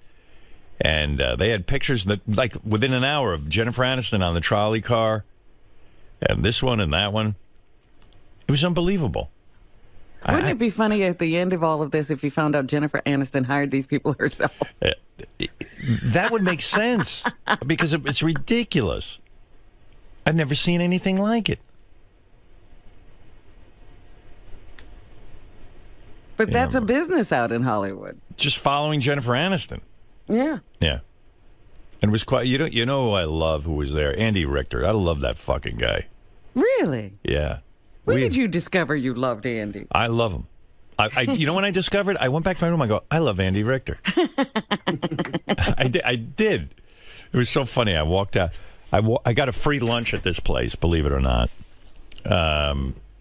And they had pictures, like, within an hour of Jennifer Aniston on the trolley car. And this one and that one. It was unbelievable. Wouldn't it be funny at the end of all of this if you found out Jennifer Aniston hired these people herself? That would make sense because it's ridiculous. I've never seen anything like it. But that's a business out in Hollywood. Just following Jennifer Aniston. Yeah. Yeah. And it was quite, you know who I love who was there? Andy Richter. I love that fucking guy. Really? Yeah. When did you discover you loved Andy? I love him. You know when I discovered? I went back to my room. I go, I love Andy Richter. I did. It was so funny. I walked out. I got a free lunch at this place, believe it or not.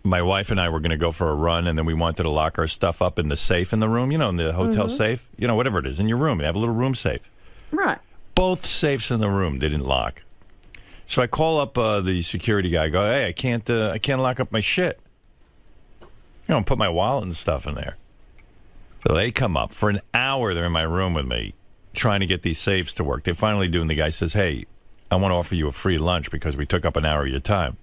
My wife and I were going to go for a run, and then we wanted to lock our stuff up in the safe in the room, in the hotel safe. Whatever it is, in your room. You have a little room safe. Right. Both safes in the room didn't lock. So I call up the security guy. I go, hey, I can't lock up my shit. Put my wallet and stuff in there. So they come up for an hour. They're in my room with me, trying to get these safes to work. They finally do, and the guy says, "Hey, I want to offer you a free lunch because we took up an hour of your time."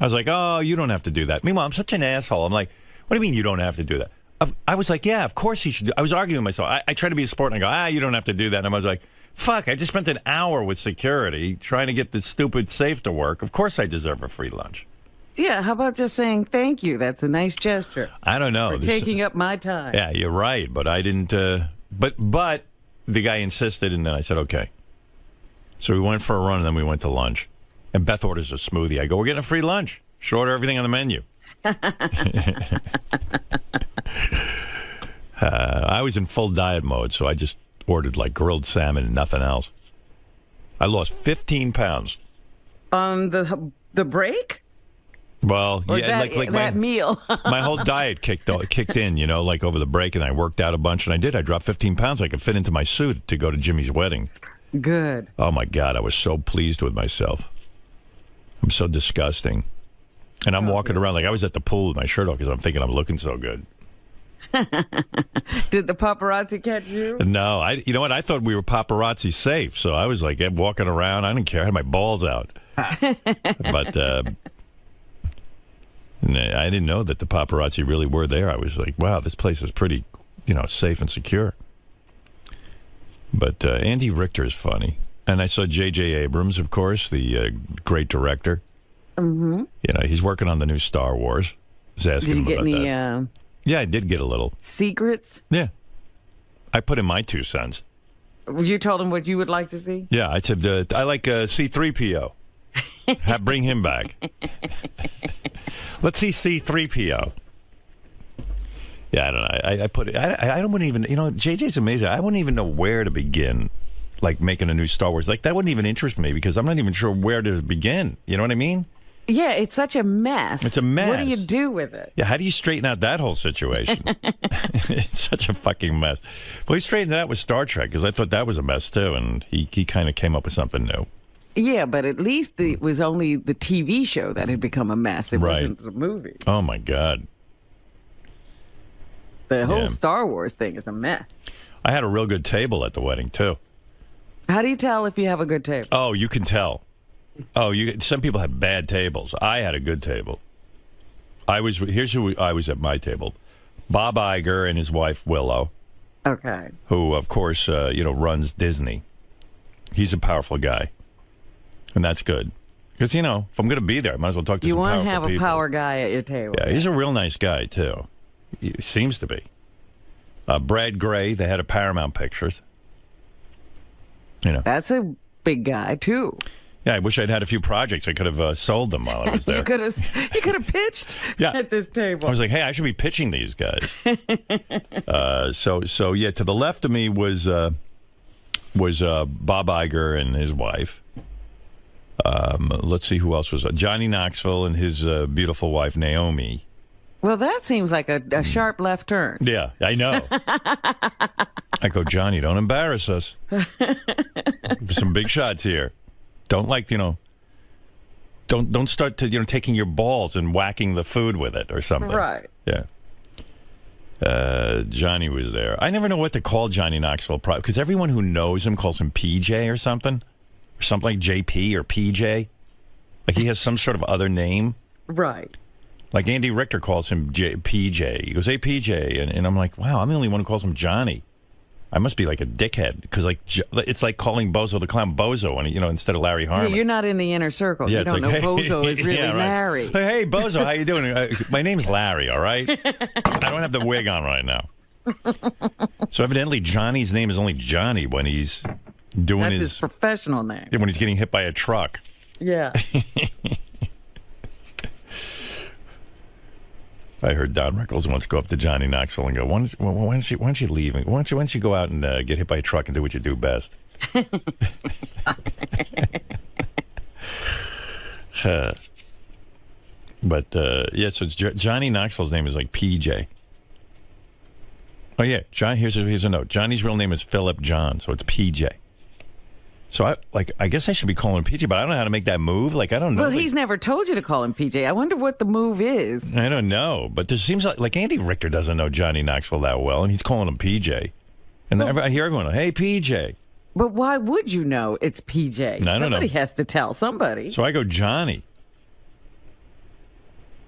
I was like, "Oh, you don't have to do that." Meanwhile, I'm such an asshole. I'm like, "What do you mean you don't have to do that?" I was like, "Yeah, of course he should do." I was arguing with myself. I try to be a sport, and I go, you don't have to do that." And I was like, fuck, I just spent an hour with security trying to get this stupid safe to work. Of course I deserve a free lunch. Yeah, how about just saying thank you? That's a nice gesture. I don't know. For taking up my time. Yeah, you're right, but I didn't... But the guy insisted, and then I said, okay. So we went for a run, and then we went to lunch. And Beth orders a smoothie. I go, we're getting a free lunch. Should order everything on the menu. I was in full diet mode, so I just ordered like grilled salmon and nothing else. I lost 15 pounds. On the break? Well, or yeah, that my meal. My whole diet kicked in, like over the break, and I worked out a bunch, and I did. I dropped 15 pounds. I could fit into my suit to go to Jimmy's wedding. Good. Oh, my God. I was so pleased with myself. I'm so disgusting. And I'm walking around like I was at the pool with my shirt off because I'm thinking I'm looking so good. Did the paparazzi catch you? No. You know what? I thought we were paparazzi safe, so I was like walking around. I didn't care. I had my balls out. But I didn't know that the paparazzi really were there. I was like, wow, this place is pretty, safe and secure. But Andy Richter is funny. And I saw J.J. Abrams, of course, the great director. Mm-hmm. He's working on the new Star Wars. I was asking him about that. Did you get any... Yeah, I did get a little. Secrets? Yeah. I put in my 2 cents. You told him what you would like to see? Yeah, I said, I like C-3PO. Bring him back. Let's see C-3PO. Yeah, I don't know. I put it. I don't even. JJ's amazing. I wouldn't even know where to begin, like making a new Star Wars. Like that wouldn't even interest me because I'm not even sure where to begin. You know what I mean? Yeah, it's such a mess. It's a mess. What do you do with it? Yeah, how do you straighten out that whole situation? It's such a fucking mess. Well, he straightened it out with Star Trek because I thought that was a mess too, and he kind of came up with something new. Yeah, but at least it was only the TV show that had become a mess. It wasn't the movie. Oh my God. The whole Star Wars thing is a mess. I had a real good table at the wedding too. How do you tell if you have a good table? Oh, you can tell. Oh, some people have bad tables. I had a good table. Here's who I was at my table. Bob Iger and his wife Willow. Okay. Who, of course, runs Disney. He's a powerful guy, and that's good because if I'm going to be there, I might as well talk to some powerful people. You want to have a power guy at your table. Yeah, he's a real nice guy too. He seems to be. Brad Gray, the head of Paramount Pictures. That's a big guy too. Yeah, I wish I'd had a few projects. I could have sold them while I was there. You could have pitched at this table. I was like, hey, I should be pitching these guys. So yeah, to the left of me was Bob Iger and his wife. Let's see who else was Johnny Knoxville and his beautiful wife Naomi. Well, that seems like a sharp left turn. Yeah, I know. I go, Johnny, don't embarrass us. Some big shots here. Don't don't start to taking your balls and whacking the food with it or something. Right. Yeah. Johnny was there. I never know what to call Johnny Knoxville because everyone who knows him calls him PJ or something like JP or PJ. Like he has some sort of other name. Right. Like Andy Richter calls him PJ. He goes, hey, PJ. And I'm like, wow, I'm the only one who calls him Johnny. I must be like a dickhead because it's like calling Bozo the Clown Bozo when instead of Larry Harmon. Yeah, you're not in the inner circle. Yeah, you don't know Bozo is really Larry. Hey, Bozo, how you doing? My name's Larry, all right? I don't have the wig on right now. So evidently Johnny's name is only Johnny when he's doing his professional name. When he's getting hit by a truck. Yeah. I heard Don Rickles once go up to Johnny Knoxville and go, why don't you leave? Why don't you go out and get hit by a truck and do what you do best? But, so it's Johnny Knoxville's name is like PJ. Oh, yeah. Here's a note. Johnny's real name is Philip John, so it's PJ. So I guess I should be calling him PJ, but I don't know how to make that move. Like, I don't know. Well, he's never told you to call him PJ. I wonder what the move is. I don't know, but there seems like Andy Richter doesn't know Johnny Knoxville that well, and he's calling him PJ. And I hear everyone, hey, PJ. But why would you know it's PJ? I don't know. Somebody has to tell somebody. So I go, Johnny.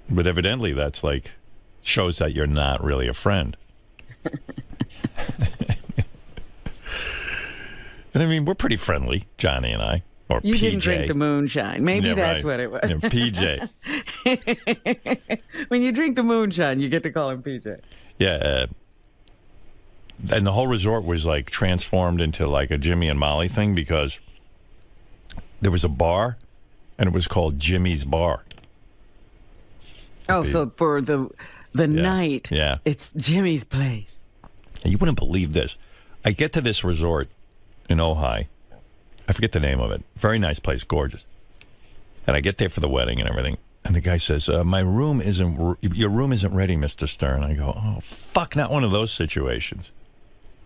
But evidently that's shows that you're not really a friend. And I mean, we're pretty friendly, Johnny and I. Or you PJ. Didn't drink the moonshine. Maybe that's right. what it was. Yeah, PJ. When you drink the moonshine, you get to call him PJ. Yeah. And the whole resort was transformed into a Jimmy and Molly thing because there was a bar and it was called Jimmy's Bar. Oh, so for the night, it's Jimmy's place. You wouldn't believe this. I get to this resort in Ojai. I forget the name of it. Very nice place, gorgeous. And I get there for the wedding and everything. And the guy says, your room isn't ready, Mr. Stern. I go, oh, fuck, not one of those situations.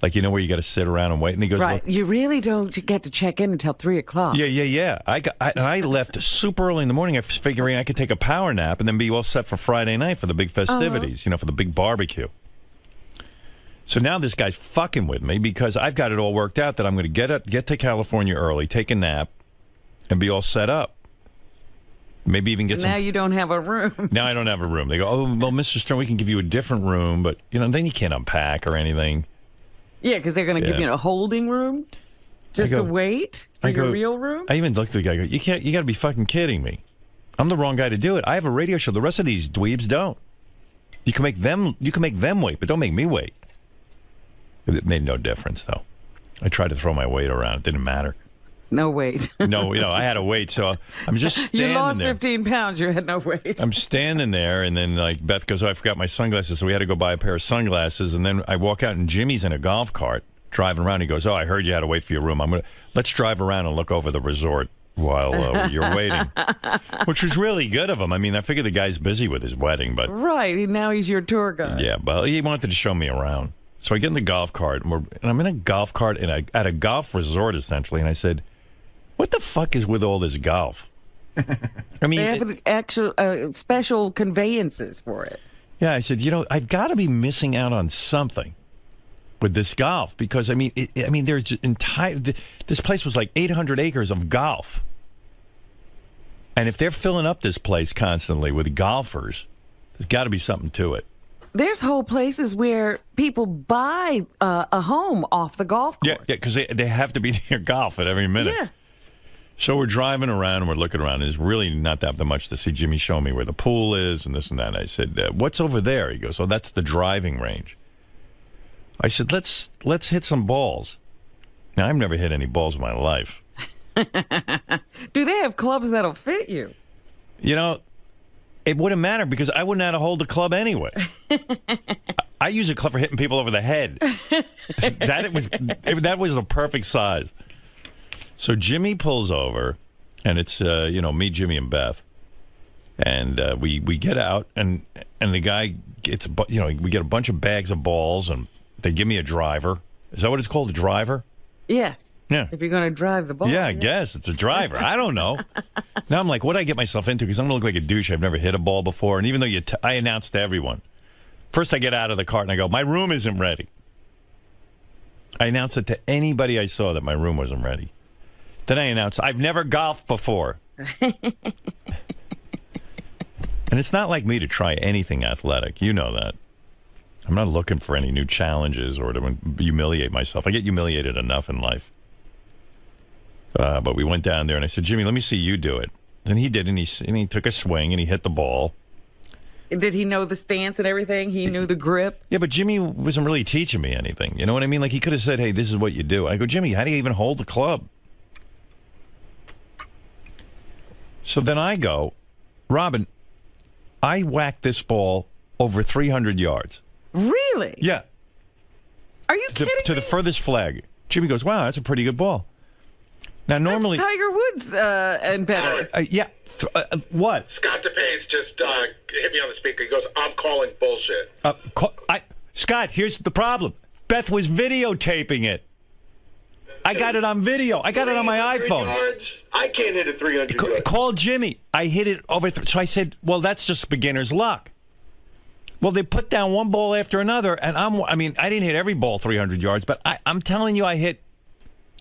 Where you got to sit around and wait. And he goes, right, you really don't get to check in until 3 o'clock. Yeah. I left super early in the morning figuring I could take a power nap and then be all set for Friday night for the big festivities, for the big barbecue. So now this guy's fucking with me because I've got it all worked out that I'm going to get to California early, take a nap, and be all set up. Maybe even get Now you don't have a room. Now I don't have a room. They go, oh, well, Mr. Stern, we can give you a different room, but, then you can't unpack or anything. Yeah, because they're going to give you a holding room just to wait for your real room? I even looked at the guy and go, you got to be fucking kidding me. I'm the wrong guy to do it. I have a radio show. The rest of these dweebs don't. You can make them wait, but don't make me wait. It made no difference, though. I tried to throw my weight around. It didn't matter. No weight. No, I had to wait. So I'm just standing You lost there. 15 pounds. You had no weight. I'm standing there, and then like Beth goes, "Oh, I forgot my sunglasses," so we had to go buy a pair of sunglasses. And then I walk out, and Jimmy's in a golf cart driving around. He goes, "Oh, I heard you had to wait for your room. Let's drive around and look over the resort while you're waiting," which was really good of him. I mean, I figured the guy's busy with his wedding, but Right. Now he's your tour guide. yeah, but he wanted to show me around. So I get in the golf cart, and I'm in a golf cart at a golf resort essentially, and I said, "What the fuck is with all this golf?" I mean, they have actual special conveyances for it. Yeah, I said, I've got to be missing out on something with this golf because I mean, there's this place was like 800 acres of golf, and if they're filling up this place constantly with golfers, there's got to be something to it. There's whole places where people buy a home off the golf course. Yeah, because they have to be near golf at every minute. Yeah. So we're driving around and we're looking around. And the's really not that much to see. Jimmy showed me where the pool is and this and that. And I said, "What's over there?" He goes, "Oh, that's the driving range." I said, "Let's hit some balls." Now, I've never hit any balls in my life. Do they have clubs that'll fit you? It wouldn't matter because I wouldn't know how to hold the club anyway. I use a club for hitting people over the head. That was the perfect size. So Jimmy pulls over, and it's me, Jimmy, and Beth, and we get out, and the guy gets we get a bunch of bags of balls, and they give me a driver. Is that what it's called, a driver? Yes. Yeah. If you're going to drive the ball. Yeah, I guess it's a driver. I don't know. Now I'm like, what did I get myself into? Because I'm going to look like a douche. I've never hit a ball before, and even though I announced to everyone. First, I get out of the cart and I go, "My room isn't ready." I announced it to anybody I saw that my room wasn't ready. Then I announced, "I've never golfed before." And it's not like me to try anything athletic. You know that. I'm not looking for any new challenges or to humiliate myself. I get humiliated enough in life. But we went down there, and I said, "Jimmy, let me see you do it." And he did, and he took a swing, and he hit the ball. Did he know the stance and everything? He knew the grip? Yeah, but Jimmy wasn't really teaching me anything. You know what I mean? Like, he could have said, "Hey, this is what you do." I go, "Jimmy, how do you even hold the club?" So then I go, "Robin, I whacked this ball over 300 yards. Really? Yeah. Are you kidding to the furthest flag. Jimmy goes, "Wow, that's a pretty good ball." Now, normally... That's Tiger Woods and better. Yeah. What? Scott DePace just hit me on the speaker. He goes, "I'm calling bullshit." Scott, here's the problem. Beth was videotaping it. I got it on video. I got it on my iPhone. Yards? I can't hit a 300 yards. Call Jimmy. I hit it over... So I said, "Well, that's just beginner's luck." Well, they put down one ball after another, and I didn't hit every ball 300 yards, but I'm telling you, I hit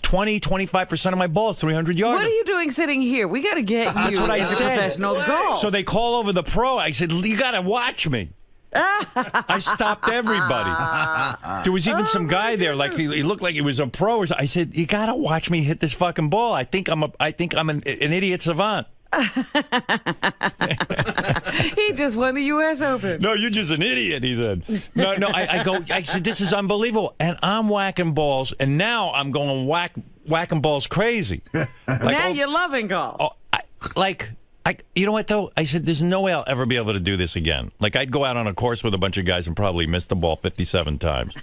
25% of my balls 300 yards. What are you doing sitting here? We got to get you That's what I into said. professional golf. So they call over the pro. I said, "You got to watch me." I stopped everybody. There was even some guy there, like he looked like he was a pro. Or something. I said, "You got to watch me hit this fucking ball. I think I'm an idiot savant." He just won the U.S. Open. "No, you're just an idiot," he said. No, I said, "This is unbelievable." And I'm whacking balls, and now I'm going whacking balls crazy. Now you're loving golf. You know what, though? I said, there's no way I'll ever be able to do this again. Like, I'd go out on a course with a bunch of guys and probably miss the ball 57 times.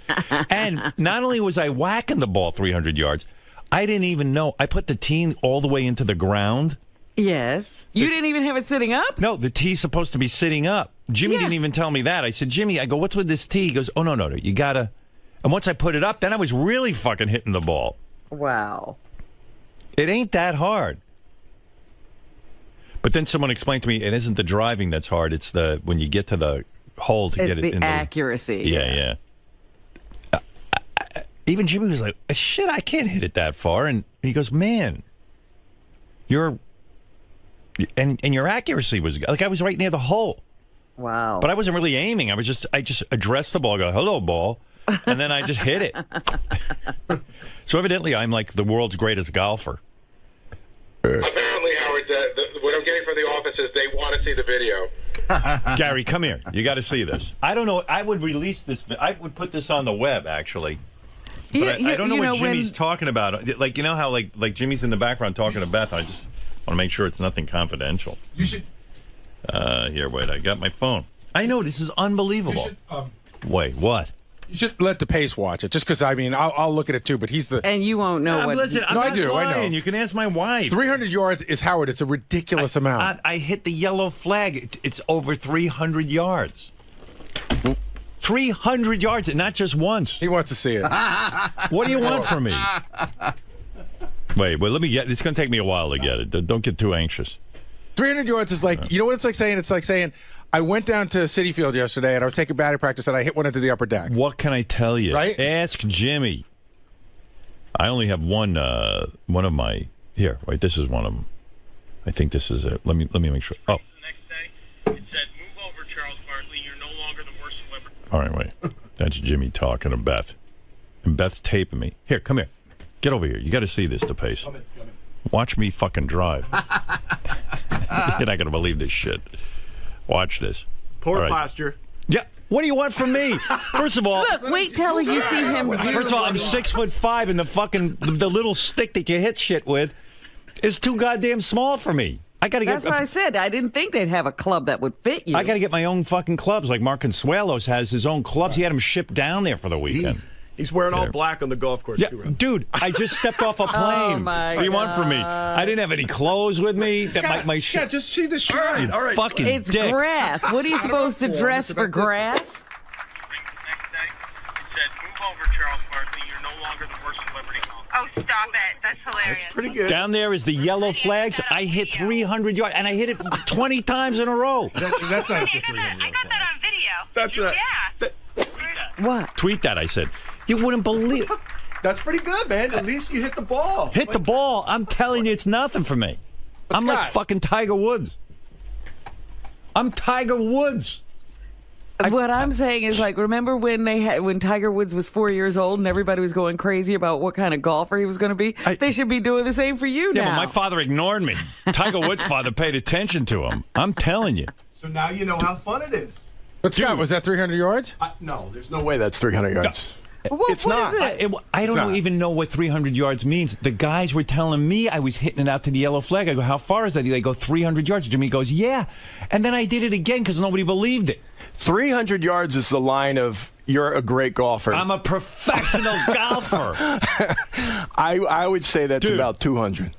And not only was I whacking the ball 300 yards, I didn't even know. I put the tee all the way into the ground. Yes. You didn't even have it sitting up? No, the tee's supposed to be sitting up. Jimmy didn't even tell me that. I said, "Jimmy," I go, "what's with this tee?" He goes, "Oh, no, you gotta..." And once I put it up, then I was really fucking hitting the ball. Wow. It ain't that hard. But then someone explained to me, it isn't the driving that's hard. It's when you get to the hole to get it in the accuracy. Yeah. Even Jimmy was like, "Shit, I can't hit it that far." And he goes, "Man, your accuracy was like I was right near the hole." Wow. But I wasn't really aiming. I just addressed the ball, go, "Hello, ball," and then I just hit it. So evidently, I'm like the world's greatest golfer. Apparently, Howard, what I'm getting from the office is they want to see the video. Gary, come here. You got to see this. I don't know. I would release this. I would put this on the web, actually. But I don't know what Jimmy's talking about. Like, you know how like Jimmy's in the background talking to Beth. I just want to make sure it's nothing confidential. You should. Here, wait. I got my phone. I know this is unbelievable. Wait, what? You should let DePace watch it, just because, I mean, I'll look at it too, but he's the... And you won't know what... Listen, I'm no, not I do, lying. I know. You can ask my wife. 300 yards is, Howard, it's a ridiculous amount. I hit the yellow flag. It's over 300 yards. 300 yards, and not just once. He wants to see it. What do you want from me? Wait, let me get... It's going to take me a while to get it. Don't get too anxious. 300 yards is like... You know what it's like saying? It's like saying... I went down to Citi Field yesterday, and I was taking batting practice, and I hit one into the upper deck. What can I tell you? Right? Ask Jimmy. I only have one of my... Here, wait, this is one of them. I think this is it. Let me make sure. Oh. The next day, it said, move over, Charles Barkley. You're no longer the worst celebrity. All right, wait. That's Jimmy talking to Beth. And Beth's taping me. Here, come here. Get over here. You got to see this, DePace. Come in. Watch me fucking drive. You're not going to believe this shit. Watch this. Poor posture. Yeah. What do you want from me? First of all, look, wait till you see him. First of all, I'm 6'5", and the little stick that you hit shit with is too goddamn small for me. I got to get. That's why I said I didn't think they'd have a club that would fit you. I got to get my own fucking clubs. Like Mark Consuelos has his own clubs. He had them shipped down there for the weekend. He's wearing all black on the golf course, too, right? Dude, I just stepped off a plane. Oh, my what do you want from me? I didn't have any clothes with me. Scott, just see the shine. All right. Fucking It's dick. grass. What are you supposed to dress for grass? The next day, it said, move over, Charles Barkley. You're no longer the worst celebrity. Oh, stop it. That's hilarious. That's pretty good. Down there is the yellow flags. I hit 300 yards, and I hit it 20 times in a row. That's not I got that on video. That's What? Tweet that, I said. You wouldn't believe. That's pretty good, man. At least you hit the ball. Hit the ball. I'm telling you, it's nothing for me. But I'm like fucking Tiger Woods. I'm Tiger Woods. What I'm saying is, like, remember when Tiger Woods was 4 years old and everybody was going crazy about what kind of golfer he was going to be? They should be doing the same for you now. Yeah, but my father ignored me. Tiger Woods' father paid attention to him. I'm telling you. So now you know how fun it is. But Scott, was that 300 yards? No, there's no way that's 300 yards. It's not. Is it? I don't even know what 300 yards means. The guys were telling me I was hitting it out to the yellow flag. I go, how far is that? They go, 300 yards. Jimmy goes, yeah. And then I did it again because nobody believed it. 300 yards is the line of you're a great golfer. I'm a professional golfer. I would say that's about 200.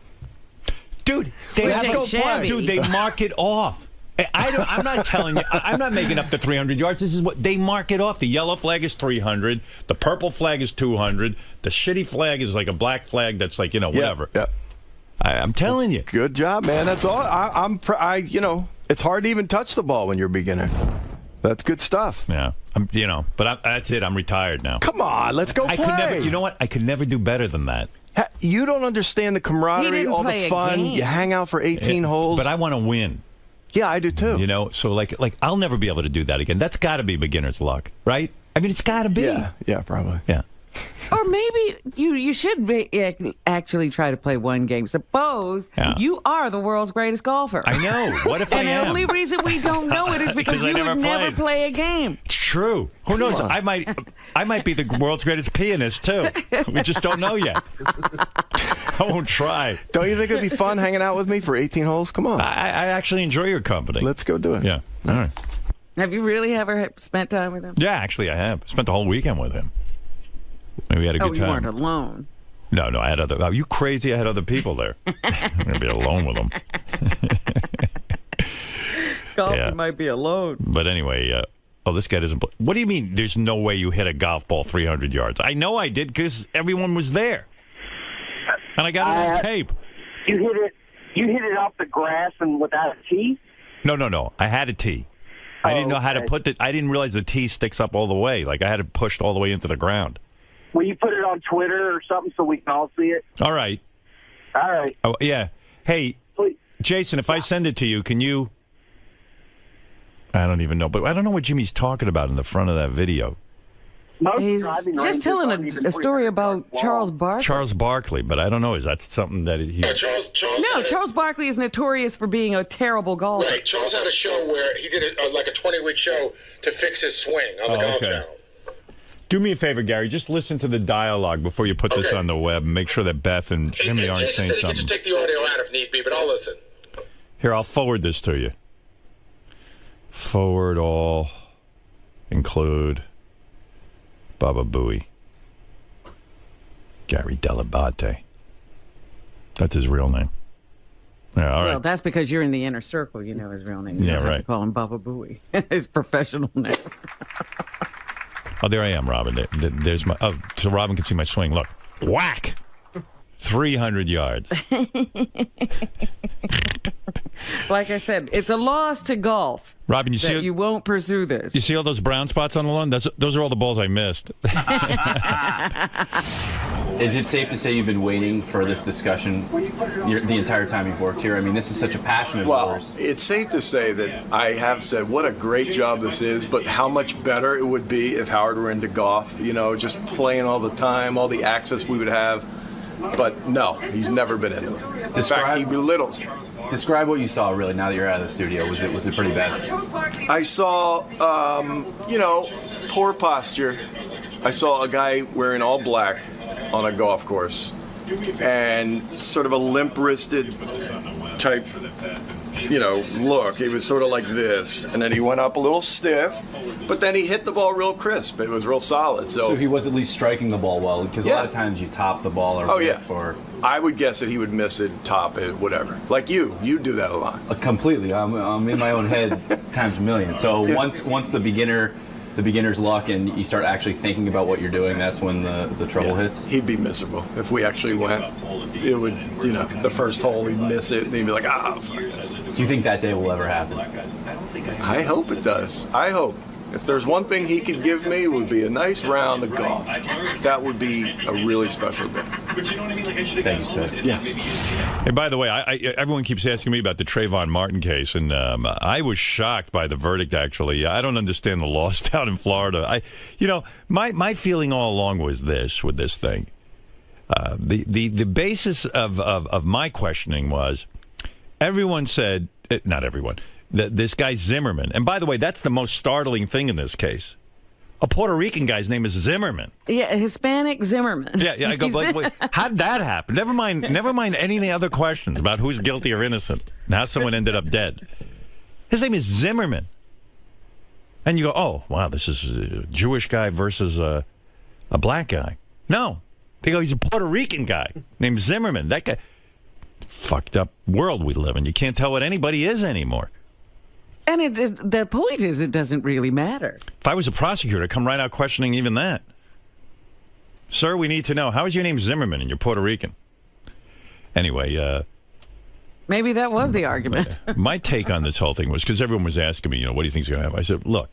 Dude, they mark it off. I'm not telling you. I'm not making up the 300 yards. This is what they mark it off. The yellow flag is 300. The purple flag is 200. The shitty flag is like a black flag that's like, whatever. Yeah. I'm telling you. Good job, man. That's all. It's hard to even touch the ball when you're a beginner. That's good stuff. Yeah. That's it. I'm retired now. Come on, let's go play. You know what? I could never do better than that. You don't understand the camaraderie, all the fun. You hang out for 18 holes. But I want to win. Yeah, I do too. So like I'll never be able to do that again. That's got to be beginner's luck, right? I mean, it's got to be. Yeah, probably. Yeah. Or maybe you should actually try to play one game. Suppose you are the world's greatest golfer. I know. What if I am? And the only reason we don't know it is because you would never play a game. It's true. Who knows? I might be the world's greatest pianist too. We just don't know yet. I won't try. Don't you think it'd be fun hanging out with me for 18 holes? Come on. I actually enjoy your company. Let's go do it. Yeah. All right. Have you really ever spent time with him? Yeah, actually, I have. Spent the whole weekend with him. We had a good time. You weren't alone. No, I had other. Are you crazy? I had other people there. I'm gonna be alone with them. Golf might be alone. But anyway, this guy doesn't play. What do you mean? There's no way you hit a golf ball 300 yards? I know I did because everyone was there, and I got it on tape. You hit it off the grass and without a tee? No. I had a tee. I didn't know how to put it. I didn't realize the tee sticks up all the way. Like I had it pushed all the way into the ground. Will you put it on Twitter or something so we can all see it? All right. Oh, yeah. Hey, please. Jason, if I send it to you, can you... I don't even know. But I don't know what Jimmy's talking about in the front of that video. He's just telling a story about Charles Barkley. Charles Barkley, but I don't know. Is that something that he... Charles Barkley is notorious for being a terrible golfer. Right. Charles had a show where he did like a 20-week show to fix his swing on the Golf Channel. Do me a favor, Gary. Just listen to the dialogue before you put this on the web and make sure that Beth and Jimmy aren't Jason saying said he could something. just take the audio out if need be, but I'll listen. Here, I'll forward this to you. Forward all. Include. Baba Booey. Gary Delabate. That's his real name. Yeah, all right. Well, that's because you're in the inner circle. You know his real name. You Yeah, don't have right. to call him Baba Booey. His professional name. Oh, there I am, Robin. There's my. Oh, so Robin can see my swing. Look, whack, 300 yards. Like I said, it's a loss to golf. Robin, you see you won't pursue this. You see all those brown spots on the lawn? Those are all the balls I missed. Is it safe to say you've been waiting for this discussion the entire time you've worked here? I mean, this is such a passion of yours. It's safe to say that I have said what a great job this is, but how much better it would be if Howard were into golf, just playing all the time, all the access we would have. But no, he's never been into it. In fact, he belittles it. Describe what you saw, really, now that you're out of the studio. Was it pretty bad? I saw, poor posture. I saw a guy wearing all black on a golf course and sort of a limp-wristed type, look. He was sort of like this, and then he went up a little stiff, but then he hit the ball real crisp. It was real solid. So he was at least striking the ball well, because a lot of times you top the ball or or I would guess that he would miss it, top it, whatever. Like you do that a lot. Completely. I'm in my own head times a million. So once the beginner's luck and you start actually thinking about what you're doing, that's when the trouble hits. He'd be miserable if we actually went. It would, the first hole he'd miss it, and he'd be like, fuck this. Do you think that day will ever happen? I hope it does. I hope. If there's one thing he could give me, it would be a nice round of golf. That would be a really special day. Thank you, sir. Yes. Hey, by the way, everyone keeps asking me about the Trayvon Martin case, and I was shocked by the verdict, actually. I don't understand the laws down in Florida. My feeling all along was this with this thing. The basis of my questioning was everyone said, not everyone, this guy Zimmerman. And by the way, that's the most startling thing in this case. A Puerto Rican guy's name is Zimmerman. Yeah, Hispanic Zimmerman. Yeah. I go, wait, how'd that happen? Never mind any other questions about who's guilty or innocent. Now someone ended up dead. His name is Zimmerman. And you go, oh, wow, this is a Jewish guy versus a black guy. No. They go, he's a Puerto Rican guy named Zimmerman. That guy. Fucked up world we live in. You can't tell what anybody is anymore. And the point is, it doesn't really matter. If I was a prosecutor, I'd come right out questioning even that. Sir, we need to know, how is your name Zimmerman and you're Puerto Rican? Anyway, maybe that was the argument. My take on this whole thing was, because everyone was asking me, what do you think's going to happen? I said, look,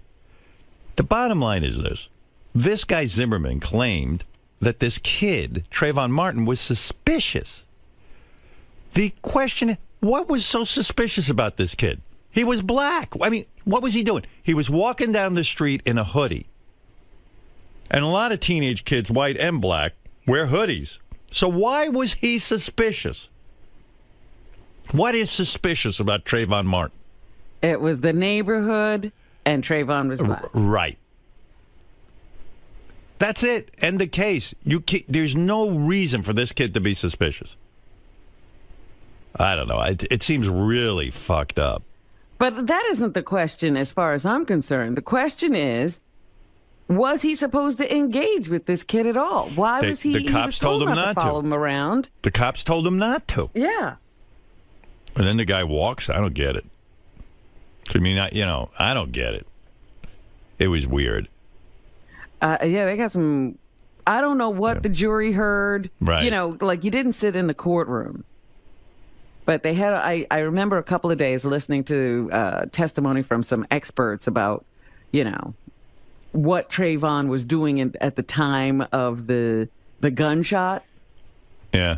the bottom line is this. This guy Zimmerman claimed that this kid, Trayvon Martin, was suspicious. The question, what was so suspicious about this kid? He was black. I mean, what was he doing? He was walking down the street in a hoodie. And a lot of teenage kids, white and black, wear hoodies. So why was he suspicious? What is suspicious about Trayvon Martin? It was the neighborhood, and Trayvon was black. Right. That's it. End the case. There's no reason for this kid to be suspicious. I don't know. It seems really fucked up. But that isn't the question as far as I'm concerned. The question is, was he supposed to engage with this kid at all? Why was he? The cops told him not to follow him around. The cops told him not to. Yeah. And then the guy walks. I don't get it. I mean, I don't get it. It was weird. Yeah, they got some. I don't know what the jury heard. Right. You didn't sit in the courtroom. But they had, I remember a couple of days listening to testimony from some experts about, what Trayvon was doing at the time of the gunshot. Yeah.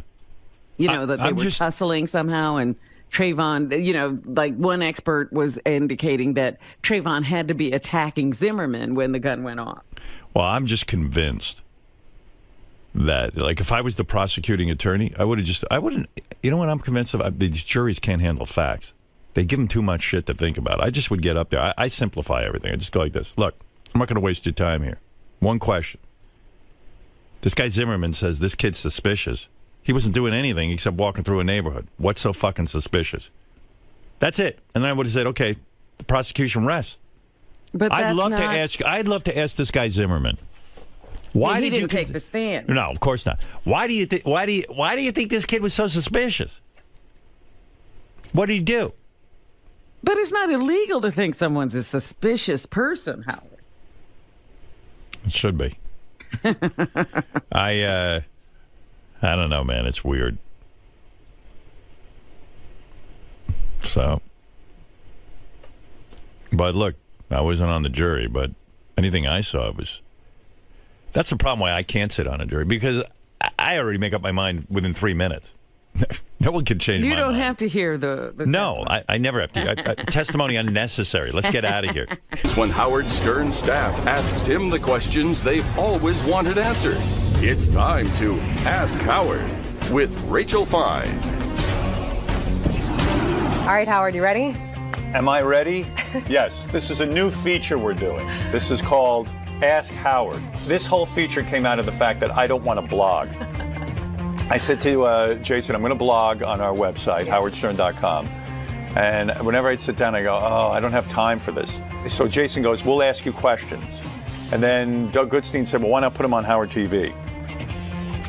That they were tussling somehow. And Trayvon, one expert was indicating that Trayvon had to be attacking Zimmerman when the gun went off. Well, I'm just convinced that, if I was the prosecuting attorney, I wouldn't, you know what I'm convinced of? These juries can't handle facts. They give them too much shit to think about. I just would get up there. I simplify everything. I just go like this. Look, I'm not going to waste your time here. One question. This guy Zimmerman says this kid's suspicious. He wasn't doing anything except walking through a neighborhood. What's so fucking suspicious? That's it. And then I would have said, okay, the prosecution rests. But I'd love to ask this guy Zimmerman. Why he did you take the stand? No, of course not. Why do you think this kid was so suspicious? What did he do? But it's not illegal to think someone's a suspicious person, Howard. It should be. I don't know, man. It's weird. So, but look, I wasn't on the jury, but anything I saw was. That's the problem why I can't sit on a jury, because I already make up my mind within 3 minutes. No one can change my mind. You don't have to hear the No, I never have to. Testimony unnecessary. Let's get out of here. It's when Howard Stern's staff asks him the questions they've always wanted answered. It's time to Ask Howard with Rachel Fine. All right, Howard, you ready? Am I ready? Yes. This is a new feature we're doing. This is called Ask Howard. This whole feature came out of the fact that I don't want to blog. I said to Jason, I'm going to blog on our website, howardstern.com. And whenever I sit down, I go, I don't have time for this. So Jason goes, we'll ask you questions. And then Doug Goodstein said, well, why not put them on Howard TV?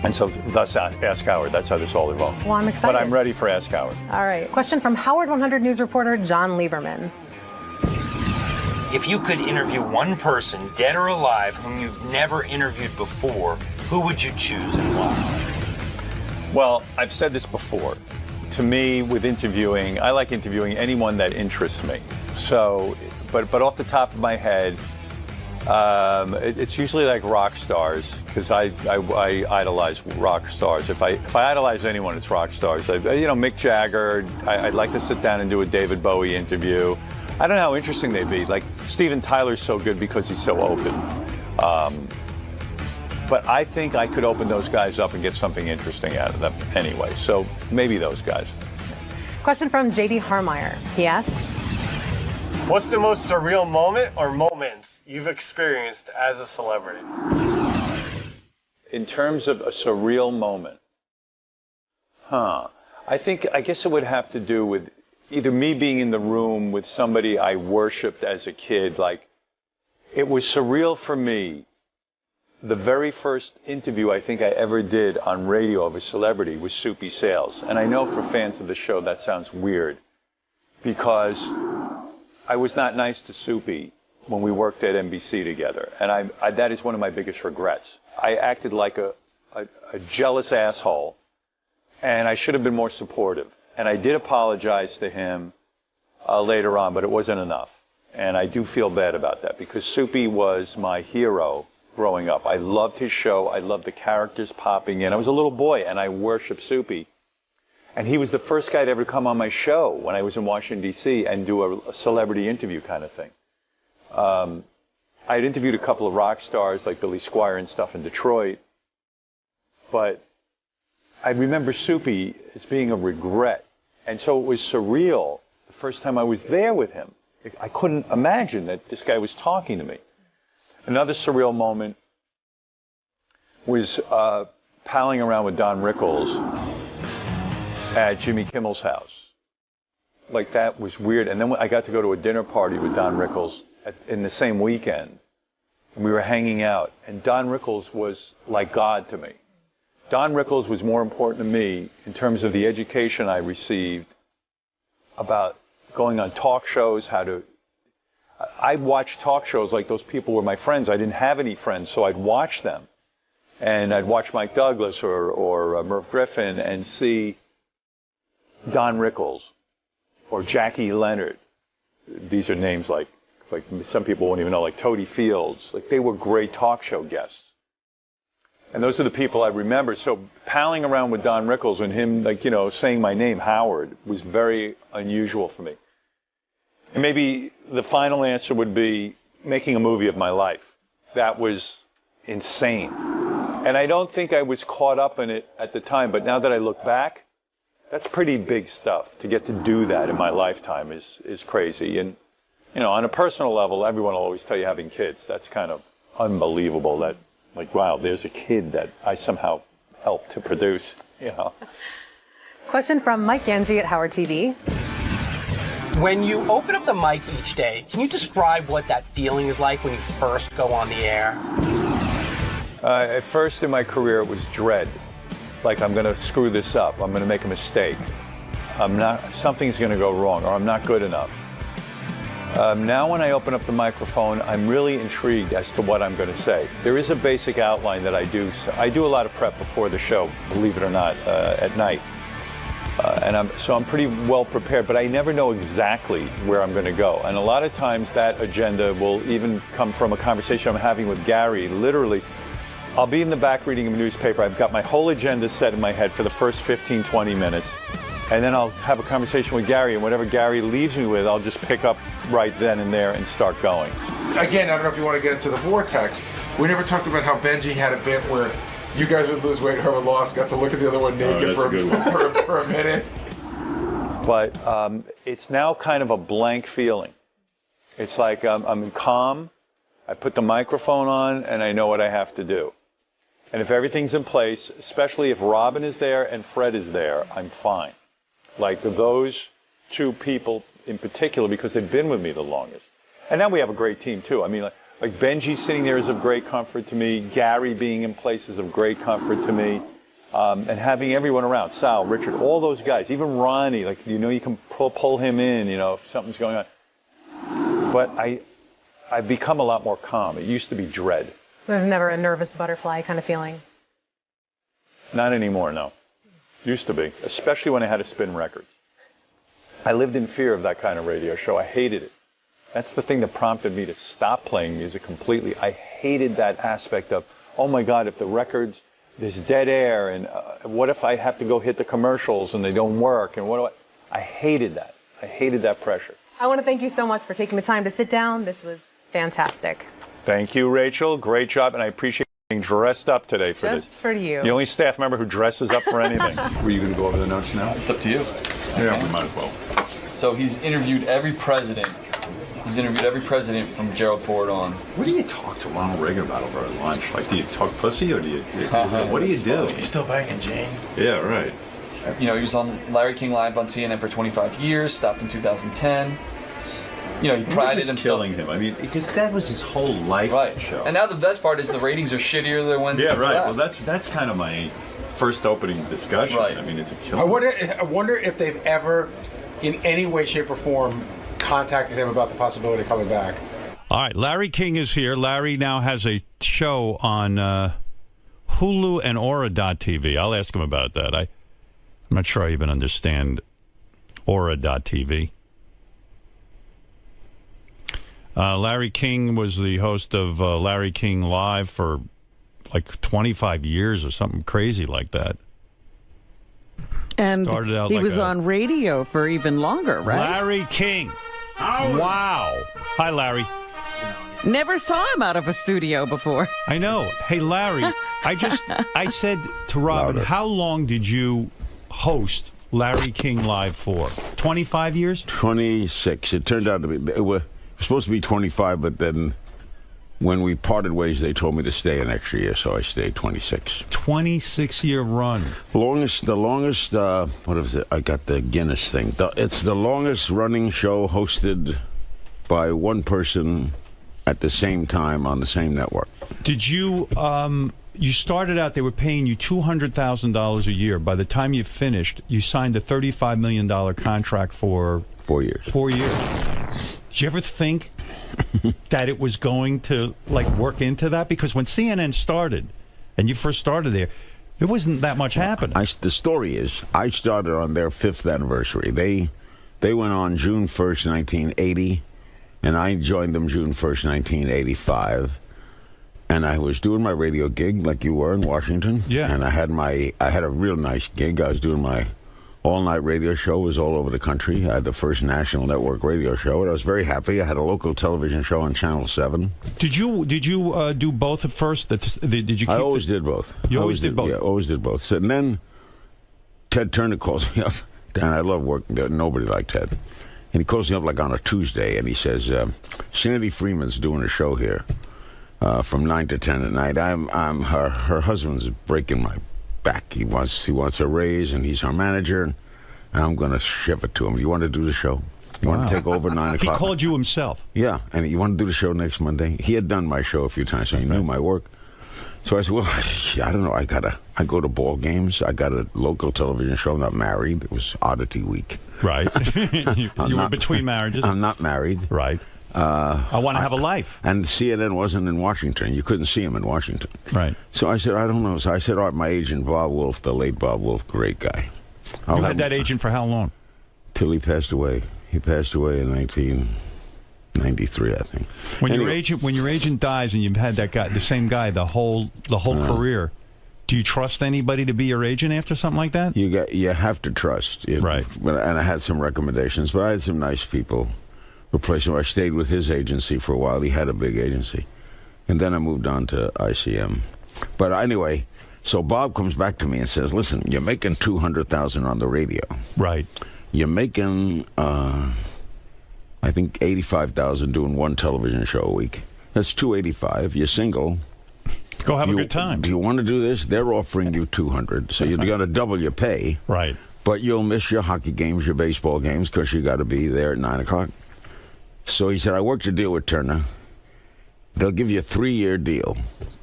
And so thus Ask Howard. That's how this all evolved. Well, I'm excited. But I'm ready for Ask Howard. All right. Question from Howard 100 News reporter John Lieberman. If you could interview one person, dead or alive, whom you've never interviewed before, who would you choose and why? Well, I've said this before. To me, with interviewing, I like interviewing anyone that interests me. So, but off the top of my head, it's usually like rock stars, because I idolize rock stars. If I idolize anyone, it's rock stars. Mick Jagger. I'd like to sit down and do a David Bowie interview. I don't know how interesting they'd be. Like Steven Tyler's so good because he's so open. But I think I could open those guys up and get something interesting out of them anyway. So maybe those guys. Question from J.D. Harmeyer. He asks, what's the most surreal moment or moments you've experienced as a celebrity? In terms of a surreal moment, I guess it would have to do with either me being in the room with somebody I worshipped as a kid. Like, it was surreal for me. The very first interview I think I ever did on radio of a celebrity was Soupy Sales. And I know for fans of the show that sounds weird, because I was not nice to Soupy when we worked at NBC together. And that is one of my biggest regrets. I acted like a jealous asshole, and I should have been more supportive. And I did apologize to him later on, but it wasn't enough. And I do feel bad about that, because Soupy was my hero growing up. I loved his show. I loved the characters popping in. I was a little boy, and I worshipped Soupy. And he was the first guy to ever come on my show when I was in Washington, D.C., and do a celebrity interview kind of thing. I had interviewed a couple of rock stars like Billy Squier and stuff in Detroit, but I remember Soupy as being a regret. And so it was surreal the first time I was there with him. I couldn't imagine that this guy was talking to me. Another surreal moment was palling around with Don Rickles at Jimmy Kimmel's house. Like, that was weird. And then I got to go to a dinner party with Don Rickles in the same weekend. And we were hanging out. And Don Rickles was like God to me. Don Rickles was more important to me in terms of the education I received about going on talk shows, I watched talk shows like those people were my friends. I didn't have any friends, so I'd watch them. And I'd watch Mike Douglas or Merv Griffin and see Don Rickles or Jackie Leonard. These are names like some people won't even know, like Toady Fields. Like, they were great talk show guests. And those are the people I remember. So palling around with Don Rickles and him, saying my name, Howard, was very unusual for me. And maybe the final answer would be making a movie of my life. That was insane. And I don't think I was caught up in it at the time, but now that I look back, that's pretty big stuff. To get to do that in my lifetime is crazy. And, on a personal level, everyone will always tell you having kids. That's kind of unbelievable that Like, wow, there's a kid that I somehow helped to produce, you know. Question from Mike Ganji at Howard TV. When you open up the mic each day, can you describe what that feeling is like when you first go on the air? At first in my career, it was dread. Like, I'm going to screw this up. I'm going to make a mistake. Something's going to go wrong, or I'm not good enough. Now when I open up the microphone, I'm really intrigued as to what I'm going to say. There is a basic outline that I do. I do a lot of prep before the show, believe it or not, at night. So I'm pretty well prepared, but I never know exactly where I'm going to go. And a lot of times that agenda will even come from a conversation I'm having with Gary. Literally, I'll be in the back reading a newspaper. I've got my whole agenda set in my head for the first 15, 20 minutes. And then I'll have a conversation with Gary, and whatever Gary leaves me with, I'll just pick up right then and there and start going. Again, I don't know if you want to get into the vortex. We never talked about how Benji had a bit where you guys would lose weight, whoever lost got to look at the other one naked for a minute. But it's now kind of a blank feeling. It's like I'm calm, I put the microphone on, and I know what I have to do. And if everything's in place, especially if Robin is there and Fred is there, I'm fine. Like those two people in particular, because they've been with me the longest. And now we have a great team too. I mean, like Benji sitting there is of great comfort to me. Gary being in place is of great comfort to me. And having everyone around, Sal, Richard, all those guys, even Ronnie, like, you know, you can pull him in, you know, if something's going on. But I've become a lot more calm. It used to be dread. There's never a nervous butterfly kind of feeling. Not anymore, no. Used to be, especially when I had to spin records. I lived in fear of that kind of radio show. I hated it. That's the thing that prompted me to stop playing music completely. I hated that aspect of, oh my God, if the records, there's dead air, and what if I have to go hit the commercials and they don't work, and what do I hated that. I hated that pressure. I want to thank you so much for taking the time to sit down. This was fantastic. Thank you, Rachel. Great job, and I appreciate being dressed up today for this. Just for you. The only staff member who dresses up for anything. Were you going to go over the notes now? It's up to you. Yeah, we might as well. So he's interviewed every president. He's interviewed every president from Gerald Ford on. What do you talk to Ronald Reagan about over at lunch? Like, do you talk pussy, or do you what do you do? You're still banging, Jane. Yeah, right. You know, he was on Larry King Live on CNN for 25 years, stopped in 2010. You know, he prided himself. Killing him. I mean, because that was his whole life show. And now the best part is the ratings are shittier than when. Yeah, right. Well, that's kind of my first opening discussion. Right. I mean, it's a killer. I wonder if they've ever, in any way, shape, or form, contacted him about the possibility of coming back. All right, Larry King is here. Larry now has a show on Hulu and Aura.tv. I'll ask him about that. I'm not sure I even understand Aura.tv. Larry King was the host of Larry King Live for like 25 years or something crazy like that. And he was on radio for even longer, right? Larry King. Wow. Hi, Larry. Never saw him out of a studio before. I know. Hey, Larry, I said to Robin, how long did you host Larry King Live for? 25 years? 26. It turned out to be, it was supposed to be 25, but then when we parted ways, they told me to stay an extra year, so I stayed 26. 26-year run. The longest, what is it? I got the Guinness thing. It's the longest running show hosted by one person at the same time on the same network. Did you, you started out, they were paying you $200,000 a year. By the time you finished, you signed a $35 million contract for 4 years. 4 years. Did you ever think that it was going to like work into that? Because when CNN started, and you first started there, there wasn't that much happening. The story is, I started on their 5th anniversary. They went on June 1st, 1980, and I joined them June 1st, 1985. And I was doing my radio gig like you were in Washington. Yeah. And I had a real nice gig. I was doing my all-night radio show. Was all over the country. I had the first national network radio show, and I was very happy. I had a local television show on Channel 7. Did you do both at first? Did you? I always did both. You always did both? Yeah, always did both. So, and then Ted Turner calls me up. Dan, I love working there. Nobody liked Ted. And he calls me up like on a Tuesday, and he says, Sandy Freeman's doing a show here. from 9 to 10 at night. Her husband's breaking my back. He wants a raise, and he's our manager. And I'm going to shove it to him. You want to do the show? You want to take over 9 o'clock? He called you himself. Yeah, and you want to do the show next Monday? He had done my show a few times, so he knew my work. So I said, well, I don't know. I go to ball games. I got a local television show. I'm not married. It was Oddity Week. Right. you were between marriages. I'm not married. Right. I want to have a life. And CNN wasn't in Washington. You couldn't see him in Washington. Right. So I said, I don't know. So I said, all right, my agent, Bob Wolf, the late Bob Wolf, great guy. You had that agent for how long? Till he passed away. He passed away in 1993, I think. When your agent dies and you've had that guy, the same guy, the whole career, do you trust anybody to be your agent after something like that? You have to trust. Right. And I had some recommendations, but I had some nice people replace him. I stayed with his agency for a while. He had a big agency. And then I moved on to ICM. But anyway, so Bob comes back to me and says, listen, you're making $200,000 on the radio. Right. You're making, I think, $85,000 doing one television show a week. That's $285,000. You're single. Go have a good time. Do you want to do this? They're offering you $200,000, so you're going to double your pay. Right. But you'll miss your hockey games, your baseball games, because you got to be there at 9 o'clock. So he said, I worked a deal with Turner. They'll give you a 3-year deal,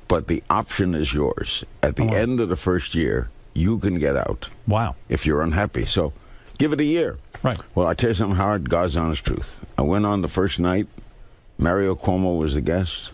but the option is yours. At the end of the first year, you can get out. Wow. If you're unhappy. So give it a year. Right. Well, I tell you something, Howard, God's honest truth. I went on the first night. Mario Cuomo was the guest.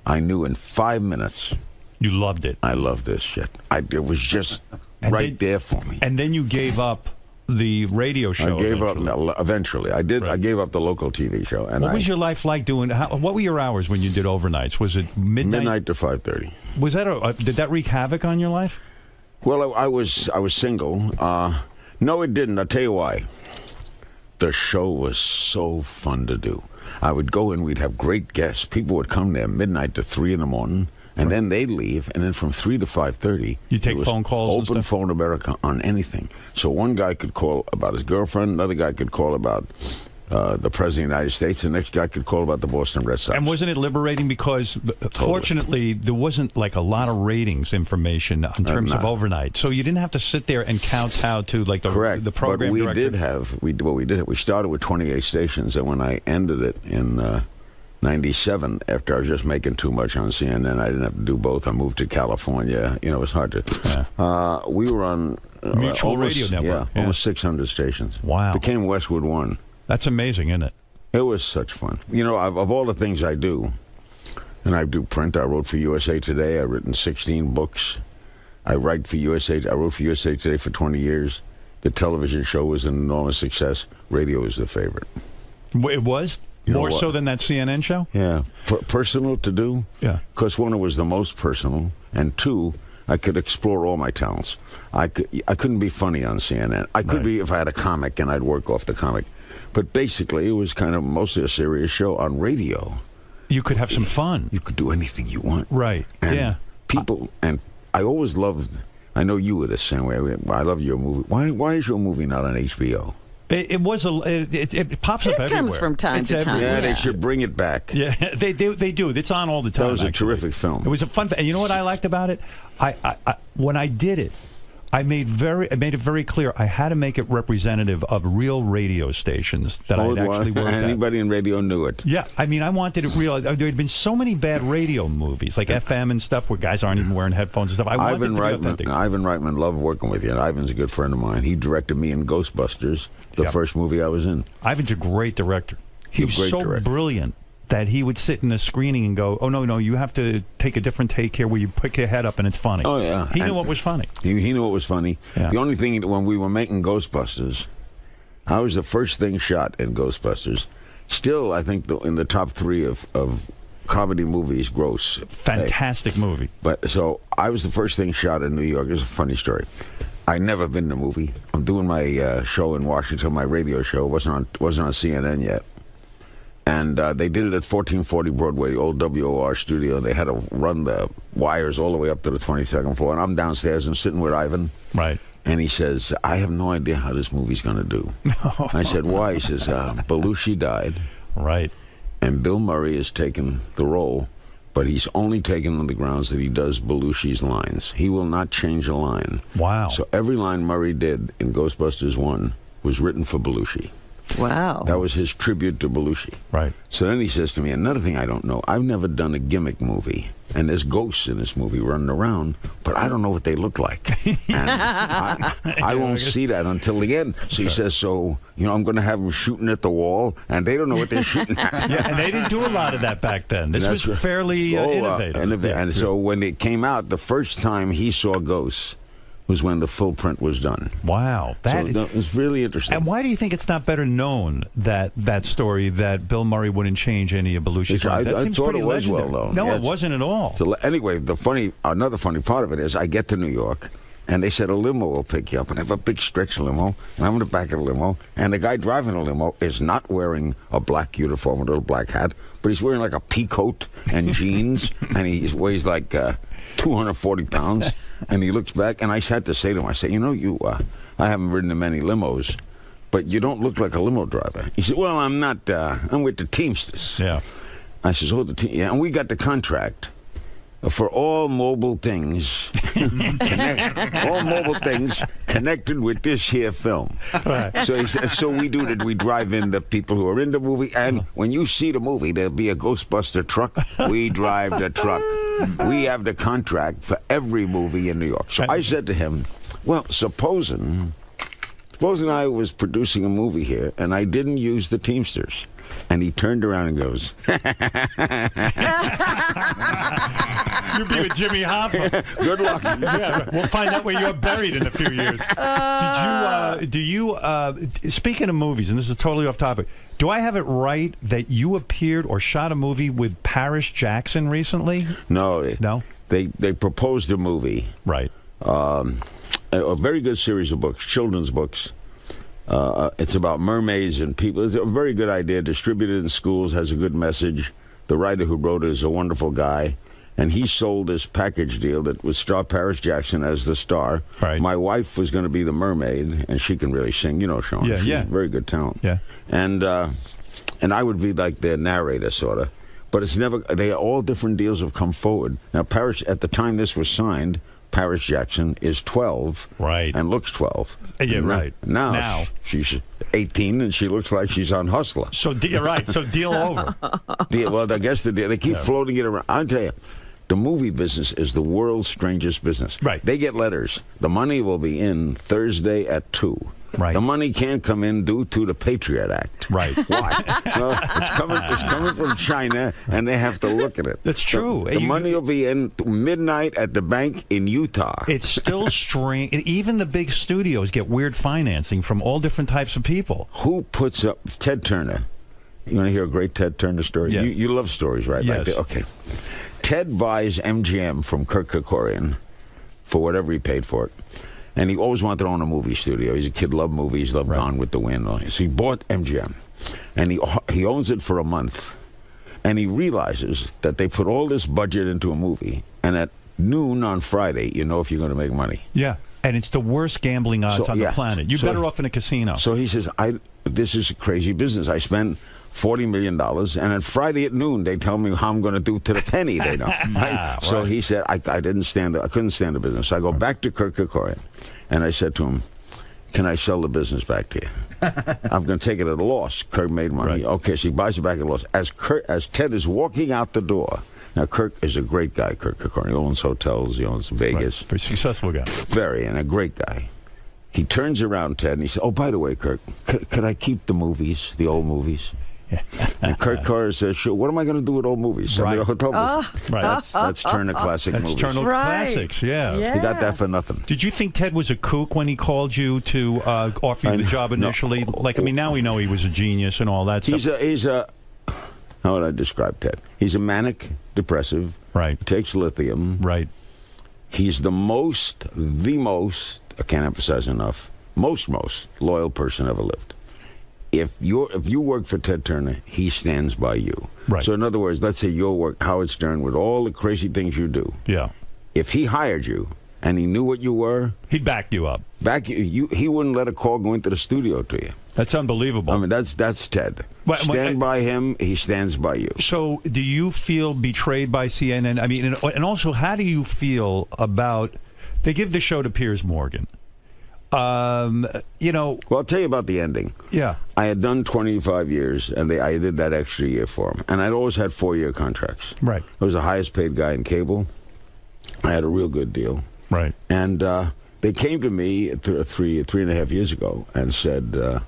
I knew in 5 minutes. You loved it. I loved this shit. It was just there for me. And then you gave up the radio show. I gave up eventually. I did. Right. I gave up the local TV show. And what was your life like doing? What were your hours when you did overnights? Was it midnight? Midnight to 5:30. Was that did that wreak havoc on your life? Well, I was single. No, it didn't. I'll tell you why. The show was so fun to do. I would go in. We'd have great guests. People would come there midnight to 3 in the morning. And then they'd leave, and then from 3 to 5:30, you take phone calls. Open phone America on anything. So one guy could call about his girlfriend, another guy could call about the President of the United States, the next guy could call about the Boston Red Sox. And wasn't it liberating because, fortunately, there wasn't like a lot of ratings information in terms of overnight, so you didn't have to sit there and kowtow to like the program but director. We started with 28 stations, and when I ended it in 97, after I was just making too much on CNN, I didn't have to do both. I moved to California. You know, it was hard to. Yeah. We were on Mutual Radio Network. Yeah, almost 600 stations. Wow. Became Westwood One. That's amazing, isn't it? It was such fun. You know, of all the things I do, and I do print. I wrote for USA Today. I've written 16 books. I write for USA. I wrote for USA Today for 20 years. The television show was an enormous success. Radio was the favorite. It was? More so than that CNN show? Yeah. Personal to do? Yeah. Because one, it was the most personal, and two, I could explore all my talents. I couldn't be funny on CNN. I could be if I had a comic and I'd work off the comic. But basically, it was kind of mostly a serious show. On radio, you could have some fun. You could do anything you want. Right. And people, and I always loved, I know you were the same way. I love your movie. Why is your movie not on HBO? It was it pops up everywhere. It comes from time to time. Yeah, they should bring it back. Yeah, they do. It's on all the time. That was a terrific film. It was a fun. And you know what I liked about it? I when I did it, I made it very clear I had to make it representative of real radio stations that I'd actually worked at. Anybody in radio knew it. Yeah, I mean, I wanted it real. There had been so many bad radio movies, like FM and stuff, where guys aren't even wearing headphones and stuff. Ivan Reitman loved working with you, and Ivan's a good friend of mine. He directed me in Ghostbusters, the first movie I was in. Ivan's a great director. He was so brilliant that he would sit in a screening and go, oh, no, you have to take a different take here where you pick your head up and it's funny. Oh, yeah. He knew what was funny. He knew what was funny. Yeah. The only thing, when we were making Ghostbusters, I was the first thing shot in Ghostbusters. Still, I think, in the top 3 of comedy movies, gross. Fantastic movie. But so I was the first thing shot in New York. It's a funny story. I'd never been in a movie. I'm doing my show in Washington, my radio show. It wasn't on CNN yet. And they did it at 1440 Broadway, old WOR studio. They had to run the wires all the way up to the 22nd floor. And I'm downstairs and sitting with Ivan. Right. And he says, I have no idea how this movie's going to do. I said, why? He says, Belushi died. Right. And Bill Murray has taken the role. but he's only taken on the grounds that he does Belushi's lines. He will not change a line. Wow. So every line Murray did in Ghostbusters 1 was written for Belushi. Wow. That was his tribute to Belushi. Right. So then he says to me, another thing I don't know, I've never done a gimmick movie, and there's ghosts in this movie running around, but I don't know what they look like. And I won't see that until the end. So he says, so, I'm going to have them shooting at the wall, and they don't know what they're shooting at. Yeah, and they didn't do a lot of that back then. This was fairly innovative. And so when it came out, the first time he saw ghosts was when the full print was done. Wow. That was really interesting. And why do you think it's not better known, that story, that Bill Murray wouldn't change any of Belushi's lines? That seems thought pretty it was legendary. well known. No, Yes. it wasn't at all. So anyway, another funny part of it is I get to New York, and they said a limo will pick you up, and I have a big stretch limo, and I'm in the back of the limo, and the guy driving the limo is not wearing a black uniform with a little black hat, but he's wearing like a pea coat and jeans, and he weighs like 240 pounds, and he looks back, and I had to say to him, I said, I haven't ridden in many limos, but you don't look like a limo driver. He said, well, I'm not, I'm with the Teamsters. Yeah. I says, yeah, and we got the contract for all mobile things, connected with this here film. Right. So he says, so we do that. We drive in the people who are in the movie, and when you see the movie, there'll be a Ghostbuster truck. We drive the truck. We have the contract for every movie in New York. So I said to him, well, supposing I was producing a movie here, and I didn't use the Teamsters. And he turned around and goes, You'd be with Jimmy Hoffa. Good luck. Yeah, we'll find out where you're buried in a few years. Speaking of movies, and this is totally off topic, do I have it right that you appeared or shot a movie with Paris Jackson recently? No. No? They proposed a movie. Right. A very good series of books, children's books. It's about mermaids and people. It's a very good idea. Distributed in schools, has a good message. The writer who wrote it is a wonderful guy. And he sold this package deal that would star Paris Jackson as the star. Right. My wife was going to be the mermaid, and she can really sing. Sean. Yeah, She's very good talent. Yeah. And I would be like the narrator, sort of. But it's never. All different deals have come forward. Now, Paris, at the time this was signed, Paris Jackson is 12, right, and looks 12. Yeah, right. Now she's 18, and she looks like she's on Hustler. So you're right. So deal over. Well, I guess they keep floating it around. I'll tell you, the movie business is the world's strangest business. Right. They get letters. The money will be in Thursday at 2. Right. The money can't come in due to the Patriot Act. Right. Why? Well, it's coming from China, and they have to look at it. That's true. The money will be in midnight at the bank in Utah. It's still strange. Even the big studios get weird financing from all different types of people. Who puts up Ted Turner? You want to hear a great Ted Turner story? Yes. You love stories, right? Yes. Okay. Ted buys MGM from Kirk Kerkorian for whatever he paid for it. And he always wanted to own a movie studio. He's a kid, loved movies, loved Gone with the Wind. So he bought MGM. And he owns it for a month. And he realizes that they put all this budget into a movie. And at noon on Friday, you know if you're going to make money. Yeah. And it's the worst gambling odds on the planet. You're better off in a casino. So he says, this is a crazy business. I spend $40 million, and on Friday at noon, they tell me how I'm going to do to the penny. They know. Right? So he said, I couldn't stand the business. So I go back to Kirk Kerkorian, and I said to him, can I sell the business back to you? I'm going to take it at a loss. Kirk made money. Right. Okay, so he buys it back at a loss. As Ted is walking out the door, now Kirk is a great guy, Kirk Kerkorian. He owns hotels, he owns Vegas. Very successful guy. Very, and a great guy. He turns around, Ted, and he said, oh, by the way, Kirk, could I keep the movies, the old movies? And Kurt Carter says, sure, what am I going to do with old movies? Right. Right. That's Turner Classic Movies. That's Turner Classics, yeah. He got that for nothing. Did you think Ted was a kook when he called you to offer you the job initially? No. Now we know he was a genius and all that stuff. He's a how would I describe Ted? He's a manic depressive. Right. Takes lithium. Right. He's the most, I can't emphasize enough, most loyal person ever lived. If you work for Ted Turner, he stands by you. Right. So in other words, let's say your work, Howard Stern, with all the crazy things you do. Yeah. If he hired you and he knew what you were, he'd back you up. He wouldn't let a call go into the studio to you. That's unbelievable. I mean, that's Ted. Stand by him, he stands by you. So, do you feel betrayed by CNN? I mean, and also, how do you feel about they give the show to Piers Morgan? You know. Well, I'll tell you about the ending. Yeah. I had done 25 years, and I did that extra year for him. And I'd always had 4-year contracts. Right. I was the highest paid guy in cable. I had a real good deal. Right. And they came to me 3.5 years ago and said,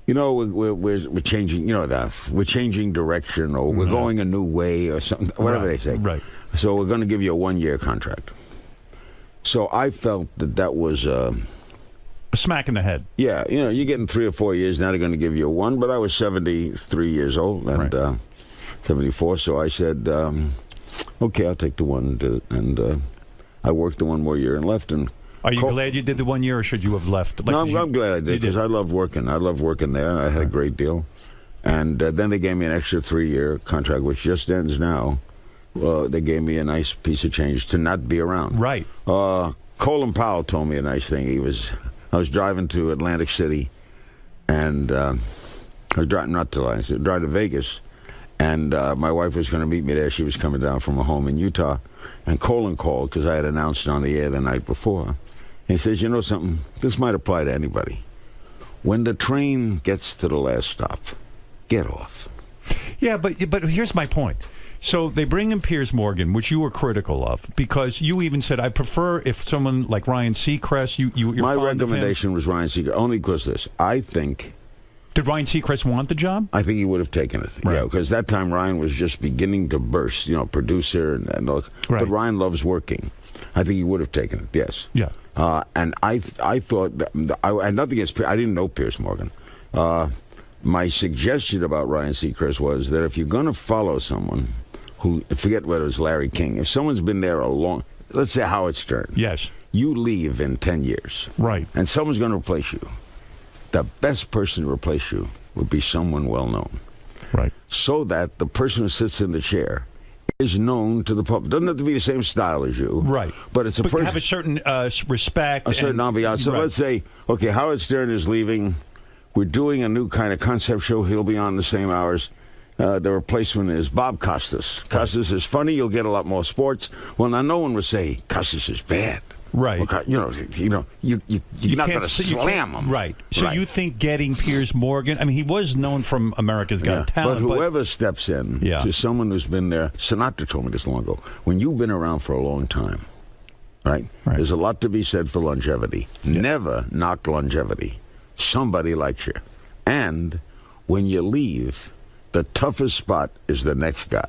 you know, we're changing, you know, we're changing direction, or we're going a new way, or something, whatever they say. Right. So we're going to give you a 1-year contract. So I felt that was a smack in the head. Yeah, you know, you're getting 3 or 4 years, now they're going to give you a 1, but I was 73 years old, and 74, so I said, okay, I'll take the 1, and I worked the 1 more year and left. And are you glad you did the 1 year, or should you have left? Like, no, I'm glad I did, because I loved working. I loved working there. I had a great deal. And then they gave me an extra 3-year contract, which just ends now. They gave me a nice piece of change to not be around. Right. Colin Powell told me a nice thing. I was driving to Atlantic City, and I was driving, not to Atlantic City, driving to Vegas, and my wife was going to meet me there. She was coming down from a home in Utah, and Colin called, because I had announced it on the air the night before. And he says, you know something, this might apply to anybody. When the train gets to the last stop, get off. Yeah, but here's my point. So they bring in Piers Morgan, which you were critical of, because you even said, I prefer if someone like Ryan Seacrest, you're My fond of him. recommendation was Ryan Seacrest, only because this. I think... Did Ryan Seacrest want the job? I think he would have taken it. Right. Yeah, because that time Ryan was just beginning to burst, you know, producer and all. Right. But Ryan loves working. I think he would have taken it, yes. Yeah. And I thought, I had nothing against, I didn't know Piers Morgan. My suggestion about Ryan Seacrest was that if you're going to follow someone who, forget whether it was Larry King, if someone's been there a long, let's say Howard Stern. Yes. You leave in 10 years. Right. And someone's going to replace you. The best person to replace you would be someone well-known. Right. So that the person who sits in the chair is known to the public. Doesn't have to be the same style as you. Right. But it's a person... have a certain respect. A certain ambiance. So let's say, okay, Howard Stern is leaving. We're doing a new kind of concept show. He'll be on the same hours. The replacement is Bob Costas. Costas is funny. You'll get a lot more sports. Well, now no one would say Costas is bad. Right. Well, you're not going to slam him. Right. So you think getting Piers Morgan, I mean, he was known from America's Got Talent. But whoever steps in to someone who's been there, Sinatra told me this long ago, when you've been around for a long time, right? There's a lot to be said for longevity. Yeah. Never knock longevity. Somebody likes you. And when you leave, the toughest spot is the next guy.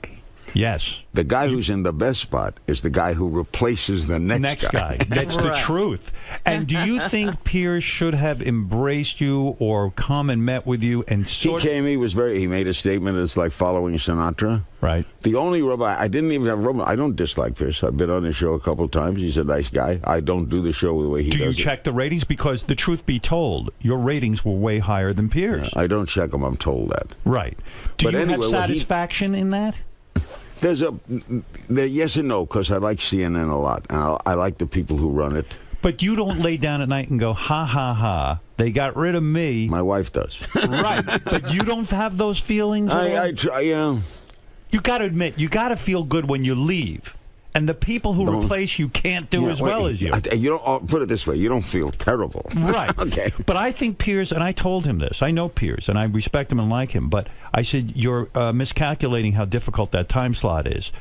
Yes. The guy who's in the best spot is the guy who replaces the next guy. That's the truth. And do you think Piers should have embraced you or come and met with you and He came, he made a statement that's like following Sinatra. Right. The only rub, I didn't even have a rub, I don't dislike Piers. I've been on his show a couple of times. He's a nice guy. I don't do the show the way he does. Do you check the ratings? Because the truth be told, your ratings were way higher than Piers. I don't check them. I'm told that. Right. Do you have satisfaction in that? There's yes and no, because I like CNN a lot, and I like the people who run it. But you don't lay down at night and go, ha, ha, ha, they got rid of me. My wife does. Right, but you don't have those feelings? I try, yeah. You got to admit, you got to feel good when you leave. And the people who replace you can't do as well as you. You don't put it this way. You don't feel terrible. Right. Okay. But I think Piers, and I told him this. I know Piers, and I respect him and like him. But I said, you're miscalculating how difficult that time slot is.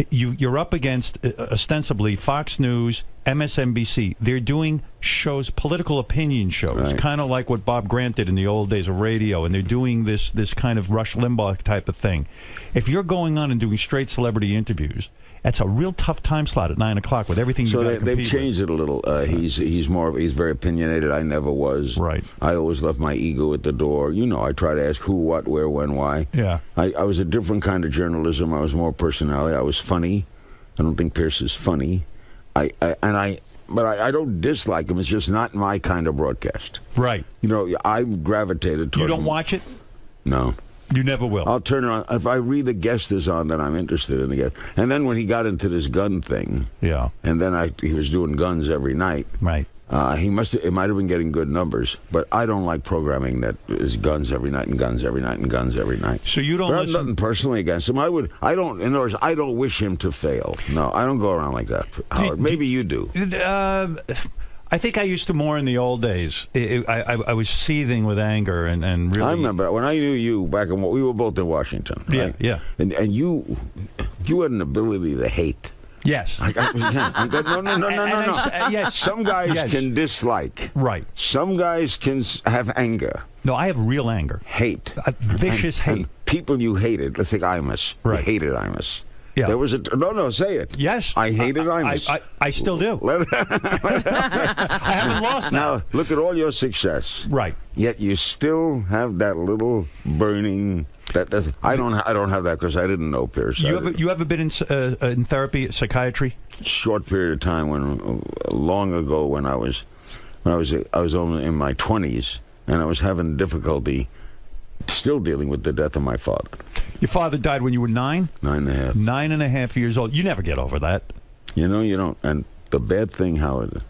You're up against, ostensibly, Fox News, MSNBC. They're doing shows, political opinion shows, kind of like what Bob Grant did in the old days of radio, and they're doing this kind of Rush Limbaugh type of thing. If you're going on and doing straight celebrity interviews, that's a real tough time slot at 9 o'clock with everything you got to compete with. They've changed it a little. He's very opinionated. I never was. Right. I always left my ego at the door. You know, I try to ask who, what, where, when, why. Yeah. I was a different kind of journalism. I was more personality. I was funny. I don't think Piers is funny. But I don't dislike him. It's just not my kind of broadcast. Right. You know, I gravitated toward You don't watch it? No. You never will. I'll turn around. If I read a guest is on that I'm interested in, the guest. And then when he got into this gun thing, yeah, and then he was doing guns every night. Right. It might have been getting good numbers, but I don't like programming that is guns every night and guns every night and guns every night. So you don't But I have listen. nothing personally against him. In other words, I don't wish him to fail. No, I don't go around like that, Howard. Maybe you do. I think I used to more in the old days. I was seething with anger and really. I remember when I knew you back in we were both in Washington. Right? Yeah. And you had an ability to hate. Yes. No. Yes. Some guys can dislike. Right. Some guys can have anger. No, I have real anger. Hate. Vicious hate. And people you hated. Let's take Imus. Right. You hated Imus. Yeah. There was no, say it. Yes. I hated Imus. I still do. I haven't lost that. Now, look at all your success. Right. Yet you still have that little burning. I don't have that because I didn't know Pierce. You ever been in therapy, psychiatry? Short period of time long ago when I was only in my 20s and I was having difficulty still dealing with the death of my father. Your father died when you were 9? 9.5. 9.5 years old. You never get over that. You know, you don't. And the bad thing, Howard,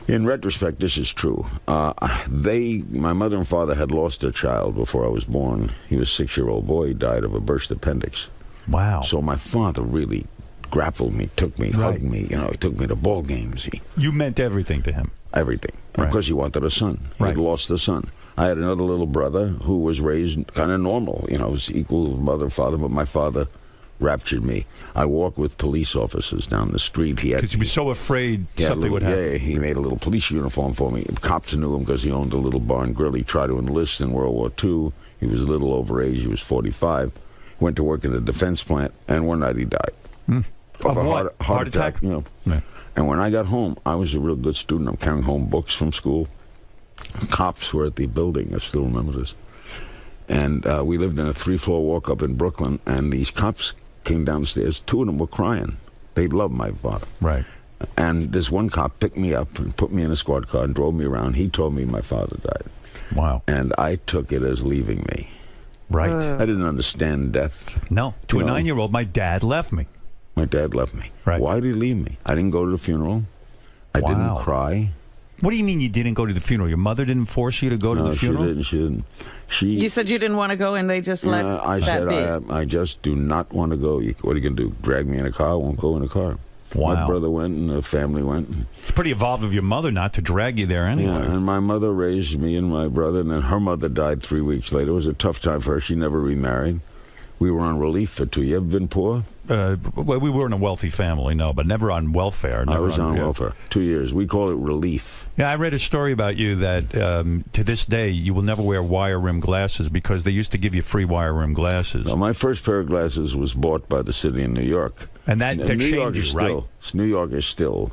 in retrospect, this is true. My mother and father had lost a child before I was born. He was a 6-year-old boy. He died of a burst appendix. Wow. So my father really grappled me, took me, hugged me. You know, he took me to ball games. You meant everything to him. Everything. Right. Because he wanted a son. He had lost a son. I had another little brother who was raised kind of normal. You know, it was equal mother, father, but my father raptured me. I walked with police officers down the street. Because he was so afraid something would happen. Yeah, he made a little police uniform for me. Cops knew him because he owned a little bar and grill. He tried to enlist in World War II. He was a little over age. He was 45. Went to work in a defense plant, and one night he died. Of a heart attack? You know. Yeah. And when I got home, I was a real good student. I'm carrying home books from school. Cops were at the building. I still remember this. And we lived in a 3-floor walk up in Brooklyn, and these cops came downstairs. 2 of them were crying. They loved my father. Right. And this one cop picked me up and put me in a squad car and drove me around. He told me my father died. Wow. And I took it as leaving me. Right. I didn't understand death. No. To a 9-year-old, my dad left me. My dad left me. Right. Why did he leave me? I didn't go to the funeral. I didn't cry. What do you mean you didn't go to the funeral? Your mother didn't force you to go to the funeral? She didn't. You said you didn't want to go, and they just let that be. I just do not want to go. What are you going to do? Drag me in a car? I won't go in a car. Wow. My brother went, and the family went. It's pretty evolved of your mother not to drag you there anyway. Yeah, and my mother raised me and my brother, and then her mother died 3 weeks later. It was a tough time for her. She never remarried. We were on relief for 2 years. You ever been poor? Well, we weren't a wealthy family, no, but never on welfare. I was on welfare. 2 years. We call it relief. Yeah, I read a story about you that to this day you will never wear wire-rimmed glasses because they used to give you free wire-rimmed glasses. No, my first pair of glasses was bought by the city of New York. And that shamed you, right? New York is still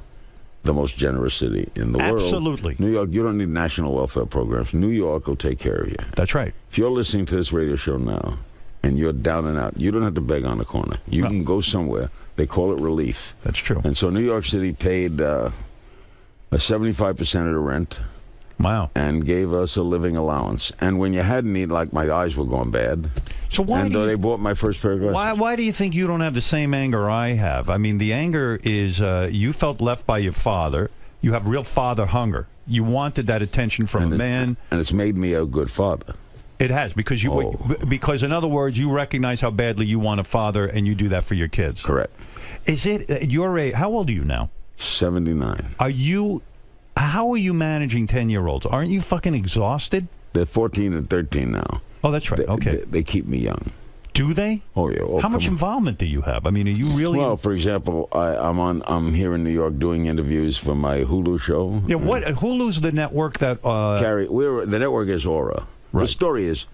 the most generous city in the world. Absolutely. New York, you don't need national welfare programs. New York will take care of you. That's right. If you're listening to this radio show now, and you're down and out, you don't have to beg on the corner. You can go somewhere. They call it relief. That's true. And so New York City paid a 75% of the rent. Wow. And gave us a living allowance. And when you had need, like my eyes were going bad. So why? And they bought my first pair of glasses. Why do you think you don't have the same anger I have? I mean, the anger is you felt left by your father. You have real father hunger. You wanted that attention from a man. And it's made me a good father. It has, because because in other words, you recognize how badly you want a father, and you do that for your kids. Correct. Is it how old are you now? 79. How are you managing 10-year-olds? Aren't you fucking exhausted? They're 14 and 13 now. Oh, that's right. Okay. They keep me young. Do they? Oh yeah. Oh, how much involvement do you have? I mean, are you really? Well, for example, I'm here in New York doing interviews for my Hulu show. Yeah. What Hulu's the network that? The network is Aura. Right. The story is,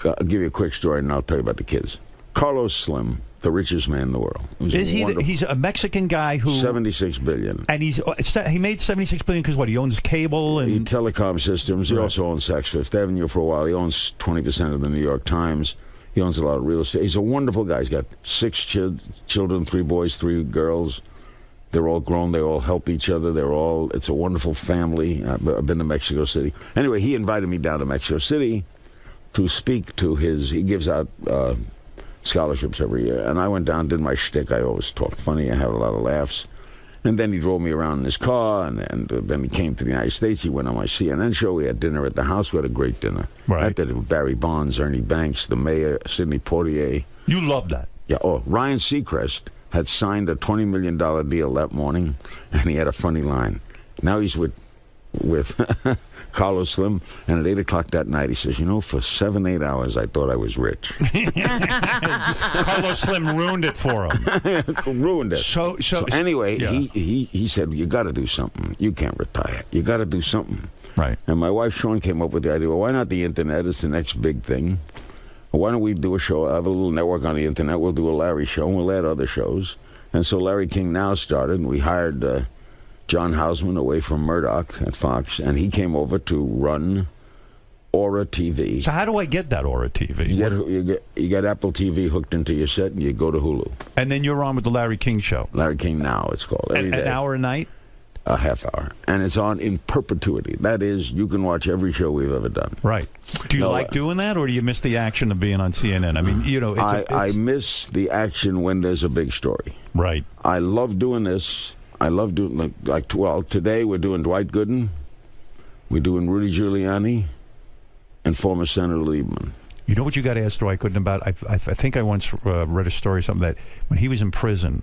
I'll give you a quick story, and I'll tell you about the kids. Carlos Slim, the richest man in the world. He's a Mexican guy who $76 billion, and he made $76 billion because what? He owns cable and telecom systems. He also owns Saks Fifth Avenue for a while. He owns 20% of the New York Times. He owns a lot of real estate. He's a wonderful guy. He's got 6 children, 3 boys, 3 girls. They're all grown. They all help each other. It's a wonderful family. I've been to Mexico City. Anyway, he invited me down to Mexico City to speak to his. He gives out scholarships every year, and I went down, did my shtick. I always talk funny. I have a lot of laughs. And then he drove me around in his car, and then he came to the United States. He went on my CNN show. We had dinner at the house. We had a great dinner. Right. I did it with Barry Bonds, Ernie Banks, the mayor, Sidney Poitier. You love that. Yeah. Oh, Ryan Seacrest had signed a $20 million deal that morning, and he had a funny line. Now he's with Carlos Slim, and at 8 o'clock that night he says, for 7-8 hours I thought I was rich. Carlos Slim ruined it for him. Ruined it. So anyway, yeah. he said, you got to do something. You can't retire. You got to do something. Right. And my wife Shawn came up with the idea, well, why not the internet? It's the next big thing. Why don't we do a show, have a little network on the internet, we'll do a Larry show, and we'll add other shows. And so Larry King Now started, and we hired John Houseman away from Murdoch at Fox, and he came over to run Aura TV. So how do I get that Aura TV? You get Apple TV hooked into your set, and you go to Hulu. And then you're on with the Larry King Show. Larry King Now, it's called. Every day. An hour a night? A half hour. And it's on in perpetuity. That is, you can watch every show we've ever done. Right. Do you like doing that, or do you miss the action of being on CNN? I mean, I miss the action when there's a big story. Right. I love doing this. I love doing, today we're doing Dwight Gooden, we're doing Rudy Giuliani, and former Senator Lieberman. You know what you got to ask Dwight Gooden about? I think I once read a story, something that when he was in prison,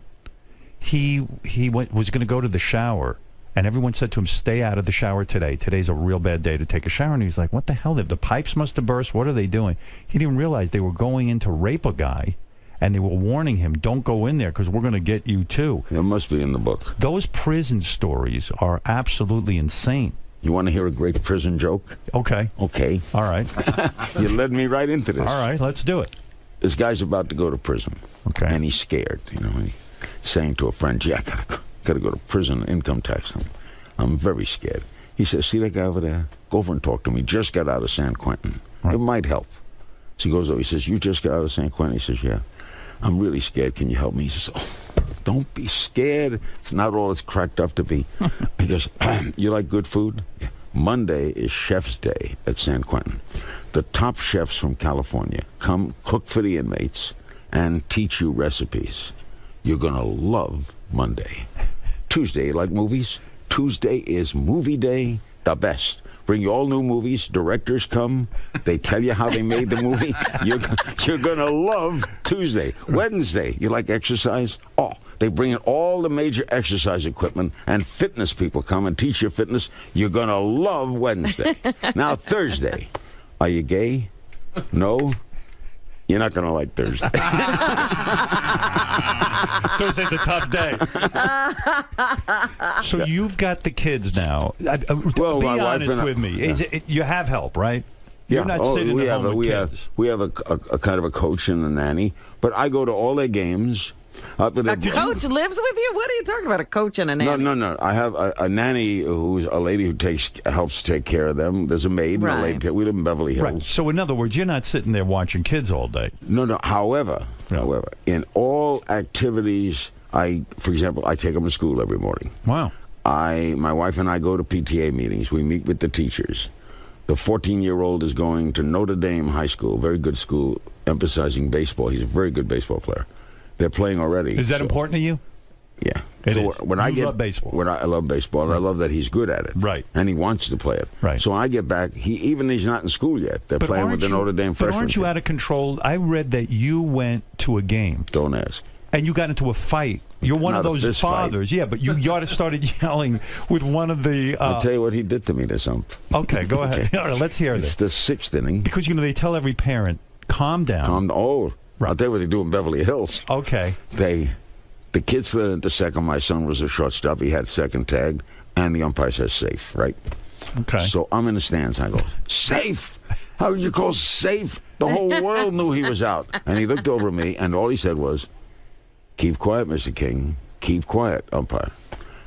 he was going to go to the shower, and everyone said to him, stay out of the shower today. Today's a real bad day to take a shower. And he's like, what the hell? The pipes must have burst. What are they doing? He didn't realize they were going in to rape a guy. And they were warning him, don't go in there because we're going to get you too. It must be in the book. Those prison stories are absolutely insane. You want to hear a great prison joke? Okay. Okay. All right. You led me right into this. All right, let's do it. This guy's about to go to prison. Okay. And he's scared, He's saying to a friend, gee, I gotta go to prison, income tax. I'm very scared. He says, see that guy over there? Go over and talk to him. He just got out of San Quentin. Right. It might help. So he goes over. He says, you just got out of San Quentin? He says, yeah. I'm really scared. Can you help me? He says, oh, don't be scared. It's not all it's cracked up to be. He goes, you like good food? Yeah. Monday is Chef's Day at San Quentin. The top chefs from California come cook for the inmates and teach you recipes. You're going to love Monday. Tuesday, you like movies? Tuesday is movie day, the best. Bring you all new movies. Directors come. They tell you how they made the movie. You're going to love Tuesday. Wednesday, you like exercise? Oh, they bring in all the major exercise equipment, and fitness people come and teach you fitness. You're going to love Wednesday. Now, Thursday, are you gay? No? You're not going to like Thursday. Thursday's a tough day. So you've got the kids now. Well, be my wife honest and I, with me. yeah. You have help, right? You're not sitting at home with kids. We have a kind of a coach and a nanny, but I go to all their games. A coach lives with you? What are you talking about, a coach and a nanny? No. I have a nanny who's a lady who helps take care of them. There's a maid and a lady. We live in Beverly Hills. Right. So in other words, you're not sitting there watching kids all day. No. However, in all activities, for example, I take them to school every morning. Wow. My wife and I go to PTA meetings. We meet with the teachers. The 14-year-old is going to Notre Dame High School, very good school, emphasizing baseball. He's a very good baseball player. They're playing already. Is that important to you? Yeah. It so is. When I love baseball. I love baseball, and I love that he's good at it. Right. And he wants to play it. Right. So when I get back, he's not in school yet. They're playing with the Notre Dame freshmen. But aren't you out of control? I read that you went to a game. Don't ask. And you got into a fight. You're one Not of those fathers. Yeah, but you started yelling with one of the... I'll tell you what he did to me this ump. Okay, go ahead. All right, let's hear this. It's the sixth inning. Because, they tell every parent, calm down. Right. I'll tell you what they do in Beverly Hills. Okay. The kid slid into second. My son was a shortstop. He had second tag, and the umpire says safe, right? Okay. So I'm in the stands. I go, safe? How did you call safe? The whole world knew he was out. And he looked over at me, and all he said was, keep quiet, Mr. King. Keep quiet, umpire.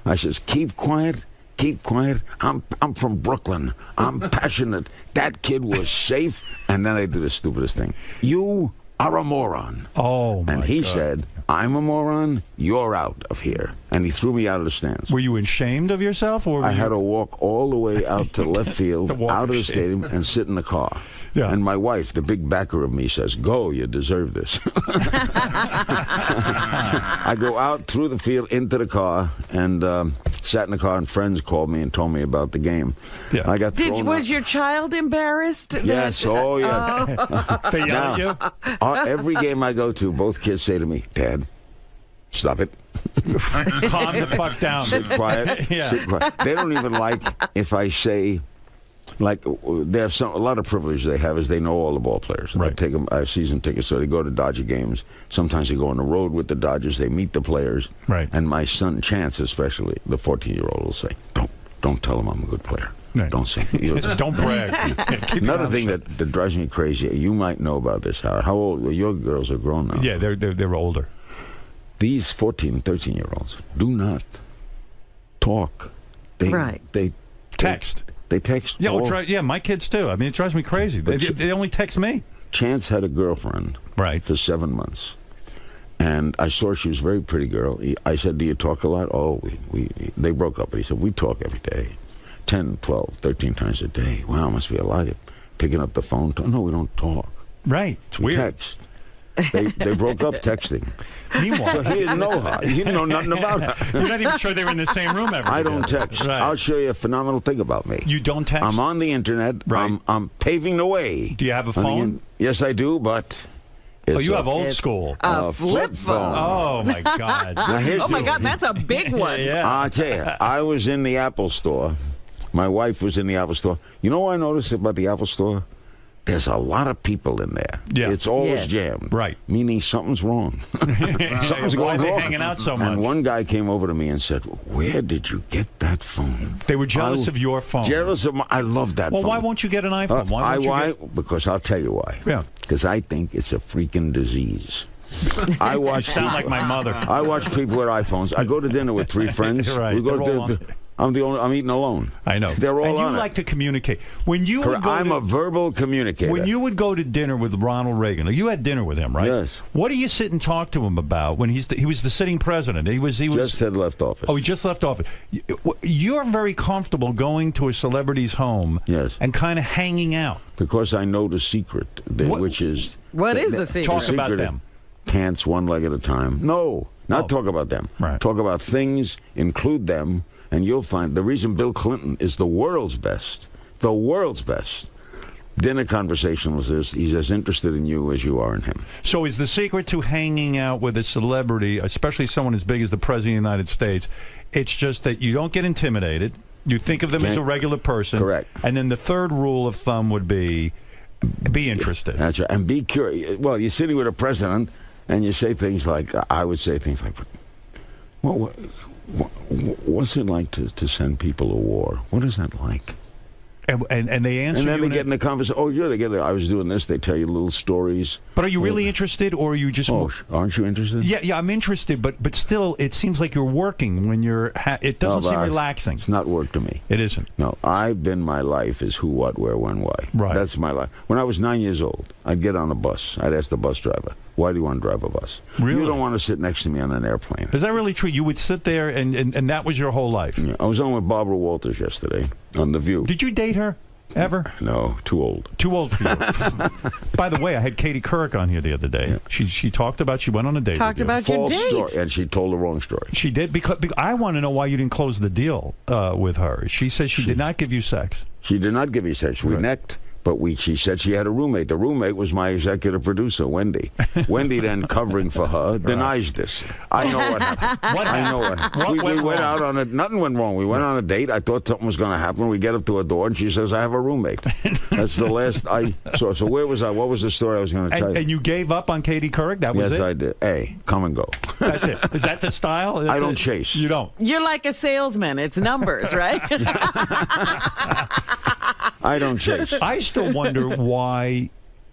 I says, keep quiet? Keep quiet? I'm from Brooklyn. I'm passionate. That kid was safe. And then I did the stupidest thing. You are a moron. Oh, my And he God. said, I'm a moron, you're out of here. and he threw me out of the stands. Were you ashamed of yourself, or I had to walk all the way out to left field, out of the stadium, and sit in the car. Yeah. And my wife, the big backer of me, says, "Go, you deserve this." I go out through the field into the car and sat in the car, and friends called me and told me about the game. Yeah. I got thrown Was out. your child embarrassed? Yes, oh yeah. They yell at you? Every game I go to, both kids say to me, "Dad, stop it. Calm the fuck down. Sit quiet. Yeah. Sit quiet." They don't even like if I say, like, they have a lot of privilege they have is they know all the ball players. Right. I take them season tickets, so they go to Dodger games. Sometimes they go on the road with the Dodgers. They meet the players. Right. And my son Chance, especially, the 14-year-old, will say, "Don't tell him I'm a good player. Right. Don't say." Don't brag. Keep Another your thing mouth that drives me crazy. You might know about this, Howard. How old? Well, your girls are grown now. shut. Yeah, they're older. These 14 and 13-year-olds do not talk. They text. They text. Yeah, all- yeah, my kids too. I mean, it drives me crazy. They only text me. Chance had a girlfriend for 7 months. And I saw she was a very pretty girl. I said, "Do you talk a lot?" "Oh, they broke up." But he said, "We talk every day. 10, 12, 13 times a day." "Wow, must be a lot." Picking up the phone. "No, we don't talk." Right. It's weird. Text. They broke up texting. Meanwhile, So he didn't know her. He didn't know nothing about her. You're not even sure they were in the same room every I day. don't text. Right. I'll show you a phenomenal thing about me. You don't text? I'm on the internet. Right. I'm paving the way. Do you have a On the phone? Yes, I do, but... Oh, you have old school. A flip phone. Oh, my God. Now, here's Oh my the- God, that's a big one. I'll tell you, I was in the Apple store. My wife was in the Apple store. You know what I noticed about the Apple store? There's a lot of people in there. Yeah. It's always Yeah. jammed. Right. Meaning something's wrong. Something's Why are going they wrong. hanging out so much? And one guy came over to me and said, "Where did you get that phone?" They were jealous of your phone. Jealous of my... I love that Well, phone. why won't you get an iPhone? Why won't you get... Because I'll tell you why. Yeah. Because I think it's a freaking disease. I watch. You sound like my mother. I watch people with iPhones. I go to dinner with 3 friends. Right. We go They're to all dinner. I'm eating alone. I know. They're all and you on like it. to communicate. When you would go I'm to, a verbal communicator. When you would go to dinner with Ronald Reagan, you had dinner with him, right? Yes. What do you sit and talk to him about when he was the sitting president? He was just had left office. Oh, he just left office. You're very comfortable going to a celebrity's home, yes, and kind of hanging out because I know the secret, which is what is the secret? Talk about them. Pants one leg at a time. No, not talk about them. Right. Talk about things. Include them. And you'll find the reason Bill Clinton is the world's best dinner conversationalist is he's as interested in you as you are in him. So is the secret to hanging out with a celebrity, especially someone as big as the President of the United States, it's just that you don't get intimidated, you think of them as a regular person. Correct. And then the third rule of thumb would be interested. That's right. And be curious. Well, you're sitting with a president and you say things like, I would say things like, well, what's it like to send people to war? What is that like? And they answer. And then you they get in a conversation. Oh, yeah, I was doing this. They tell you little stories. But are you really interested, or are you just? Oh, aren't you interested? Yeah, I'm interested, but still, it seems like you're working when you're. It doesn't seem relaxing. It's not work to me. It isn't. No, I've been my life is who, what, where, when, why. Right. That's my life. When I was 9 years old, I'd get on a bus. I'd ask the bus driver, "Why do you want to drive a bus?" Really? You don't want to sit next to me on an airplane. Is that really true? You would sit there, and that was your whole life. Yeah, I was on with Barbara Walters yesterday on The View. Did you date her? Ever? No, too old. Too old for you. By the way, I had Katie Couric on here the other day. Yeah. She talked about, she went on a date Talked with you. about your False date. story, and she told the wrong story. She did, because I want to know why you didn't close the deal with her. She says she did not give you sex. She did not give me sex. We necked. But she said she had a roommate. The roommate was my executive producer, Wendy. Wendy, then covering for her, denies this. I know what happened. I know what happened. We went out on a... Nothing went wrong. We went on a date. I thought something was going to happen. We get up to a door, and she says, "I have a roommate." That's the last I saw. So where was I? What was the story I was going to tell you? And you gave up on Katie Couric? That was it? Yes, I did. Hey, come and go. That's it. Is that the style? I don't chase. You don't? You're like a salesman. It's numbers, right? I don't chase. I still wonder why.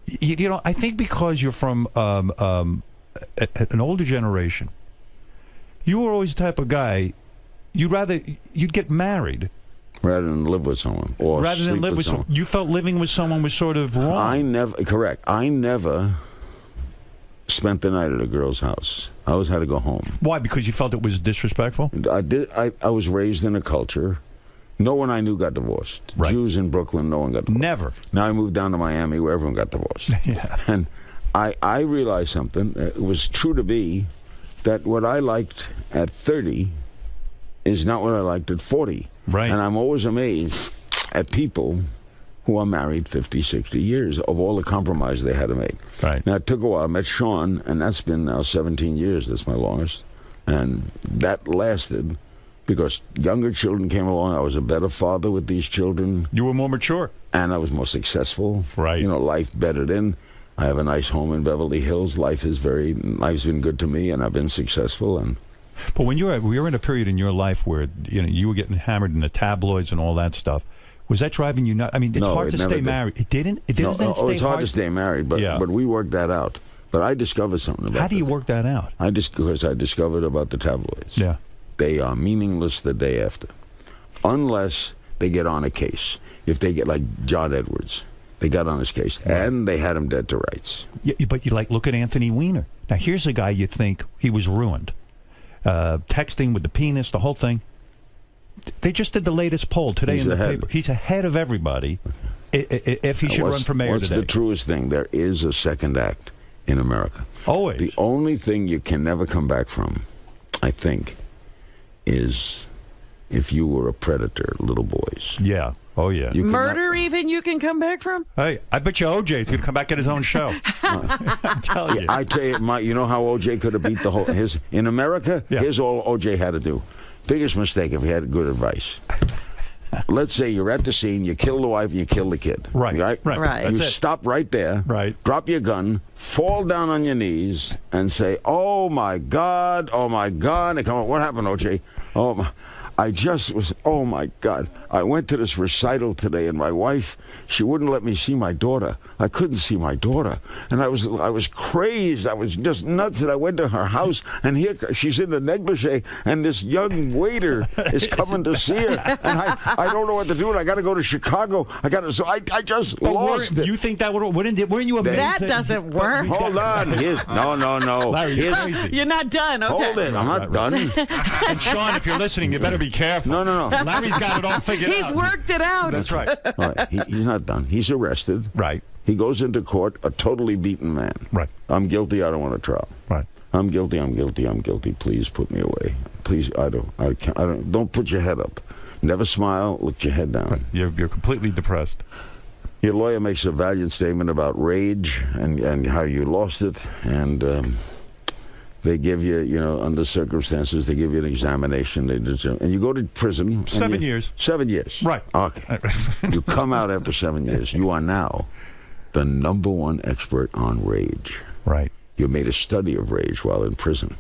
You know, I think because you're from an older generation. You were always the type of guy you'd get married rather than live with someone, or rather than sleep live with someone. You felt living with someone was sort of wrong. I never spent the night at a girl's house. I always had to go home. Why? Because you felt it was disrespectful? I was raised in a culture. No one I knew got divorced. Right. Jews in Brooklyn, no one got divorced. Never. Now I moved down to Miami where everyone got divorced. Yeah. And I realized something. It was true to be that what I liked at 30 is not what I liked at 40. Right. And I'm always amazed at people who are married 50, 60 years of all the compromise they had to make. Right. Now, it took a while. I met Sean, and that's been now 17 years. That's my longest. And that lasted because younger children came along. I was a better father with these children. You were more mature. And I was more successful. Right. You know, life bettered in. I have a nice home in Beverly Hills. Life's been good to me, and I've been successsul. And but when we were in a period in your life where you were getting hammered in the tabloids and all that stuff, was that driving you nuts? I mean, it's hard to stay married. It didn't. It didn't. No, it's hard to stay married, but we worked that out. But I discovered something about. How do you work that out? Because I discovered about the tabloids. Yeah, they are meaningless the day after, unless they get on a case. If they get like John Edwards. They got on his case, and they had him dead to rights. Yeah, but you look at Anthony Weiner. Now, here's a guy you think he was ruined. Texting with the penis, the whole thing. They just did the latest poll today in the paper. He's ahead of everybody if he should run for mayor today. What's the truest thing? There is a second act in America. Always. The only thing you can never come back from, I think, is if you were a predator, little boys. Yeah. Oh, yeah. Murder even you can come back from? Hey, I bet you OJ's going to come back at his own show. I'm telling you. I tell you, you know how OJ could have beat the whole... in America, here's all OJ had to do. Biggest mistake if he had good advice. Let's say you're at the scene, you kill the wife, and you kill the kid. Right. You stop right there. Right. Drop your gun, fall down on your knees, and say, "Oh my God, oh my God!" And come on, what happened, OJ? Oh my. Oh my God. I went to this recital today, and my wife, she wouldn't let me see my daughter. I couldn't see my daughter. And I was crazed. I was just nuts. And I went to her house, and here she's in the negligee, and this young waiter is coming to see her. And I don't know what to do, and I got to go to Chicago. I just lost it. You think that weren't you amazing? That doesn't work. Hold on. No. Larry, you're crazy. You're not done. Okay. Hold it. I'm not done. And Sean, if you're listening, you better be careful. No. Larry's got it all figured out. He's worked it out. That's right. All right. He's not done. He's arrested. Right. He goes into court a totally beaten man. Right. I'm guilty. I don't want a trial. Right. I'm guilty. Please put me away. Please. I don't. Don't put your head up. Never smile. Look your head down. Right. You're completely depressed. Your lawyer makes a valiant statement about rage and how you lost it, and they give you, under circumstances, they give you an examination, and you go to prison. 7 years. 7 years. Right. Okay. You come out after 7 years. You are now the #1 expert on rage. Right. You made a study of rage while in prison.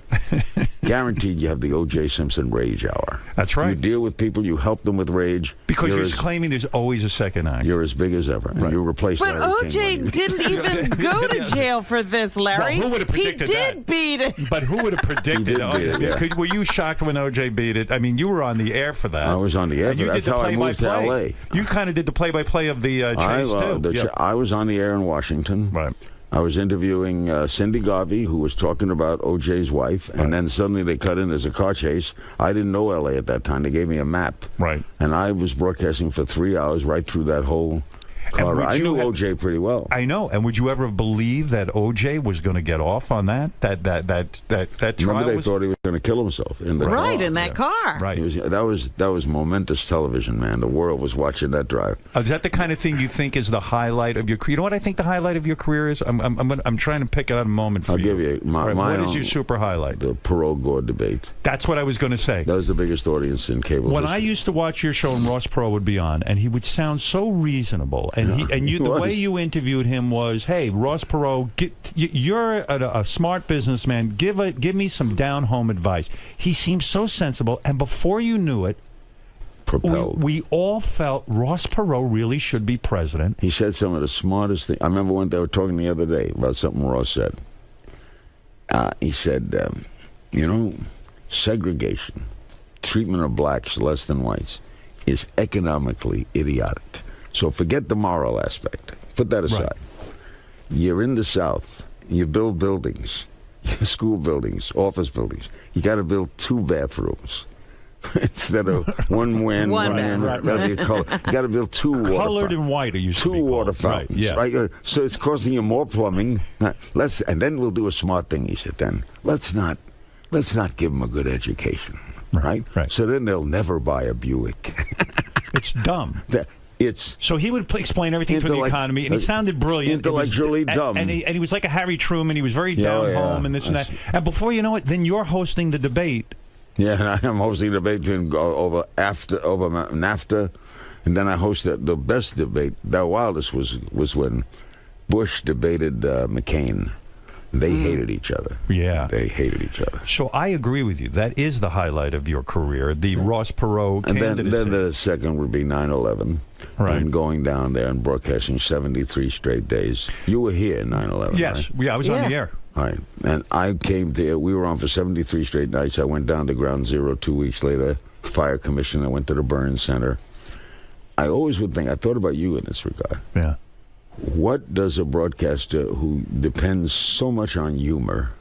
Guaranteed you have the O.J. Simpson Rage Hour. That's right. You deal with people, you help them with rage. Because you're claiming there's always a second act. You're as big as ever. And you replace But Larry King OJ didn't even go to jail for this, Larry. Well, who would have predicted He did beat it. But who would have predicted it? Were you shocked when OJ beat it? I mean, you were on the air for that. I was on the air. That's how I moved to L.A. You kind of did the play-by-play of the chase, too. I was on the air in Washington. Right. I was interviewing Cindy Garvey, who was talking about O.J.'s wife, and then suddenly they cut in as a car chase. I didn't know L.A. at that time. They gave me a map. Right. And I was broadcasting for 3 hours right through that whole car. I knew O.J. pretty well. I know. And would you ever have believed that O.J. was going to get off on that? That trial? Remember, they thought he was going to kill himself in the car. Right, in that car. Right. That was momentous television, man. The world was watching that drive. Is that the kind of thing you think is the highlight of your career? You know what I think the highlight of your career is? I'm trying to pick out a moment for I'll give you what is your super highlight? The parole Gore debate. That's what I was going to say. That was the biggest audience in cable When history. I used to watch your show and Ross Perot would be on, and he would sound so reasonable, and the way you interviewed him was, "Hey, Ross Perot, you're a smart businessman. Give me some down-home advice." He seemed so sensible, and before you knew it, we all felt Ross Perot really should be president. He said some of the smartest things. I remember when they were talking the other day about something Ross said. He said, segregation, treatment of blacks less than whites, is economically idiotic. So forget the moral aspect. Put that aside. Right. You're in the South. You build buildings, school buildings, office buildings. You got to build 2 bathrooms. Instead of one win, One man. You got to build 2 water Colored and white, or used to 2 be water called. Right, fountains. yeah. Right? So it's costing you more plumbing. And then we'll do a smart thing. He said, then let's not give them a good education, right? Right. So then they'll never buy a Buick. It's dumb. So he would explain everything for the economy, and he sounded brilliant. Intellectually dumb. And he was like a Harry Truman. He was very down home and this and that. And before you know it, then you're hosting the debate. Yeah, and I am hosting a debate over NAFTA, and then I hosted the best debate. The wildest was when Bush debated McCain. They hated each other. Yeah. They hated each other. So I agree with you. That is the highlight of your career, the Ross Perot And candidacy. then the second would be 9/11. Right. And going down there and broadcasting 73 straight days. You were here in 9/11, Yes. right? Yeah, I was on the air. Right. And I came there. We were on for 73 straight nights. I went down to Ground Zero 2 weeks later. Fire commission. I went to the Burn Center. I always would think, I thought about you in this regard. Yeah. What does a broadcaster who depends so much on humor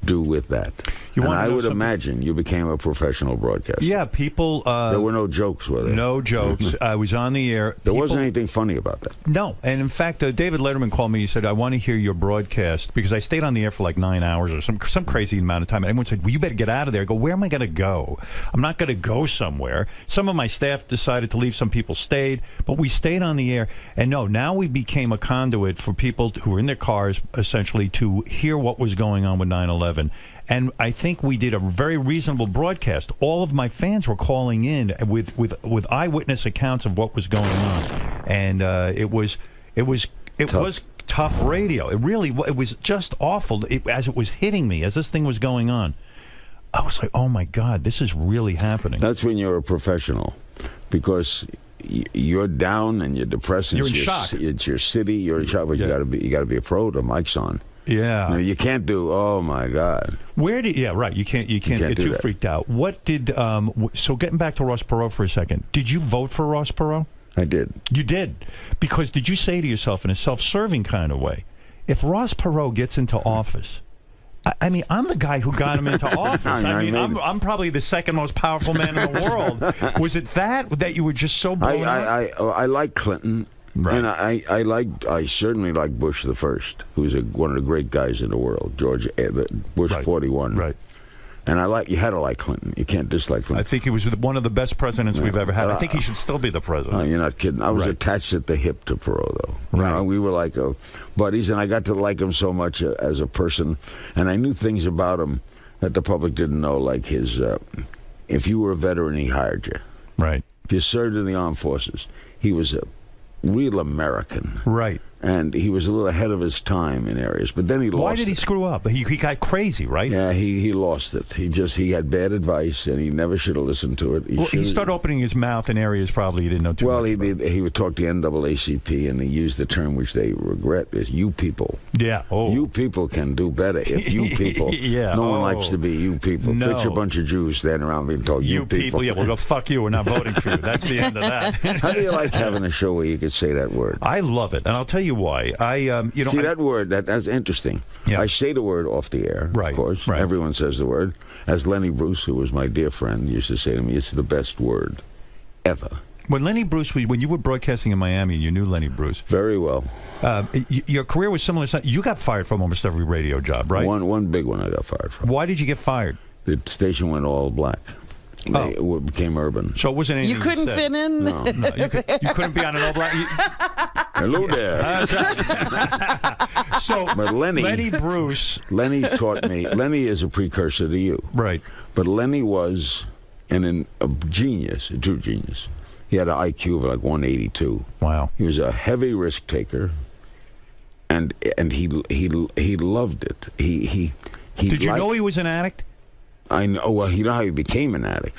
do with that? You and wanna I know would something? imagine you became a professional broadcaster. Yeah, people... there were no jokes, were there? No jokes. I was on the air. There wasn't anything funny about that. No, and in fact, David Letterman called me. He said, "I want to hear your broadcast," because I stayed on the air for like 9 hours or some crazy amount of time. And everyone said, "Well, you better get out of there." I go, "Where am I going to go? I'm not going to go somewhere." Some of my staff decided to leave. Some people stayed, but we stayed on the air. And no, now we became a conduit for people who were in their cars, essentially, to hear what was going on with 9/11. And I think we did a very reasonable broadcast. All of my fans were calling in with eyewitness accounts of what was going on, and it was tough radio. It really it was just awful. As it was hitting me, as this thing was going on, I was like, "Oh my God, this is really happening." That's when you're a professional, because you're down and you're depressed. You're it's in your, shock. It's your city. You're in shock, but you got to be a pro. The mic's on. Yeah. You can't do, oh my God. Yeah, right. You can't get too freaked out. What did so getting back to Ross Perot for a second, did you vote for Ross Perot? I did. You did. Because did you say to yourself in a self-serving kind of way, if Ross Perot gets into office, I mean, I'm the guy who got him into office. I'm probably the second most powerful man in the world. Was it that you were just so blown up? I like Clinton. Right. And I certainly like Bush the First, who's one of the great guys in the world, Bush 41. Right. And you had to like Clinton. You can't dislike Clinton. I think he was one of the best presidents we've ever had. I think he should still be the president. You're not kidding. I was attached at the hip to Perot, though. Right. We were like buddies, and I got to like him so much as a person, and I knew things about him that the public didn't know, like his. If you were a veteran, he hired you. Right. If you served in the armed forces, he was a real American. Right. And he was a little ahead of his time in areas, but then he lost it. Why did he screw up? He got crazy, right? Yeah, he lost it. He had bad advice, and he never should have listened to it. He started opening his mouth in areas probably he didn't know too much about. He would talk to NAACP, and he used the term which they regret, is you people. Yeah. Oh. You people can do better if you people. Yeah. No one likes to be you people. No. Picture a bunch of Jews standing around being told you people. Yeah, well, go fuck you. We're not voting for you. That's the end of that. How do you like having a show where you could say that word? I love it, and I'll tell you why. That word, that's interesting. Yeah. I say the word off the air, right, of course. Right. Everyone says the word. As Lenny Bruce, who was my dear friend, used to say to me, it's the best word ever. When Lenny Bruce, when you were broadcasting in Miami, you knew Lenny Bruce. Very well. Your career was similar. You got fired from almost every radio job, right? One big one I got fired from. Why did you get fired? The station went all black. It became urban. So it wasn't anything you couldn't fit in? No. You couldn't be on an all black... Hello there. But Lenny Bruce... Lenny taught me... Lenny is a precursor to you. Right. But Lenny was a genius, a true genius. He had an IQ of like 182. Wow. He was a heavy risk taker, and he loved it. Did you know he was an addict? I know. Well, you know how he became an addict.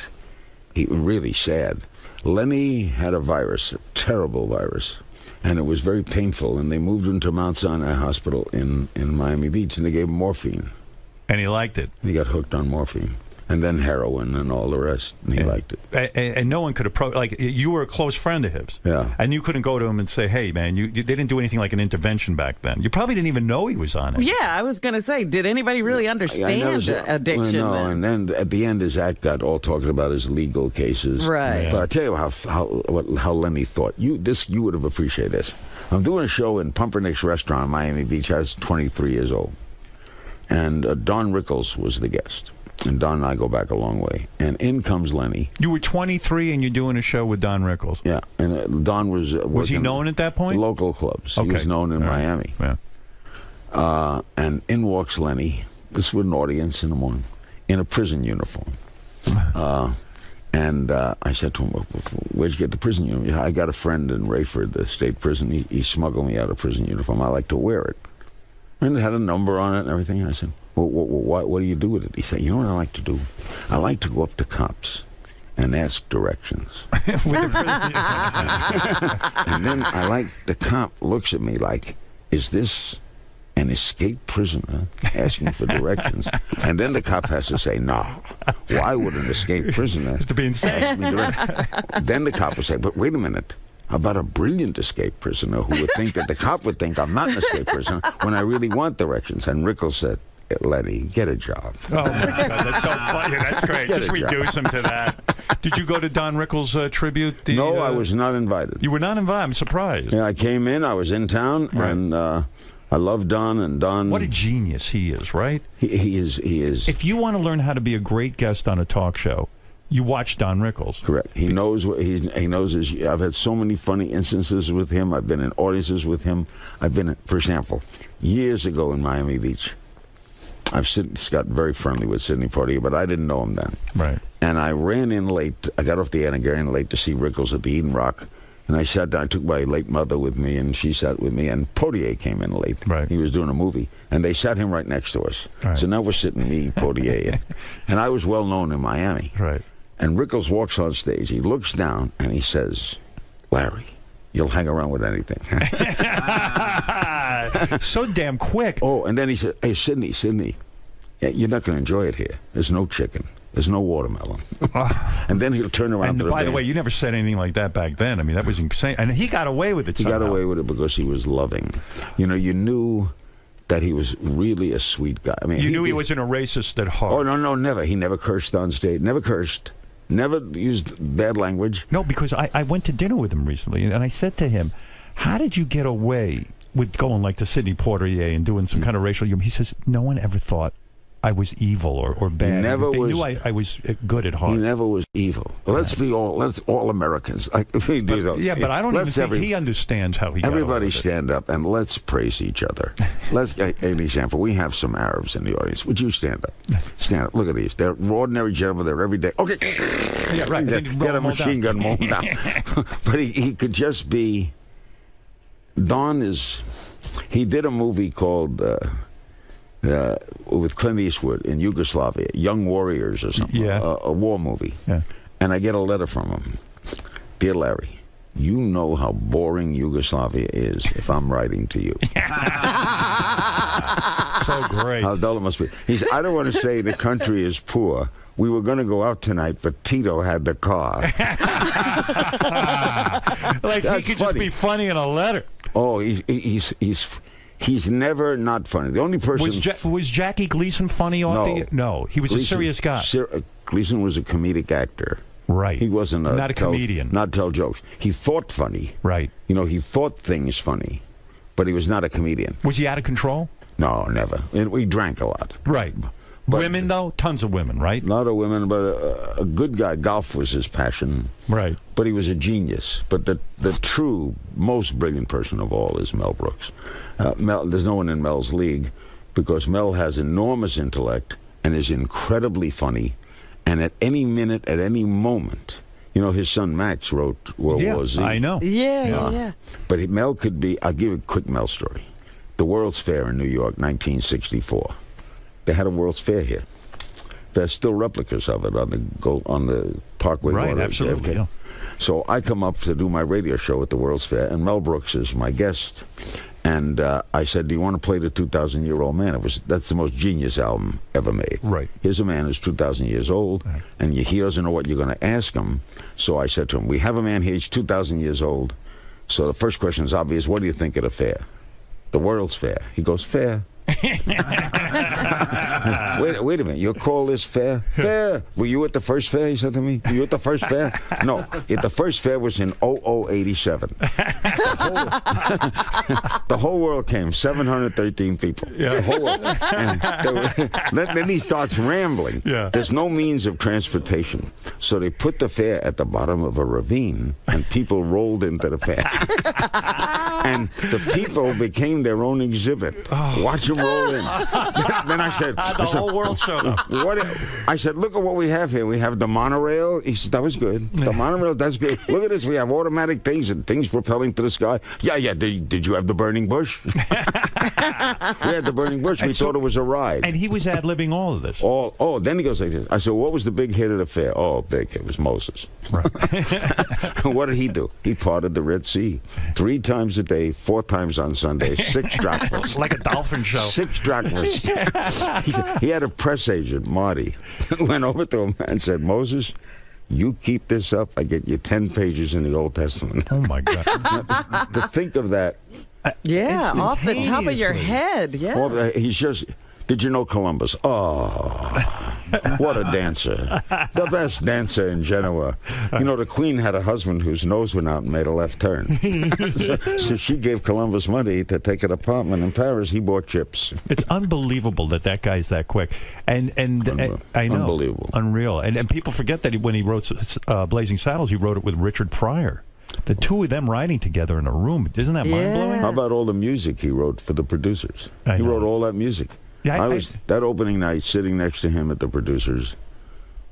He was really sad. Lenny had a virus, a terrible virus, and it was very painful. And they moved him to Mount Sinai Hospital in Miami Beach, and they gave him morphine. And he liked it. He got hooked on morphine. And then heroin and all the rest. And he liked it. And no one could approach, like, you were a close friend of his. Yeah. And you couldn't go to him and say, hey, man, they didn't do anything like an intervention back then. You probably didn't even know he was on it. Yeah, I was going to say, did anybody really understand addiction? Well, no, then? and then at the end, his act got all talking about his legal cases. Right. But I tell you how Lenny thought. You would have appreciated this. I'm doing a show in Pumpernickel's Restaurant in Miami Beach. I was 23 years old. And Don Rickles was the guest. And Don and I go back a long way. And in comes Lenny. You were 23 and you're doing a show with Don Rickles. Yeah. And Don was... was he known at that point? Local clubs. Okay. He was known in Miami. Yeah. And in walks Lenny. This was an audience in the morning. In a prison uniform. And I said to him, where'd you get the prison uniform? I got a friend in Rayford, the state prison. He smuggled me out a prison uniform. I like to wear it. And it had a number on it and everything. I said, well, what do you do with it? He said, you know what I like to do? I like to go up to cops and ask directions. And then I like, the cop looks at me like, is this an escaped prisoner asking for directions? And then the cop has to say, no. Why would an escaped prisoner to be insane. ask me directions? Then the cop will say, but wait a minute. How about a brilliant escaped prisoner who would think that the cop would think I'm not an escaped prisoner when I really want directions? And Rickles said, Lenny, get a job. Oh, my God, that's so funny. That's great. Get Just a job. reduce him to that. Did you go to Don Rickles' tribute? No, I was not invited. You were not invited? I'm surprised. Yeah, I came in, I was in town, and I love Don, and Don... What a genius he is, right? He is. If you want to learn how to be a great guest on a talk show, you watch Don Rickles. Correct. He knows what he knows. I've had so many funny instances with him. I've been in audiences with him. I've been, for example, years ago in Miami Beach. I've got very friendly with Sidney Poitier, but I didn't know him then. Right. And I ran in late. I got off the air and ran in late to see Rickles at the Eden Rock. And I sat down. I took my late mother with me, and she sat with me. And Poitier came in late. Right. He was doing a movie, and they sat him right next to us. Right. So now we're sitting, me, Poitier, and I was well known in Miami. Right. And Rickles walks on stage. He looks down and he says, "Larry, you'll hang around with anything." So damn quick. Oh, and then he said, "Hey, Sidney, you're not going to enjoy it here. There's no chicken. There's no watermelon." And then he'll turn around And to the by the band. way, you never said anything like that back then. I mean, that was insane. And he got away with it He somehow. got away with it because he was loving. You know, you knew that he was really a sweet guy. I mean, You knew he wasn't a racist at heart. Oh, no, never. He never cursed on stage. Never cursed. Never used bad language. No, because I went to dinner with him recently, and I said to him, how did you get away with going like to Sidney Poitier and doing some kind of racial humor? He says, no one ever thought I was evil or bad. They knew I was good at heart. He never was evil. Let's all Americans. But I don't even think he understands how he got away Everybody with it. stand up and let's praise each other. Let's get an example. We have some Arabs in the audience. Would you stand up? Stand up. Look at these. They're ordinary gentlemen. They're every day. Okay. Yeah, right. Get a machine gun, mow them down. But he could just be. Don is. He did a movie called. With Clint Eastwood in Yugoslavia, Young Warriors or something, a war movie. Yeah. And I get a letter from him. "Dear Larry, you know how boring Yugoslavia is if I'm writing to you." So great. How dull it must be. He said, "I don't want to say the country is poor. We were going to go out tonight, but Tito had the car." Like That's he could funny. just be funny in a letter. Oh, he's never not funny. The only person Was Jackie Gleason funny off the? No, he was a serious guy. Gleason was a comedic actor. Right. He wasn't Not a comedian. Not tell jokes. He thought funny. Right. You know, he thought things funny, but he was not a comedian. Was he out of control? No, never. We drank a lot. Right. Women, though? Tons of women, right? A lot of women, but a good guy. Golf was his passion. Right. But he was a genius. But the true, most brilliant person of all is Mel Brooks. There's no one in Mel's league because Mel has enormous intellect and is incredibly funny. And at any minute, at any moment, you know, his son Max wrote World War Z. I know. Yeah. But Mel could be, I'll give you a quick Mel story. The World's Fair in New York, 1964. They had a World's Fair here. There's still replicas of it on the Parkway. Right, Water, absolutely. JFK. Yeah. So I come up to do my radio show at the World's Fair, and Mel Brooks is my guest. And I said, do you want to play the 2,000-year-old man? That's the most genius album ever made. Right. Here's a man who's 2,000 years old, and he doesn't know what you're going to ask him. So I said to him, we have a man here, he's 2,000 years old. So the first question is obvious. What do you think of the fair? The World's Fair. He goes, fair. Wait a minute. You call this fair? Fair. Were you at the first fair? He said to me. Were you at the first fair? No. The first fair was in 0087. The whole world came. 713 people. Yeah. The whole world. And then he starts rambling. Yeah. There's no means of transportation. So they put the fair at the bottom of a ravine, and people rolled into the fair. And the people became their own exhibit. Watch them roll in. Then I said, the whole world showed up. I said, look at what we have here. We have the monorail. He said, that was good. The monorail, that's good. Look at this. We have automatic things and things propelling to the sky. Yeah. Did you have the burning bush? We had the burning bush. We thought it was a ride. And he was ad-libbing all of this. Then he goes like this. I said, what was the big hit of the fair? Oh, big hit was Moses. Right. What did he do? He parted the Red Sea 3 times a day, 4 times on Sunday, 6 drachmas. Like a dolphin show. 6 drachmas. He had a press agent, Marty, went over to him and said, Moses, you keep this up, I get you 10 pages in the Old Testament. Oh, my God. To think of that. Yeah, off the top of your head. Yeah. He's just... Did you know Columbus? Oh, what a dancer. The best dancer in Genoa. You know, the Queen had a husband whose nose went out and made a left turn. So she gave Columbus money to take an apartment in Paris. He bought chips. It's unbelievable that guy's that quick. And I know. Unbelievable. Unreal. And people forget that when he wrote Blazing Saddles, he wrote it with Richard Pryor. The two of them writing together in a room. Isn't that mind-blowing? How about all the music he wrote for the producers? He wrote all that music. Yeah, that opening night, sitting next to him at the producers,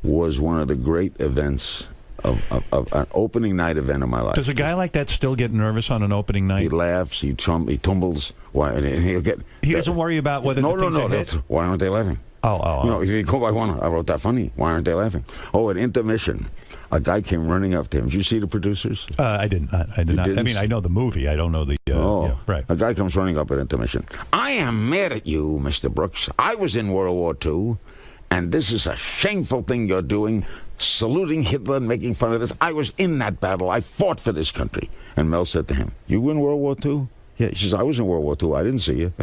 was one of the great events of an opening night event of my life. Does a guy like that still get nervous on an opening night? He laughs, he tumbles. Why? And he'll get. He doesn't worry about whether the things are hit? Why aren't they laughing? Oh. You know, if you go by one, I wrote that funny. Why aren't they laughing? Oh, at intermission, a guy came running up to him. Did you see the producers? I did not. I mean, I know the movie. I don't know the... right. A guy comes running up at intermission. I am mad at you, Mr. Brooks. I was in World War II, and this is a shameful thing you're doing, saluting Hitler and making fun of this. I was in that battle. I fought for this country. And Mel said to him, you in World War II? Yeah, she says, I was in World War II. I didn't see you.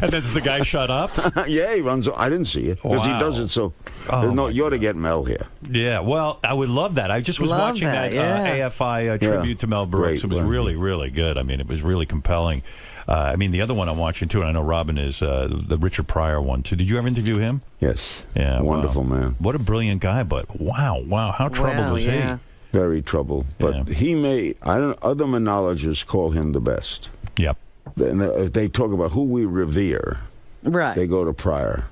And then the guy shut up? Yeah, he runs. I didn't see it because he does it so. You ought to get Mel here. Yeah, well, I would love that. I just was watching that AFI tribute to Mel Brooks. It was really, really good. I mean, it was really compelling. I mean, the other one I'm watching too, and I know Robin is the Richard Pryor one too. Did you ever interview him? Yes. Yeah. Wonderful man. What a brilliant guy, but wow, how troubled was he? Very troubled. But he may. Other monologists call him the best. Yep. If they talk about who we revere, right? They go to Pryor,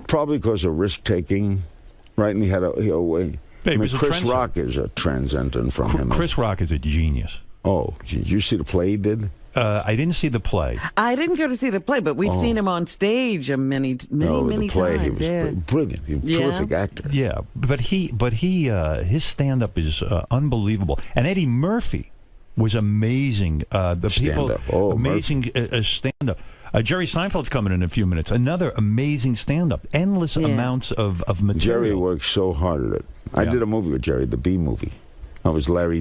probably because of risk taking, right? And he had Chris Rock is a transcendent from him. Chris Rock is a genius. Oh, did you see the play he did? I didn't see the play. I didn't go to see the play, but we've seen him on stage many the play, times. He was brilliant. He was a terrific actor. Yeah, but he his stand-up is unbelievable. And Eddie Murphy was amazing. Amazing stand-up. Jerry Seinfeld's coming in a few minutes. Another amazing stand-up. Endless amounts of material. Jerry works so hard at it. I did a movie with Jerry, the B movie. I was Larry